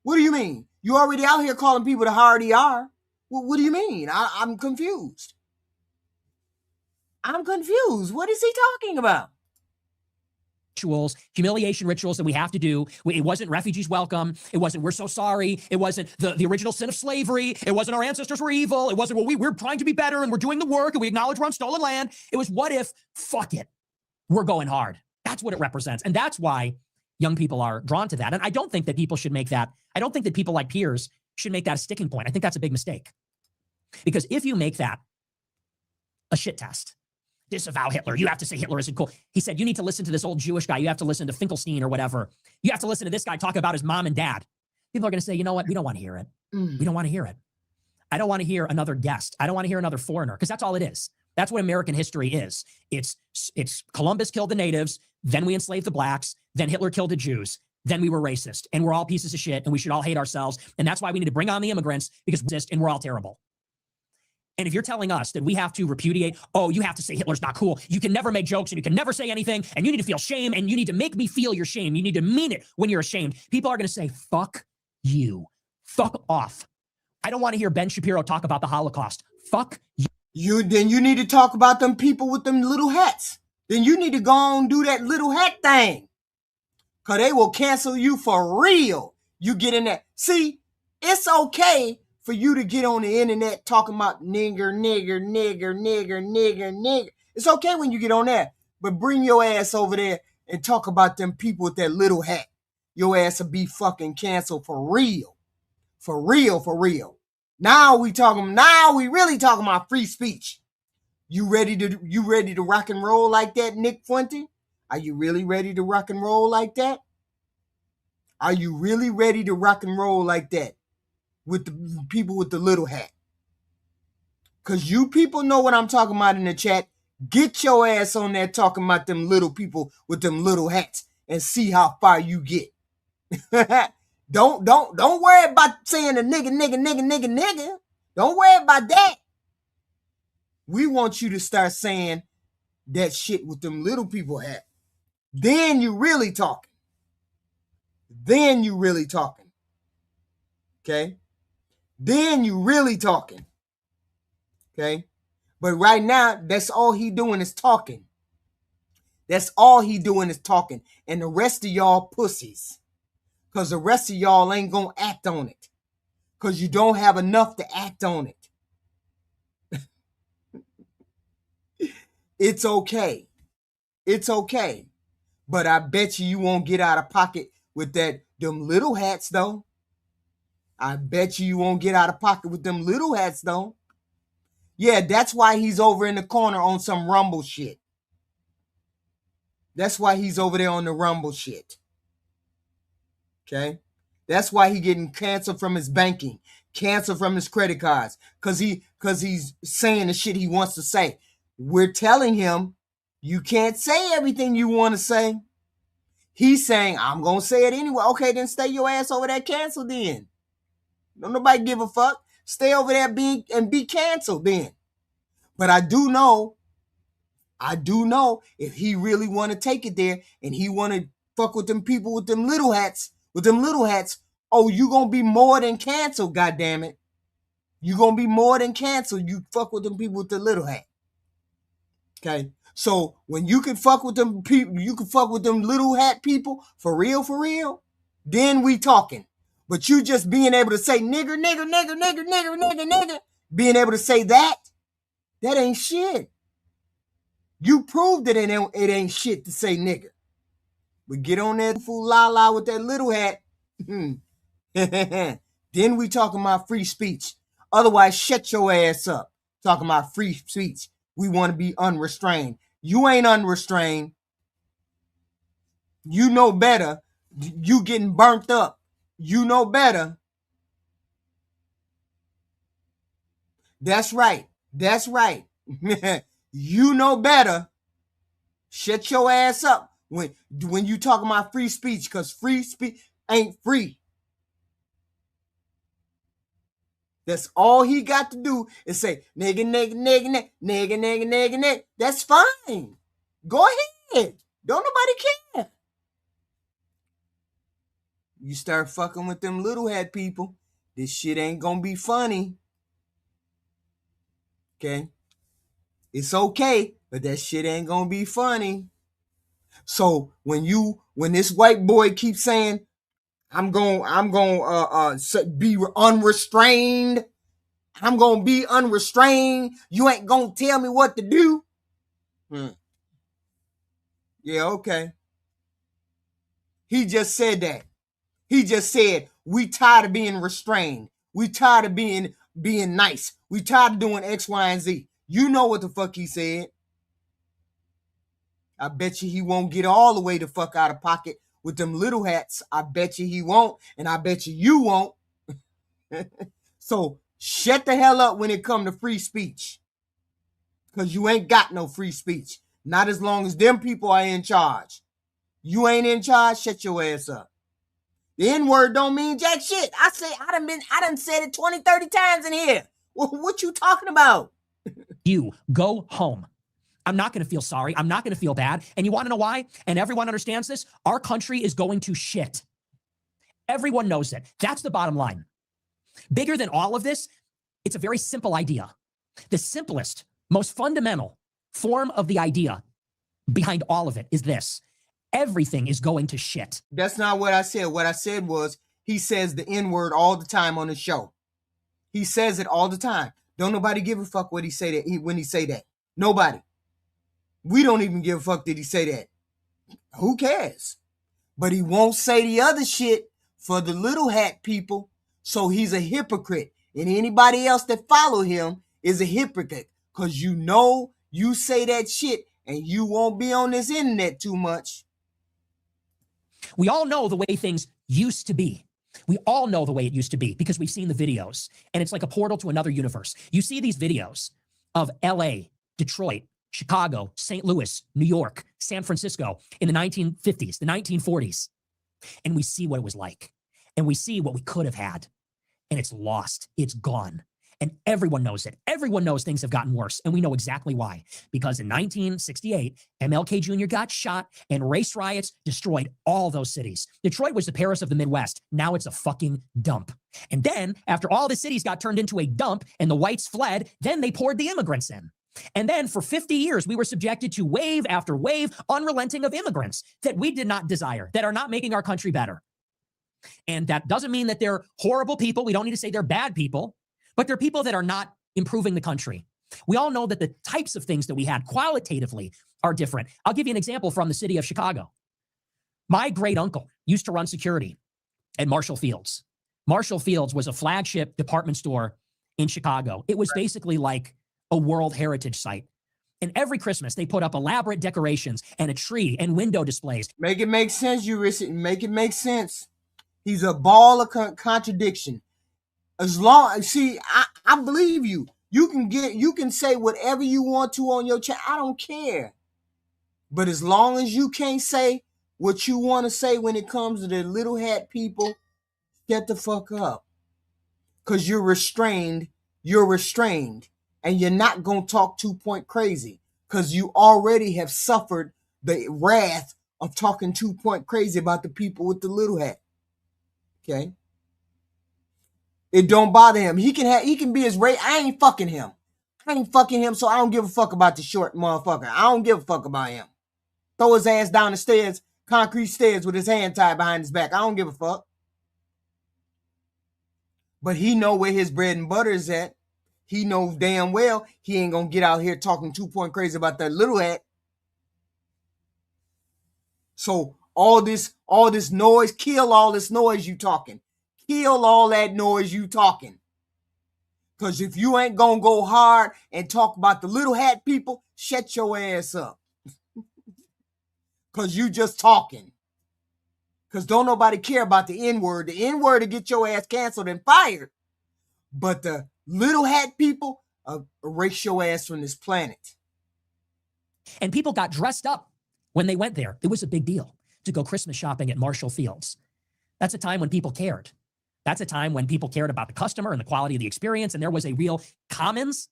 What do you mean? You already out here calling people the hard ER. What do you mean? I'm confused. I'm confused. What is he talking about? Rituals, humiliation rituals that we have to do. It wasn't refugees welcome. It wasn't we're so sorry. It wasn't the original sin of slavery. It wasn't our ancestors were evil. It wasn't, well, we're trying to be better and we're doing the work and we acknowledge we're on stolen land. It was, what if, fuck it, we're going hard. That's what it represents. And that's why young people are drawn to that. And I don't think that people should make that. I don't think that people like Piers should make that a sticking point. I think that's a big mistake. Because if you make that a shit test, disavow Hitler, you have to say Hitler isn't cool. He said, you need to listen to this old Jewish guy. You have to listen to Finkelstein or whatever. You have to listen to this guy talk about his mom and dad. People are going to say, you know what? We don't want to hear it. We don't want to hear it. I don't want to hear another guest. I don't want to hear another foreigner, because that's all it is. That's what American history is. It's Columbus killed the natives, then we enslaved the blacks, then Hitler killed the Jews, then we were racist, and we're all pieces of shit, and we should all hate ourselves, and that's why we need to bring on the immigrants, because we're racist and we're all terrible. And if you're telling us that we have to repudiate, oh, you have to say Hitler's not cool, you can never make jokes and you can never say anything, and you need to feel shame, and you need to make me feel your shame, you need to mean it when you're ashamed, people are going to say, fuck you. Fuck off. I don't want to hear Ben Shapiro talk about the Holocaust. Fuck you. Then you need to talk about them people with them little hats. Then you need to go on and do that little hat thing. Because they will cancel you for real. You get in there. See, it's okay for you to get on the internet talking about nigger, nigger, nigger, nigger, nigger, nigger. It's okay when you get on there. But bring your ass over there and talk about them people with that little hat. Your ass will be fucking canceled for real. For real, for real. Now we really talking about free speech. You ready to rock and roll like that, Nick Fuente? Are you really ready to rock and roll like that? Are you really ready to rock and roll like that with the people with the little hat? Because you people know what I'm talking about in the chat. Get your ass on there talking about them little people with them little hats and see how far you get. Don't worry about saying a nigga. Don't worry about that. We want you to start saying that shit with them little people hat. Then you really talking. Okay? Then you really talking. Okay? But right now, that's all he doing is talking. That's all he doing is talking. And the rest of y'all pussies. Because the rest of y'all ain't going to act on it. Because you don't have enough to act on it. It's okay. It's okay. But I bet you won't get out of pocket with them little hats, though. I bet you won't get out of pocket with them little hats, though. Yeah, that's why he's over in the corner on some Rumble shit. That's why he's over there on the Rumble shit. Okay? That's why he getting canceled from his banking, canceled from his credit cards, because he's saying the shit he wants to say. We're telling him, you can't say everything you want to say. He's saying, I'm going to say it anyway. Okay, then stay your ass over there canceled then. Don't nobody give a fuck. stay over there and be canceled then. But I do know if he really want to take it there and he want to fuck with them people with them little hats, oh, you gonna be more than canceled, goddammit. You gonna be more than canceled. You fuck with them people with the little hat. Okay? So when you can fuck with them people, you can fuck with them little hat people for real, then we talking. But you just being able to say nigger, being able to say that ain't shit. You proved that it ain't shit to say nigger. But get on that fool la with that little hat. Then we talking about free speech. Otherwise, shut your ass up. Talking about free speech. We want to be unrestrained. You ain't unrestrained. You know better. You getting burnt up. You know better. That's right. You know better. Shut your ass up when you talking about free speech, because free speech ain't free. That's all he got to do is say nigga. That's fine. Go ahead. Don't nobody care. You start fucking with them little head people, this shit ain't gonna be funny. Okay? It's okay, but that shit ain't gonna be funny. So when this white boy keeps saying, I'm gonna be unrestrained. I'm gonna be unrestrained. You ain't gonna tell me what to do. Yeah, okay. He just said that. He just said, we tired of being restrained. We tired of being nice. We tired of doing X, Y, and Z. You know what the fuck he said. I bet you he won't get all the way the fuck out of pocket with them little hats. I bet you he won't, and I bet you won't. So shut the hell up when it come to free speech. Because you ain't got no free speech. Not as long as them people are in charge. You ain't in charge, shut your ass up. The N-word don't mean jack shit. I done said it 20, 30 times in here. What you talking about? You go home. I'm not going to feel sorry. I'm not going to feel bad. And you want to know why? And everyone understands this. Our country is going to shit. Everyone knows it. That's the bottom line. Bigger than all of this, it's a very simple idea. The simplest, most fundamental form of the idea behind all of it is this. Everything is going to shit. That's not what I said. What I said was he says the N-word all the time on the show. He says it all the time. Don't nobody give a fuck what he say that when he say that. Nobody. We don't even give a fuck that he say that. Who cares? But he won't say the other shit for the little hat people. So he's a hypocrite. And anybody else that follow him is a hypocrite. Because you know you say that shit and you won't be on this internet too much. We all know the way things used to be. We all know the way it used to be because we've seen the videos. And it's like a portal to another universe. You see these videos of LA, Detroit, Chicago, St. Louis, New York, San Francisco in the 1950s, the 1940s. And we see what it was like. And we see what we could have had. And it's lost. It's gone. And everyone knows it. Everyone knows things have gotten worse. And we know exactly why. Because in 1968, MLK Jr. got shot and race riots destroyed all those cities. Detroit was the Paris of the Midwest. Now it's a fucking dump. And then after all the cities got turned into a dump and the whites fled, then they poured the immigrants in. And then for 50 years, we were subjected to wave after wave, unrelenting of immigrants that we did not desire, that are not making our country better. And that doesn't mean that they're horrible people. We don't need to say they're bad people, but they're people that are not improving the country. We all know that the types of things that we had qualitatively are different. I'll give you an example from the city of Chicago. My great uncle used to run security at Marshall Fields. Marshall Fields was a flagship department store in Chicago. It was basically like a World Heritage site. And every Christmas, they put up elaborate decorations and a tree and window displays. Make it make sense, Ulysses. Make it make sense. He's a ball of contradiction. As long, see, I believe you. You can say whatever you want to on your channel. I don't care. But as long as you can't say what you want to say when it comes to the little hat people, get the fuck up. because you're restrained. You're restrained. And you're not going to talk 2-point crazy because you already have suffered the wrath of talking 2-point crazy about the people with the little hat. Okay? It don't bother him. He can be his race. I ain't fucking him. I ain't fucking him, so I don't give a fuck about the short motherfucker. I don't give a fuck about him. Throw his ass down the stairs, concrete stairs with his hand tied behind his back. I don't give a fuck. But he know where his bread and butter is at. He knows damn well he ain't gonna get out here talking 2-point crazy about that little hat. So all this noise, kill all this noise you talking. Kill all that noise you talking. Because if you ain't gonna go hard and talk about the little hat people, shut your ass up. Because you just talking. Because don't nobody care about the N-word. The N-word will get your ass canceled and fired. But the little hat people erase your ass from this planet. And people got dressed up when they went there. It was a big deal to go Christmas shopping at Marshall Fields. That's a time when people cared. That's a time when people cared about the customer and the quality of the experience. And there was a real commons,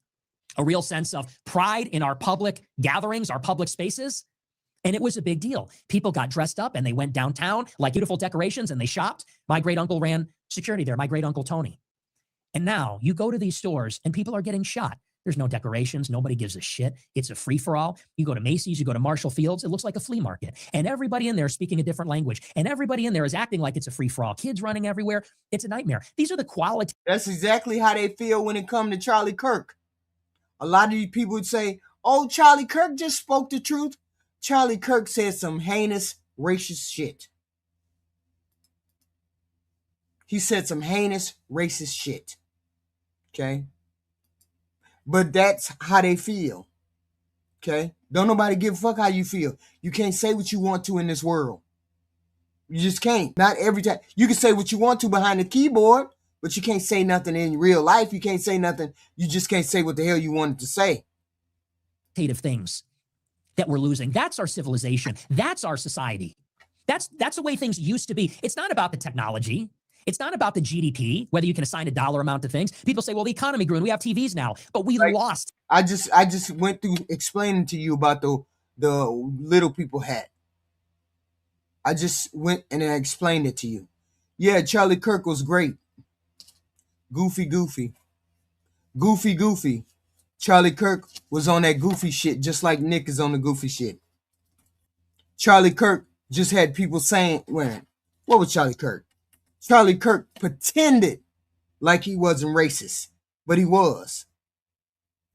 a real sense of pride in our public gatherings, our public spaces. And it was a big deal. People got dressed up and they went downtown like beautiful decorations and they shopped. My great uncle ran security there, my great uncle Tony. And now you go to these stores and people are getting shot. There's no decorations. Nobody gives a shit. It's a free-for-all. You go to Macy's, you go to Marshall Fields, it looks like a flea market. And everybody in there is speaking a different language. And everybody in there is acting like it's a free-for-all. Kids running everywhere. It's a nightmare. These are the quality. That's exactly how they feel when it comes to Charlie Kirk. A lot of these people would say, oh, Charlie Kirk just spoke the truth. Charlie Kirk said some heinous, racist shit. He said some heinous, racist shit. Okay? But that's how they feel. Okay? Don't nobody give a fuck how you feel. You can't say what you want to in this world. You just can't. Not every time. You can say what you want to behind the keyboard, but you can't say nothing in real life. You can't say nothing. You just can't say what the hell you wanted to say. Things that we're losing. That's our civilization. That's our society. That's the way things used to be. It's not about the technology. It's not about the GDP, whether you can assign a dollar amount to things. People say, well, the economy grew and we have TVs now, but we lost. I just went through explaining to you about the little people hat. I just went and I explained it to you. Yeah, Charlie Kirk was great. Goofy. Charlie Kirk was on that goofy shit just like Nick is on the goofy shit. Charlie Kirk just had people saying, what was Charlie Kirk? Charlie Kirk pretended like he wasn't racist, but he was.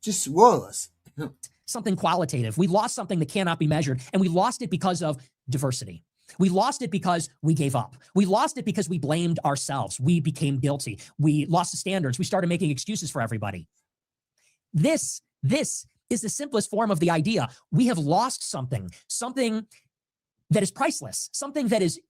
Just was. Something qualitative. We lost something that cannot be measured, and we lost it because of diversity. We lost it because we gave up. We lost it because we blamed ourselves. We became guilty. We lost the standards. We started making excuses for everybody. This is the simplest form of the idea. We have lost something that is priceless, something that is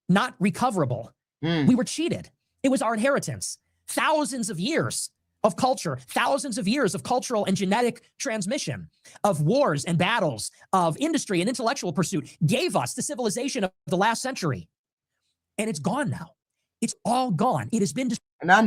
not recoverable. We were cheated. It was our inheritance. Thousands of years of culture, thousands of years of cultural and genetic transmission, of wars and battles, of industry and intellectual pursuit gave us the civilization of the last century. And it's gone now. It's all gone. It has been destroyed. And I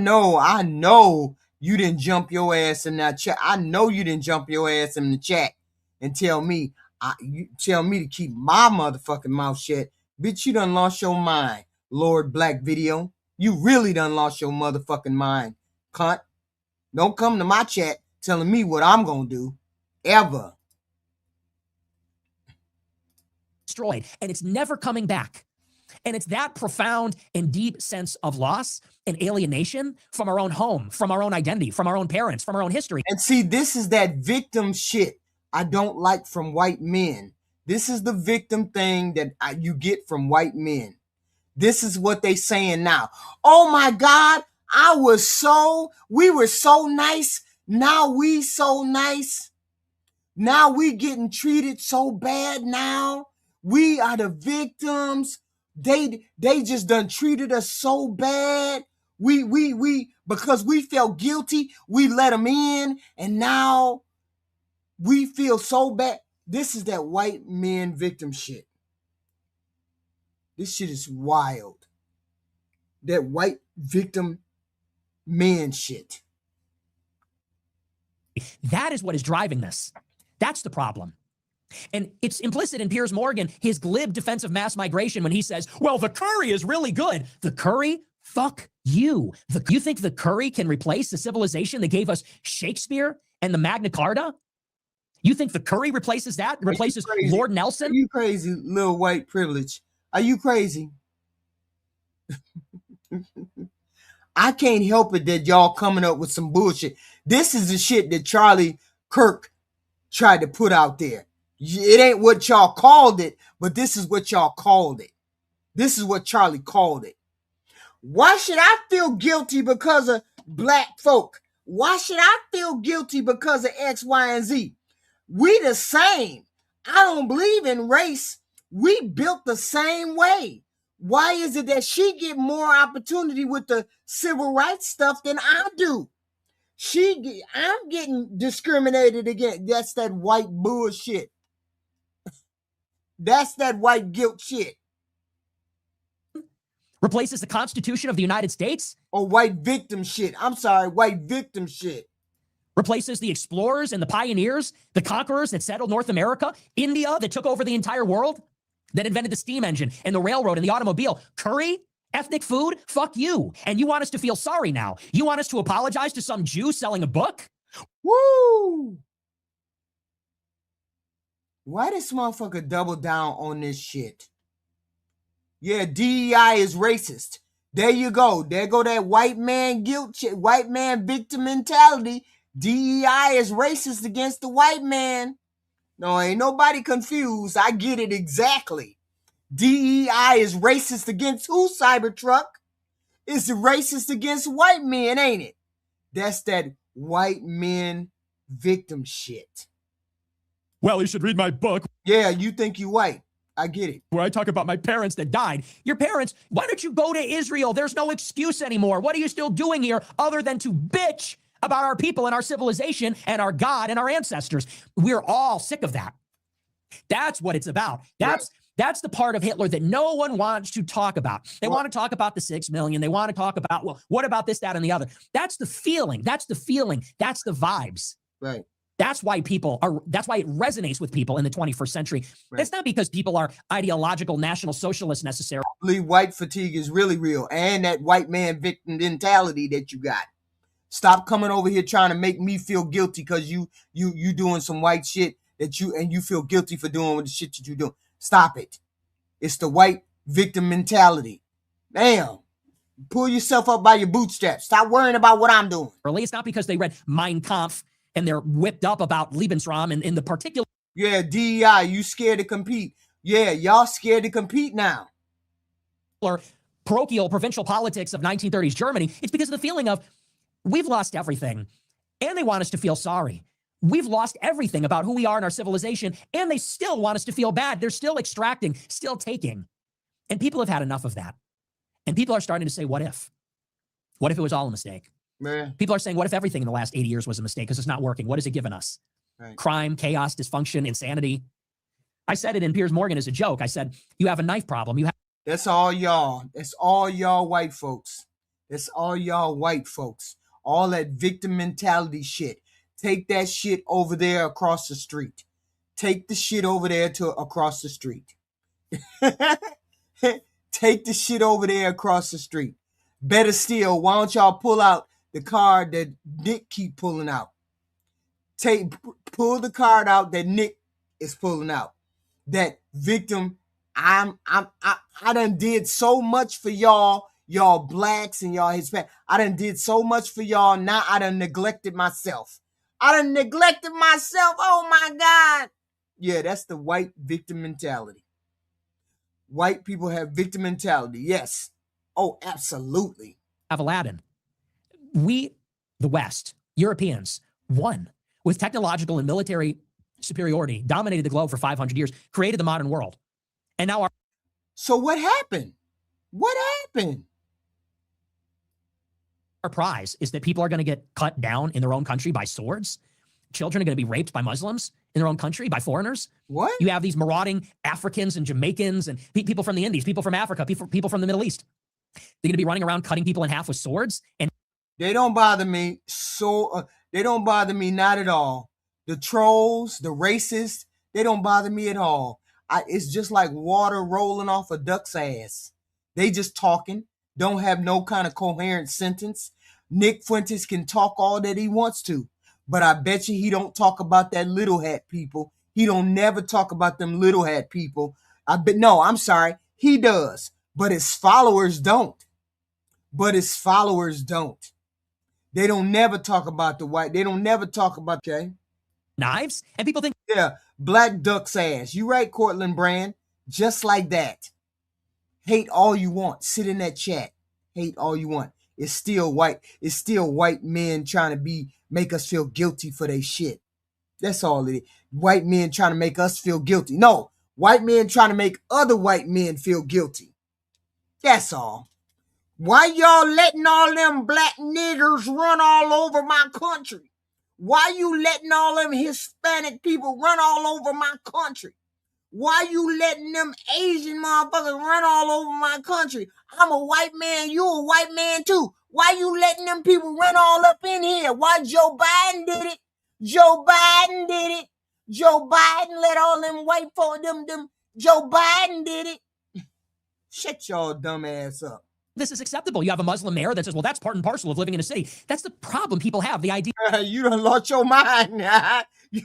know you didn't jump your ass in that chat. I know you didn't jump your ass in the chat and tell me to keep my motherfucking mouth shut. Bitch, you done lost your mind, Lord Black Video. You really done lost your motherfucking mind, cunt. Don't come to my chat telling me what I'm gonna do, ever. Destroyed, and it's never coming back. And it's that profound and deep sense of loss and alienation from our own home, from our own identity, from our own parents, from our own history. And see, this is that victim shit I don't like from white men. This is the victim thing that you get from white men. This is what they saying now. Oh my God, we were so nice. Now we so nice. Now we getting treated so bad now. We are the victims. They just done treated us so bad. We because we felt guilty, we let them in, and now we feel so bad. This is that white men victim shit. This shit is wild. That white victim men shit. That is what is driving this. That's the problem. And it's implicit in Piers Morgan, his glib defense of mass migration when he says, well, the curry is really good. The curry? Fuck you. You think the curry can replace the civilization that gave us Shakespeare and the Magna Carta? You think the curry replaces that? Replaces Lord Nelson? Are you crazy, little white privilege? Are you crazy? I can't help it that y'all coming up with some bullshit. This is the shit that Charlie Kirk tried to put out there. It ain't what y'all called it, but this is what y'all called it. This is what Charlie called it. Why should I feel guilty because of black folk? Why should I feel guilty because of X, Y, and Z? We the same. I don't believe in race. We built the same way. Why is it that she get more opportunity with the civil rights stuff than I do? I'm getting discriminated against. That's that white bullshit. That's that white guilt shit. Replaces the Constitution of the United States? Or white victim shit. I'm sorry, white victim shit. Replaces the explorers and the pioneers, the conquerors that settled North America, India that took over the entire world, that invented the steam engine and the railroad and the automobile. Curry? Ethnic food? Fuck you. And you want us to feel sorry now. You want us to apologize to some Jew selling a book? Woo! Why this motherfucker double down on this shit? Yeah, DEI is racist. There you go. There go that white man guilt shit, white man victim mentality. DEI is racist against the white man. No, ain't nobody confused. I get it exactly. DEI is racist against who, Cybertruck? It's racist against white men, ain't it? That's that white men victim shit. Well, you should read my book Yeah, you think you white. I get it. where I talk about my parents that died. Your parents, why don't you go to Israel? There's no excuse anymore. What are you still doing here other than to bitch about our people and our civilization and our God and our ancestors? We're all sick of that. That's what it's about. That's the part of Hitler that no one wants to talk about. They want to talk about the 6 million. They want to talk about, well, what about this, that, and the other? That's the feeling. That's the feeling. That's the vibes. Right. That's why it resonates with people in the 21st century. Right. It's not because people are ideological national socialists necessarily. I believe white fatigue is really real, and that white man victim mentality that you got. Stop coming over here trying to make me feel guilty because you doing some white shit that you feel guilty for doing the shit that you do. Stop it. It's the white victim mentality. Damn. Pull yourself up by your bootstraps. Stop worrying about what I'm doing. It's not because they read Mein Kampf and they're whipped up about Lebensraum and in the particular. Yeah, DEI, you scared to compete. Yeah, y'all scared to compete now. Parochial provincial politics of 1930s Germany. It's because of the feeling of we've lost everything and they want us to feel sorry. We've lost everything about who we are in our civilization, and they still want us to feel bad. They're still extracting, still taking. And people have had enough of that. And people are starting to say, what if? What if it was all a mistake? Man. People are saying, what if everything in the last 80 years was a mistake because it's not working? What has it given us? Right. Crime, chaos, dysfunction, insanity. I said it in Piers Morgan as a joke. I said, you have a knife problem. That's all y'all. That's all y'all white folks. That's all y'all white folks. All that victim mentality shit. Take that shit over there across the street. Take the shit over there across the street. Take the shit over there across the street. Better still, why don't y'all pull out the card that Nick keep pulling out? Pull the card out that Nick is pulling out. That victim, I done did so much for y'all blacks and y'all Hispanic. I done did so much for y'all. Now I done neglected myself. Oh my God. Yeah, that's the white victim mentality. White people have victim mentality. Yes. Oh, absolutely. Have Aladdin. We, the West, Europeans, won with technological and military superiority, dominated the globe for 500 years, created the modern world. And now So what happened? What happened? our prize is that people are going to get cut down in their own country by swords. Children are going to be raped by Muslims in their own country by foreigners. What? You have these marauding Africans and Jamaicans and people from the Indies, people from Africa, people from the Middle East. They're going to be running around cutting people in half with swords. And They don't bother me. They don't bother me, not at all. The trolls, the racists, they don't bother me at all. It's just like water rolling off a duck's ass. They just talking, don't have no kind of coherent sentence. Nick Fuentes can talk all that he wants to, but I bet you he don't talk about that little hat people. He don't never talk about them little hat people. No, I'm sorry. He does, but his followers don't. They don't never talk about the white. They don't never talk about, okay? Knives, and people think, Yeah, black duck's ass. You right, Cortland Brand. Just like that. Hate all you want. Sit in that chat. Hate all you want. It's still white. It's still white men trying to make us feel guilty for their shit. That's all it is. White men trying to make us feel guilty. No, white men trying to make other white men feel guilty. That's all. Why y'all letting all them black niggers run all over my country? Why you letting all them Hispanic people run all over my country? Why you letting them Asian motherfuckers run all over my country? I'm a white man, you a white man too. Why you letting them people run all up in here? Why Joe Biden did it? Joe Biden did it. Joe Biden let all them white folk, Joe Biden did it. Shut y'all dumb ass up. this is acceptable. You have a Muslim mayor that says, well, that's part and parcel of living in a city. That's the problem people have, the idea. You done lost your mind. He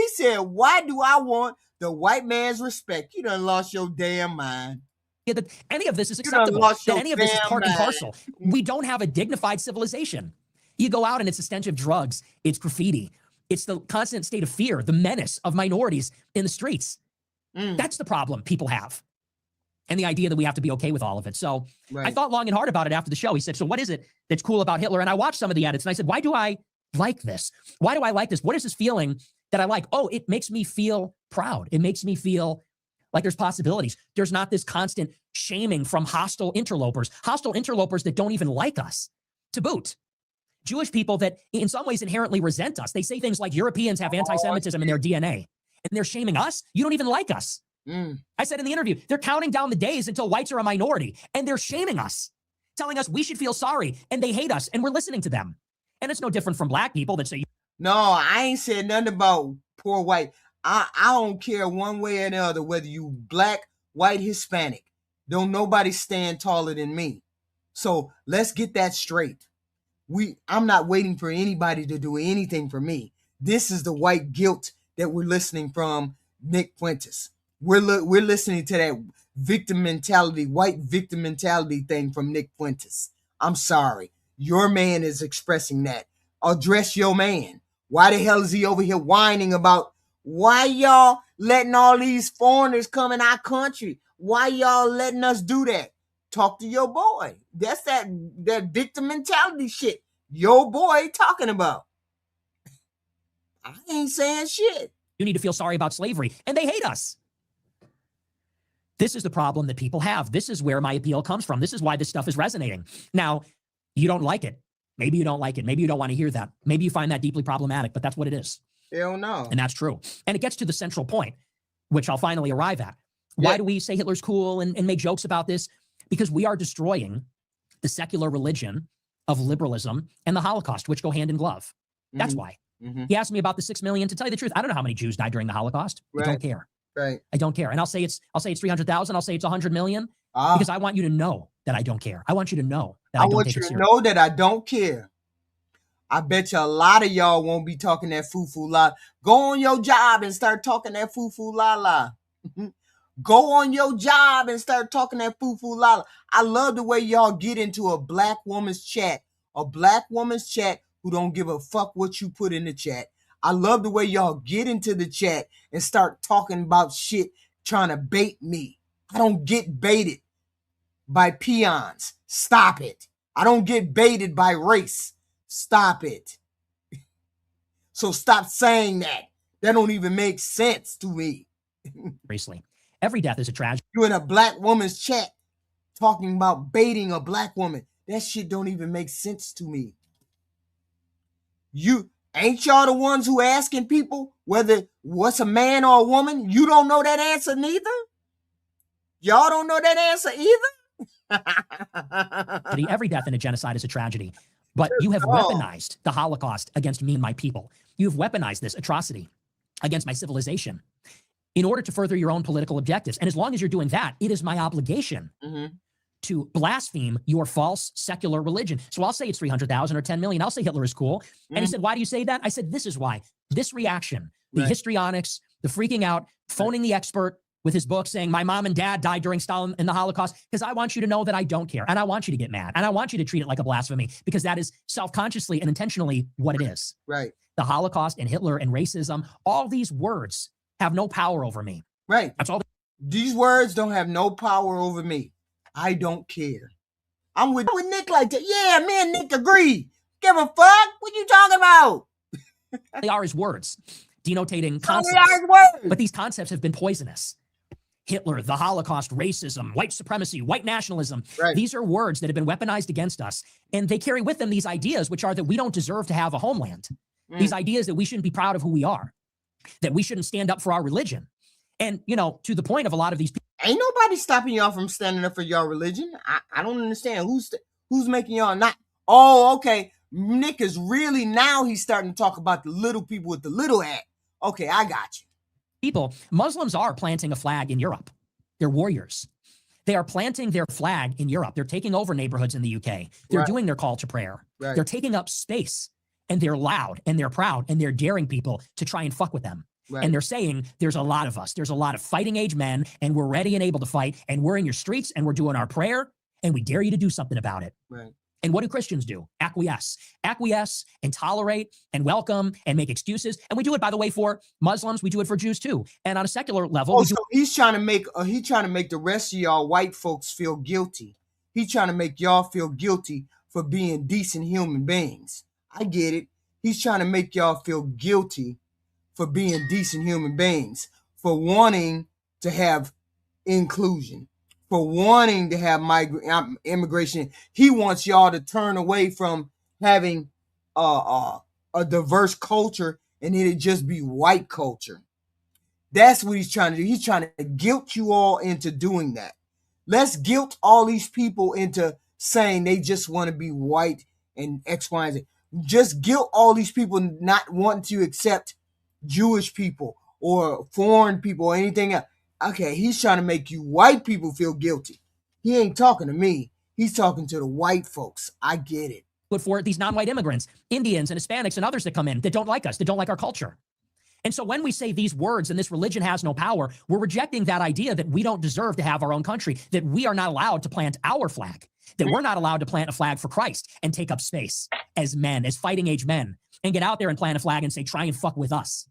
said, why do I want the white man's respect? You done lost your damn mind. That any of this is You done acceptable. lost That your any of this is damn part and mind. parcel. We don't have a dignified civilization. You go out and it's a stench of drugs. It's graffiti. It's the constant state of fear, the menace of minorities in the streets. That's the problem people have. And the idea that we have to be okay with all of it. So I thought long and hard about it after the show. He said, so what is it that's cool about Hitler? And I watched some of the edits and I said, why do I like this? Why do I like this? What is this feeling that I like? Oh, it makes me feel proud. It makes me feel like there's possibilities. There's not this constant shaming from hostile interlopers that don't even like us to boot. Jewish people that in some ways inherently resent us. They say things like Europeans have anti-Semitism in their DNA and they're shaming us. You don't even like us. I said in the interview, they're counting down the days until whites are a minority and they're shaming us, telling us we should feel sorry and they hate us and we're listening to them. And it's no different from black people that say, no, I ain't said nothing about poor white. I don't care one way or the other whether you black, white, Hispanic. Don't nobody stand taller than me. So let's get that straight. I'm not waiting for anybody to do anything for me. This is the white guilt that we're listening from Nick Fuentes. We're listening to that victim mentality, white victim mentality thing from Nick Fuentes. I'm sorry. Your man is expressing that. Address your man. Why the hell is he over here whining about why y'all letting all these foreigners come in our country? Why y'all letting us do that? Talk to your boy. That's that victim mentality shit your boy talking about. I ain't saying shit. you need to feel sorry about slavery, and they hate us. This is the problem that people have. This is where my appeal comes from. This is why this stuff is resonating. Now, you don't like it. Maybe you don't like it. Maybe you don't want to hear that. Maybe you find that deeply problematic, but that's what it is. Hell no. And that's true. And it gets to the central point, which I'll finally arrive at. Why do we say Hitler's cool and make jokes about this? Because we are destroying the secular religion of liberalism and the Holocaust, which go hand in glove. That's why. He asked me about the 6 million. To tell you the truth, I don't know how many Jews died during the Holocaust. I don't care. Right. I don't care. And I'll say it's 300,000. I'll say it's 100 million because I want you to know that I don't care. I want you to know that I don't take it serious. I want you to know that I don't care. I bet you a lot of y'all won't be talking that foo-foo la. Go on your job and start talking that foo-foo la-la. Go on your job and start talking that foo-foo la-la. I love the way y'all get into a black woman's chat. A black woman's chat who don't give a fuck what you put in the chat. I love the way y'all get into the chat and start talking about shit, trying to bait me. I don't get baited by peons. Stop it. I don't get baited by race. Stop it. So stop saying that. That don't even make sense to me. Seriously. Every death is a tragedy. You in a black woman's chat talking about baiting a black woman. That shit don't even make sense to me. You ain't y'all the ones who asking people whether what's a man or a woman? You don't know that answer neither? Y'all don't know that answer either? Every death in a genocide is a tragedy. But you have weaponized the Holocaust against me and my people. You have weaponized this atrocity against my civilization in order to further your own political objectives. And as long as you're doing that, it is my obligation to blaspheme your false secular religion. So I'll say it's 300,000 or 10 million. I'll say Hitler is cool. And he said, why do you say that? I said, this is why. This reaction, the histrionics, the freaking out, phoning the expert with his book saying my mom and dad died during Stalin in the Holocaust, because I want you to know that I don't care. And I want you to get mad. And I want you to treat it like a blasphemy, because that is self-consciously and intentionally what it is. Right. The Holocaust and Hitler and racism, all these words have no power over me. Right. That's all. These words don't have no power over me. I don't care. I'm with Nick like that. Yeah, me and Nick agree. Give a fuck. What you talking about? They are his words, denotating concepts. They are his words. But these concepts have been poisonous. Hitler, the Holocaust, racism, white supremacy, white nationalism. Right. These are words that have been weaponized against us. And they carry with them these ideas, which are that we don't deserve to have a homeland. These ideas that we shouldn't be proud of who we are, that we shouldn't stand up for our religion. And, you know, to the point of a lot of these people. Ain't nobody stopping y'all from standing up for your religion. I don't understand. Who's making y'all not? Oh, okay. Nick is really, now he's starting to talk about the little people with the little hat. Okay, I got you. People, Muslims are planting a flag in Europe. They're warriors. They are planting their flag in Europe. They're taking over neighborhoods in the UK. They're doing their call to prayer. Right. They're taking up space, and they're loud and they're proud and they're daring people to try and fuck with them. Right. And they're saying there's a lot of us. There's a lot of fighting age men, and we're ready and able to fight, and we're in your streets and we're doing our prayer, and we dare you to do something about it. Right. And what do Christians do? Acquiesce and tolerate and welcome and make excuses. And we do it, by the way, for Muslims. We do it for Jews too. And on a secular level, so he's trying to make the rest of y'all white folks feel guilty. He's trying to make y'all feel guilty for being decent human beings. I get it. He's trying to make y'all feel guilty for being decent human beings, for wanting to have inclusion, for wanting to have immigration. He wants y'all to turn away from having a diverse culture and it'd just be white culture. That's what he's trying to do. He's trying to guilt you all into doing that. Let's guilt all these people into saying they just want to be white and X, Y, and Z. Just guilt all these people not wanting to accept Jewish people or foreign people or anything else. Okay, he's trying to make you white people feel guilty. He ain't talking to me. He's talking to the white folks. I get it. But for these non-white immigrants, Indians and Hispanics and others that come in that don't like us, that don't like our culture. And so when we say these words and this religion has no power, we're rejecting that idea that we don't deserve to have our own country, that we are not allowed to plant our flag, that we're not allowed to plant a flag for Christ and take up space as men, as fighting age men, and get out there and plant a flag and say, try and fuck with us.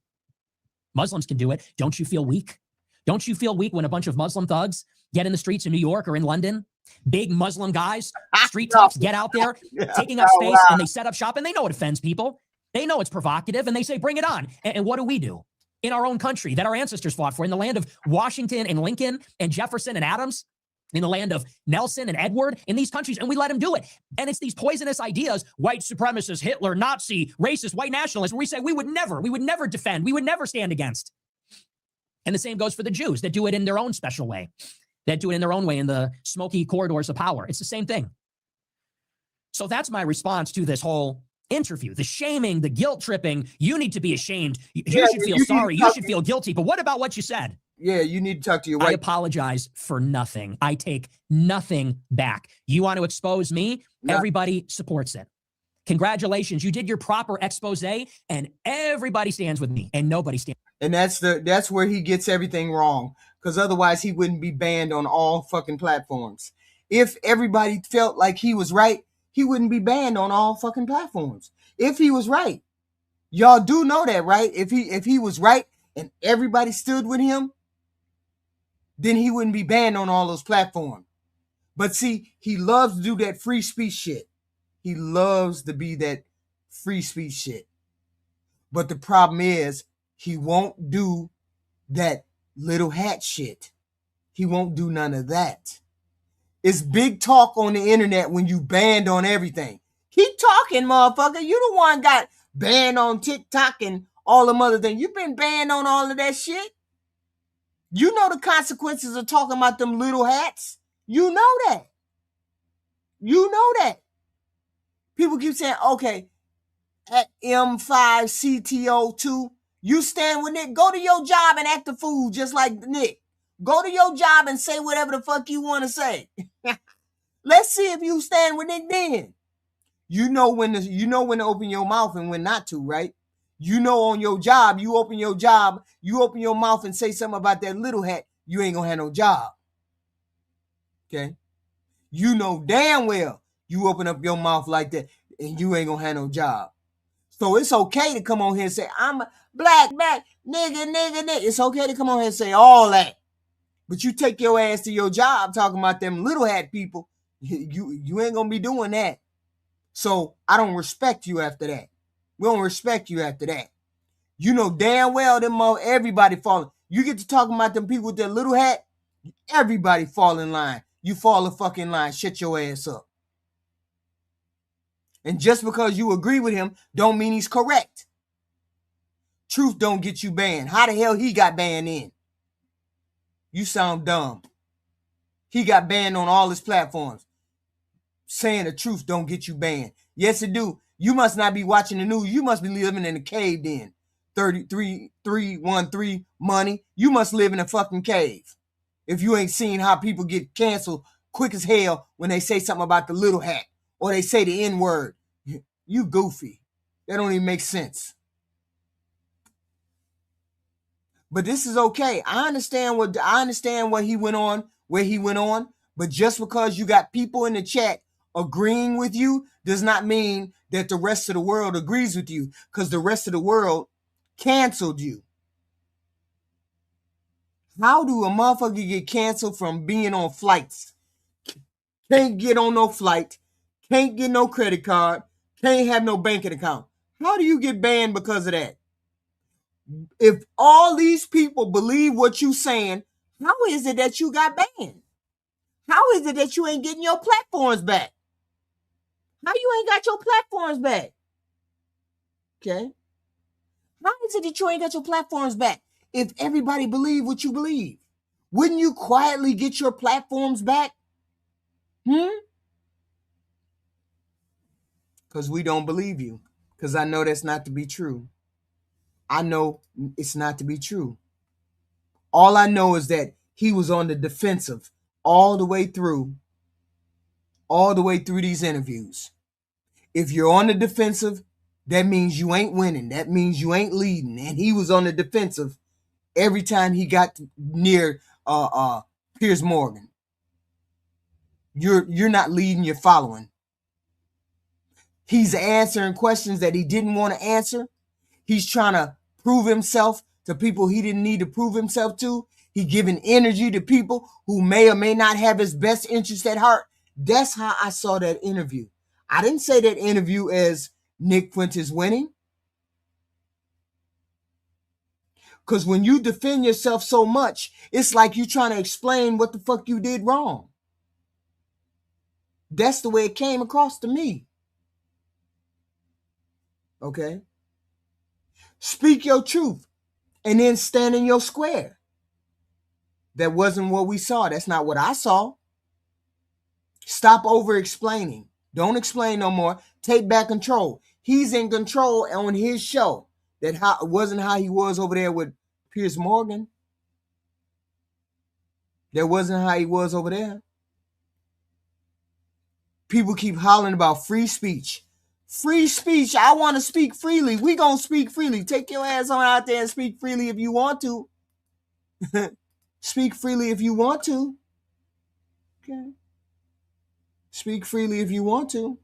Muslims can do it. Don't you feel weak? Don't you feel weak when a bunch of Muslim thugs get in the streets in New York or in London? Big Muslim guys, street toughs, get out there, taking up space, and they set up shop, and they know it offends people. They know it's provocative, and they say, bring it on. And what do we do? In our own country that our ancestors fought for, in the land of Washington and Lincoln and Jefferson and Adams, in the land of Nelson and Edward, in these countries, and we let them do it. And it's these poisonous ideas, white supremacist, Hitler, Nazi, racist, white nationalist, where we say we would never defend, we would never stand against. And the same goes for the Jews that do it in their own special way, that do it in their own way in the smoky corridors of power. It's the same thing. So that's my response to this whole interview, the shaming, the guilt tripping. You need to be ashamed. You should feel sorry. You should feel guilty. But what about what you said? Yeah, you need to talk to your wife. I apologize for nothing. I take nothing back. You want to expose me? No. Everybody supports it. Congratulations. You did your proper expose, and everybody stands with me, and nobody stands. And that's where he gets everything wrong, because otherwise he wouldn't be banned on all fucking platforms. If everybody felt like he was right, he wouldn't be banned on all fucking platforms. If he was right. Y'all do know that, right? If he was right and everybody stood with him, then he wouldn't be banned on all those platforms. But see, he loves to do that free speech shit. He loves to be that free speech shit. But the problem is, he won't do that little hat shit. He won't do none of that. It's big talk on the internet when you banned on everything. Keep talking, motherfucker. You the one got banned on TikTok and all them other things. You've been banned on all of that shit. You know the consequences of talking about them little hats. You know that. You know that. People keep saying, okay, at M5CTO2, you stand with Nick. Go to your job and act a fool just like Nick. Go to your job and say whatever the fuck you want to say. Let's see if you stand with Nick then. You know when to open your mouth and when not to, right? You know on your job, you open your mouth and say something about that little hat, you ain't gonna have no job. Okay? You know damn well you open up your mouth like that and you ain't gonna have no job. So it's okay to come on here and say, I'm a black, nigga. It's okay to come on here and say all that. But you take your ass to your job talking about them little hat people, you ain't gonna be doing that. So I don't respect you after that. We don't respect you after that. You know damn well everybody falling. You get to talking about them people with their little hat, everybody fall in line. You fall the fucking line, shut your ass up. And just because you agree with him don't mean he's correct. Truth don't get you banned. How the hell he got banned in? You sound dumb. He got banned on all his platforms. Saying the truth don't get you banned. Yes, it do. You must not be watching the news. You must be living in a cave then. 33313 money. You must live in a fucking cave. If you ain't seen how people get canceled quick as hell when they say something about the little hat or they say the N-word. You goofy. That don't even make sense. But this is okay. I understand what he went on, where he went on. But just because you got people in the chat agreeing with you does not mean that the rest of the world agrees with you, because the rest of the world canceled you. How do a motherfucker get canceled from being on flights? Can't get on no flight, can't get no credit card, can't have no banking account. How do you get banned because of that? If all these people believe what you saying, how is it that you got banned? How is it that you ain't getting your platforms back? How you ain't got your platforms back? Okay. How is it that you ain't got your platforms back if everybody believe what you believe? Wouldn't you quietly get your platforms back? Because we don't believe you. Because I know that's not to be true. I know it's not to be true. All I know is that he was on the defensive all the way through these interviews. If you're on the defensive, that means you ain't winning. That means you ain't leading. And he was on the defensive every time he got near Piers Morgan. You're not leading, you're following. He's answering questions that he didn't want to answer. He's trying to prove himself to people he didn't need to prove himself to. He giving energy to people who may or may not have his best interest at heart. That's how I saw that interview. I didn't say that interview as Nick Fuentes winning. Because when you defend yourself so much, it's like you trying to explain what the fuck you did wrong. That's the way it came across to me. Okay? Speak your truth and then stand in your square. That wasn't what we saw. That's not what I saw. Stop over explaining. Don't explain no more. Take back control. He's in control on his show. That wasn't how he was over there with Piers Morgan. That wasn't how he was over there. People keep hollering about free speech. Free speech. I want to speak freely. We gonna speak freely. Take your ass on out there and speak freely if you want to. Speak freely if you want to. Okay. Speak freely if you want to.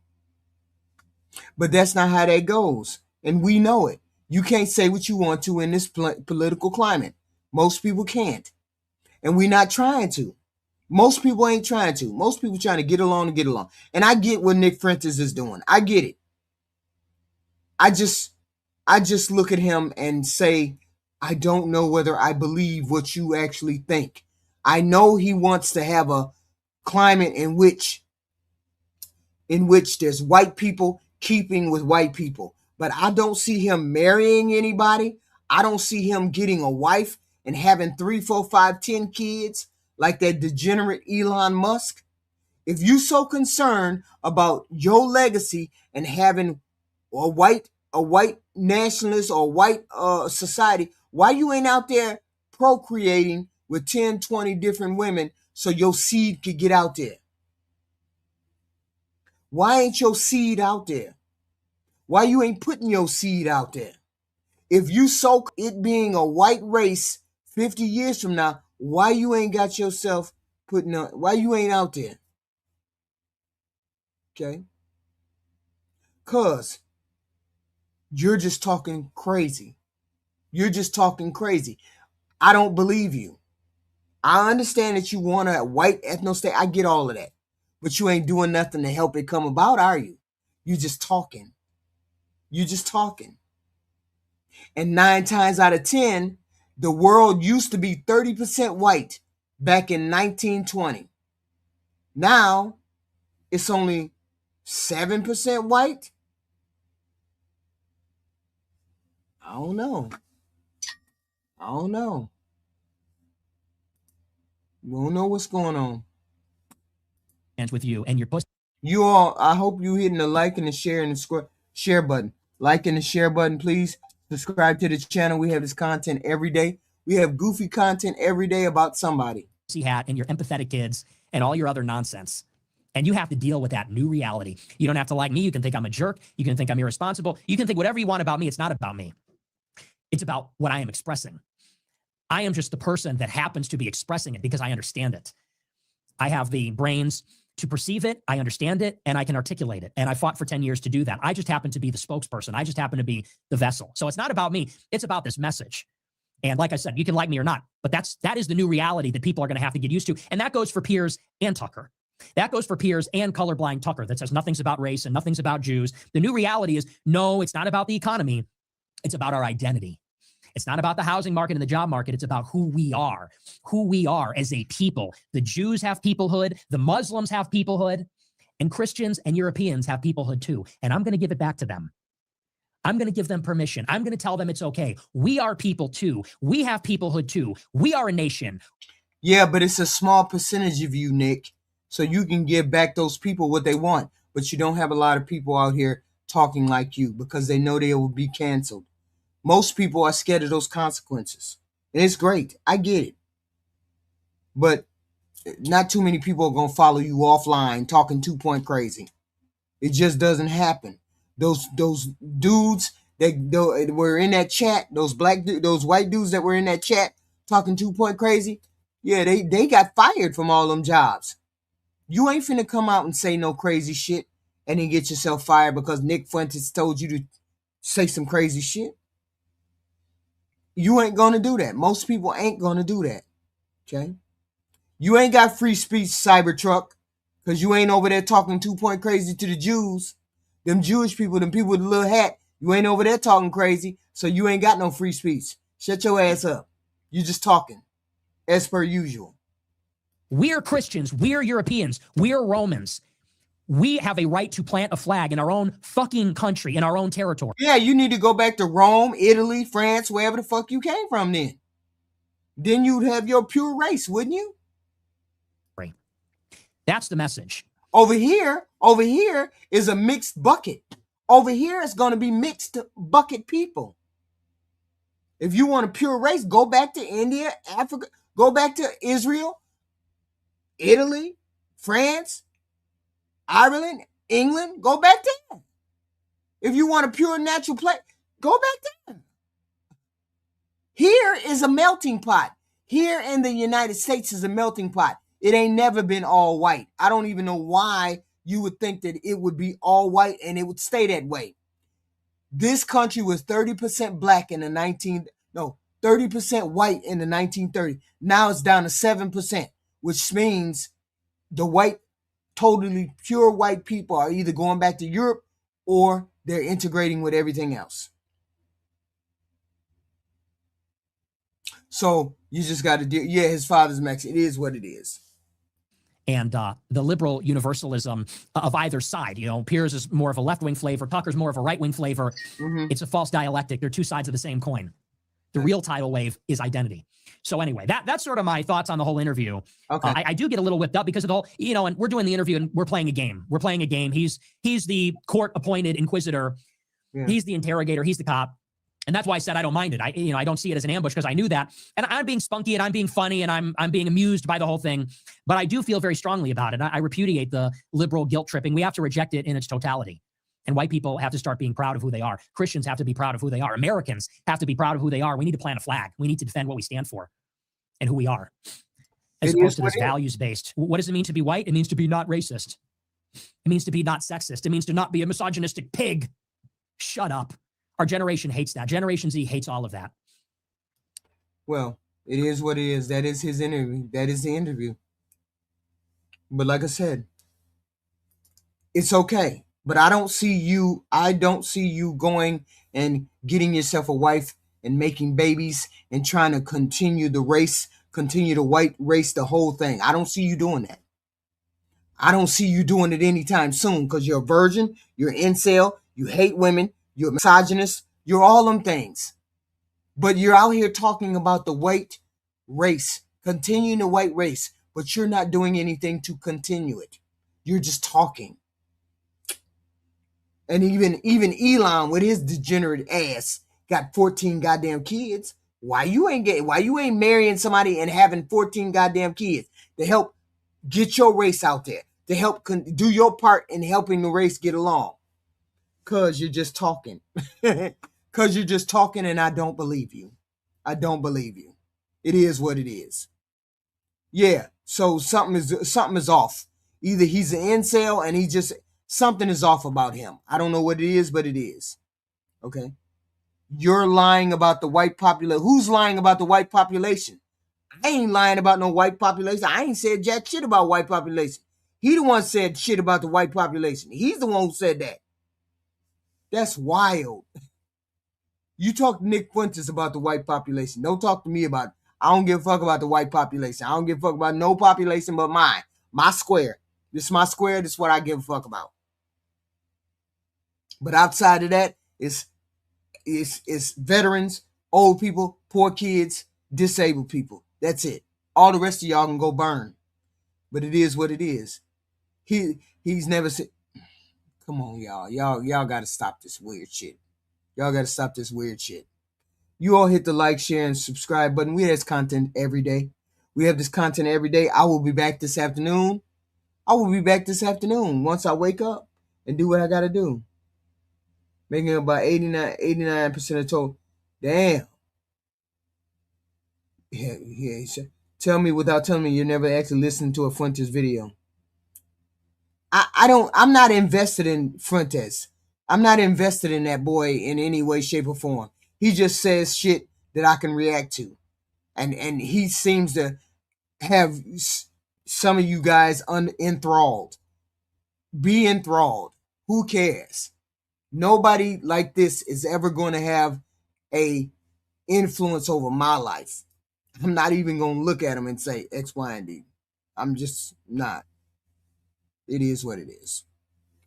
But that's not how that goes. And we know it. You can't say what you want to in this political climate. Most people can't. And we're not trying to. Most people ain't trying to. Most people trying to get along and get along. And I get what Nick Fuentes is doing. I get it. I just look at him and say, I don't know whether I believe what you actually think. I know he wants to have a climate in which there's white people keeping with white people. But I don't see him marrying anybody. I don't see him getting a wife and having 3, 4, 5, 10 kids like that degenerate Elon Musk. If you so concerned about your legacy and having a white nationalist or white society, why you ain't out there procreating with 10, 20 different women so your seed could get out there? Why ain't your seed out there? Why you ain't putting your seed out there? If you so it being a white race 50 years from now, why you ain't got yourself putting on, why you ain't out there? Okay? Cause you're just talking crazy. You're just talking crazy. I don't believe you. I understand that you want a white ethno state. I get all of that. But you ain't doing nothing to help it come about, are you? You just talking. You just talking. And 9 times out of 10, the world used to be 30% white back in 1920. Now, it's only 7% white. I don't know. We don't know what's going on. With you and your pussy. You all, I hope you hitting the like and the share and the share button. Like and the share button, please. Subscribe to the channel. We have this content every day. We have goofy content every day about somebody. Hat and your empathetic kids and all your other nonsense. And you have to deal with that new reality. You don't have to like me. You can think I'm a jerk. You can think I'm irresponsible. You can think whatever you want about me. It's not about me. It's about what I am expressing. I am just the person that happens to be expressing it because I understand it. I have the brains to perceive it, I understand it, and I can articulate it. And I fought for 10 years to do that. I just happen to be the spokesperson. I just happen to be the vessel. So it's not about me. It's about this message. And like I said, you can like me or not, but that is the new reality that people are going to have to get used to. And that goes for Piers and Tucker. That goes for Piers and colorblind Tucker that says nothing's about race and nothing's about Jews. The new reality is, no, it's not about the economy. It's about our identity. It's not about the housing market and the job market. It's about who we are as a people. The Jews have peoplehood. The Muslims have peoplehood. And Christians and Europeans have peoplehood too. And I'm going to give it back to them. I'm going to give them permission. I'm going to tell them it's okay. We are people too. We have peoplehood too. We are a nation. Yeah, but it's a small percentage of you, Nick. So you can give back those people what they want. But you don't have a lot of people out here talking like you because they know they will be canceled. Most people are scared of those consequences. And it's great. I get it. But not too many people are going to follow you offline talking 2-point crazy. It just doesn't happen. Those dudes that were in that chat, those white dudes that were in that chat talking 2-point crazy, yeah, they got fired from all them jobs. You ain't finna come out and say no crazy shit and then get yourself fired because Nick Fuentes told you to say some crazy shit. You ain't gonna do that. Most people ain't gonna do that. Okay? You ain't got free speech, Cybertruck, because you ain't over there talking 2-point crazy to the Jews. Them Jewish people, them people with the little hat, you ain't over there talking crazy, so you ain't got no free speech. Shut your ass up. You just talking, as per usual. We're Christians. We're Europeans. We're Romans. We have a right to plant a flag in our own fucking country, in our own territory. Yeah, you need to go back to Rome, Italy, France, wherever the fuck you came from then. Then you'd have your pure race, wouldn't you? Right. That's the message. Over here is a mixed bucket. Over here is going to be mixed bucket people. If you want a pure race, go back to India, Africa, go back to Israel, Italy, France, Ireland, England, go back there. If you want a pure natural place, go back there. Here is a melting pot. Here in the United States is a melting pot. It ain't never been all white. I don't even know why you would think that it would be all white and it would stay that way. This country was 30% black in the 30% white in the 1930s. Now it's down to 7%, which means the white, totally pure white people are either going back to Europe or they're integrating with everything else. So you just got to deal. Yeah, his father's Mexican. It is what it is. And the liberal universalism of either side. You know, Piers is more of a left-wing flavor. Tucker's more of a right-wing flavor. Mm-hmm. It's a false dialectic. They're two sides of the same coin. The real tidal wave is identity. So anyway, that's sort of my thoughts on the whole interview. Okay. I do get a little whipped up because of the whole, and we're doing the interview and we're playing a game. We're playing a game. He's the court-appointed inquisitor. Yeah. He's the interrogator. He's the cop. And that's why I said I don't mind it. I don't see it as an ambush because I knew that. And I'm being spunky and I'm being funny and I'm being amused by the whole thing. But I do feel very strongly about it. I repudiate the liberal guilt tripping. We have to reject it in its totality. And white people have to start being proud of who they are. Christians have to be proud of who they are. Americans have to be proud of who they are. We need to plant a flag. We need to defend what we stand for and who we are, as opposed to this values-based. What does it mean to be white? It means to be not racist. It means to be not sexist. It means to not be a misogynistic pig. Shut up. Our generation hates that. Generation Z hates all of that. Well, it is what it is. That is his interview. That is the interview. But like I said, it's okay. But I don't see you going and getting yourself a wife and making babies and trying to continue the white race, the whole thing. I don't see you doing that. I don't see you doing it anytime soon because you're a virgin, you're an incel, you hate women, you're a misogynist, you're all them things. But you're out here talking about the white race, continuing the white race, but you're not doing anything to continue it. You're just talking. And even Elon with his degenerate ass got 14 goddamn kids. Why you ain't marrying somebody and having 14 goddamn kids to help get your race out there, to help do your part in helping the race get along? Cause you're just talking. Cause you're just talking and I don't believe you. I don't believe you. It is what it is. Yeah, so something is off. Either he's an incel and something is off about him. I don't know what it is, but it is. Okay? You're lying about the white population. Who's lying about the white population? I ain't lying about no white population. I ain't said jack shit about white population. He the one said shit about the white population. He's the one who said that. That's wild. You talk to Nick Fuentes about the white population. Don't talk to me about it. I don't give a fuck about the white population. I don't give a fuck about no population but mine. My square. This is my square. This is what I give a fuck about. But outside of that, it's veterans, old people, poor kids, disabled people. That's it. All the rest of y'all can go burn. But it is what it is. He's never said. Come on, y'all. Y'all got to stop this weird shit. Y'all got to stop this weird shit. You all hit the like, share, and subscribe button. We have this content every day. We have this content every day. I will be back this afternoon. Once I wake up and do what I got to do. Making about 89% of total. Damn. Yeah. Tell me without telling me you never actually listened to a Fuentes video. I'm not invested in Fuentes. I'm not invested in that boy in any way, shape, or form. He just says shit that I can react to. And he seems to have some of you guys enthralled. Be enthralled. Who cares? Nobody like this is ever going to have a influence over my life. I'm not even going to look at him and say X, Y, and D. I'm just not. It is what it is.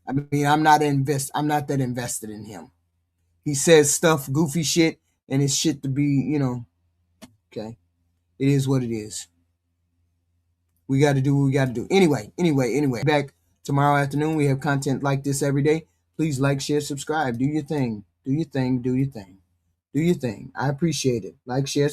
I mean, I'm not that invested in him. He says stuff, goofy shit, and it's shit to be, okay. It is what it is. We got to do what we got to do. Anyway. Back tomorrow afternoon. We have content like this every day. Please like, share, subscribe. Do your thing. I appreciate it. Like, share,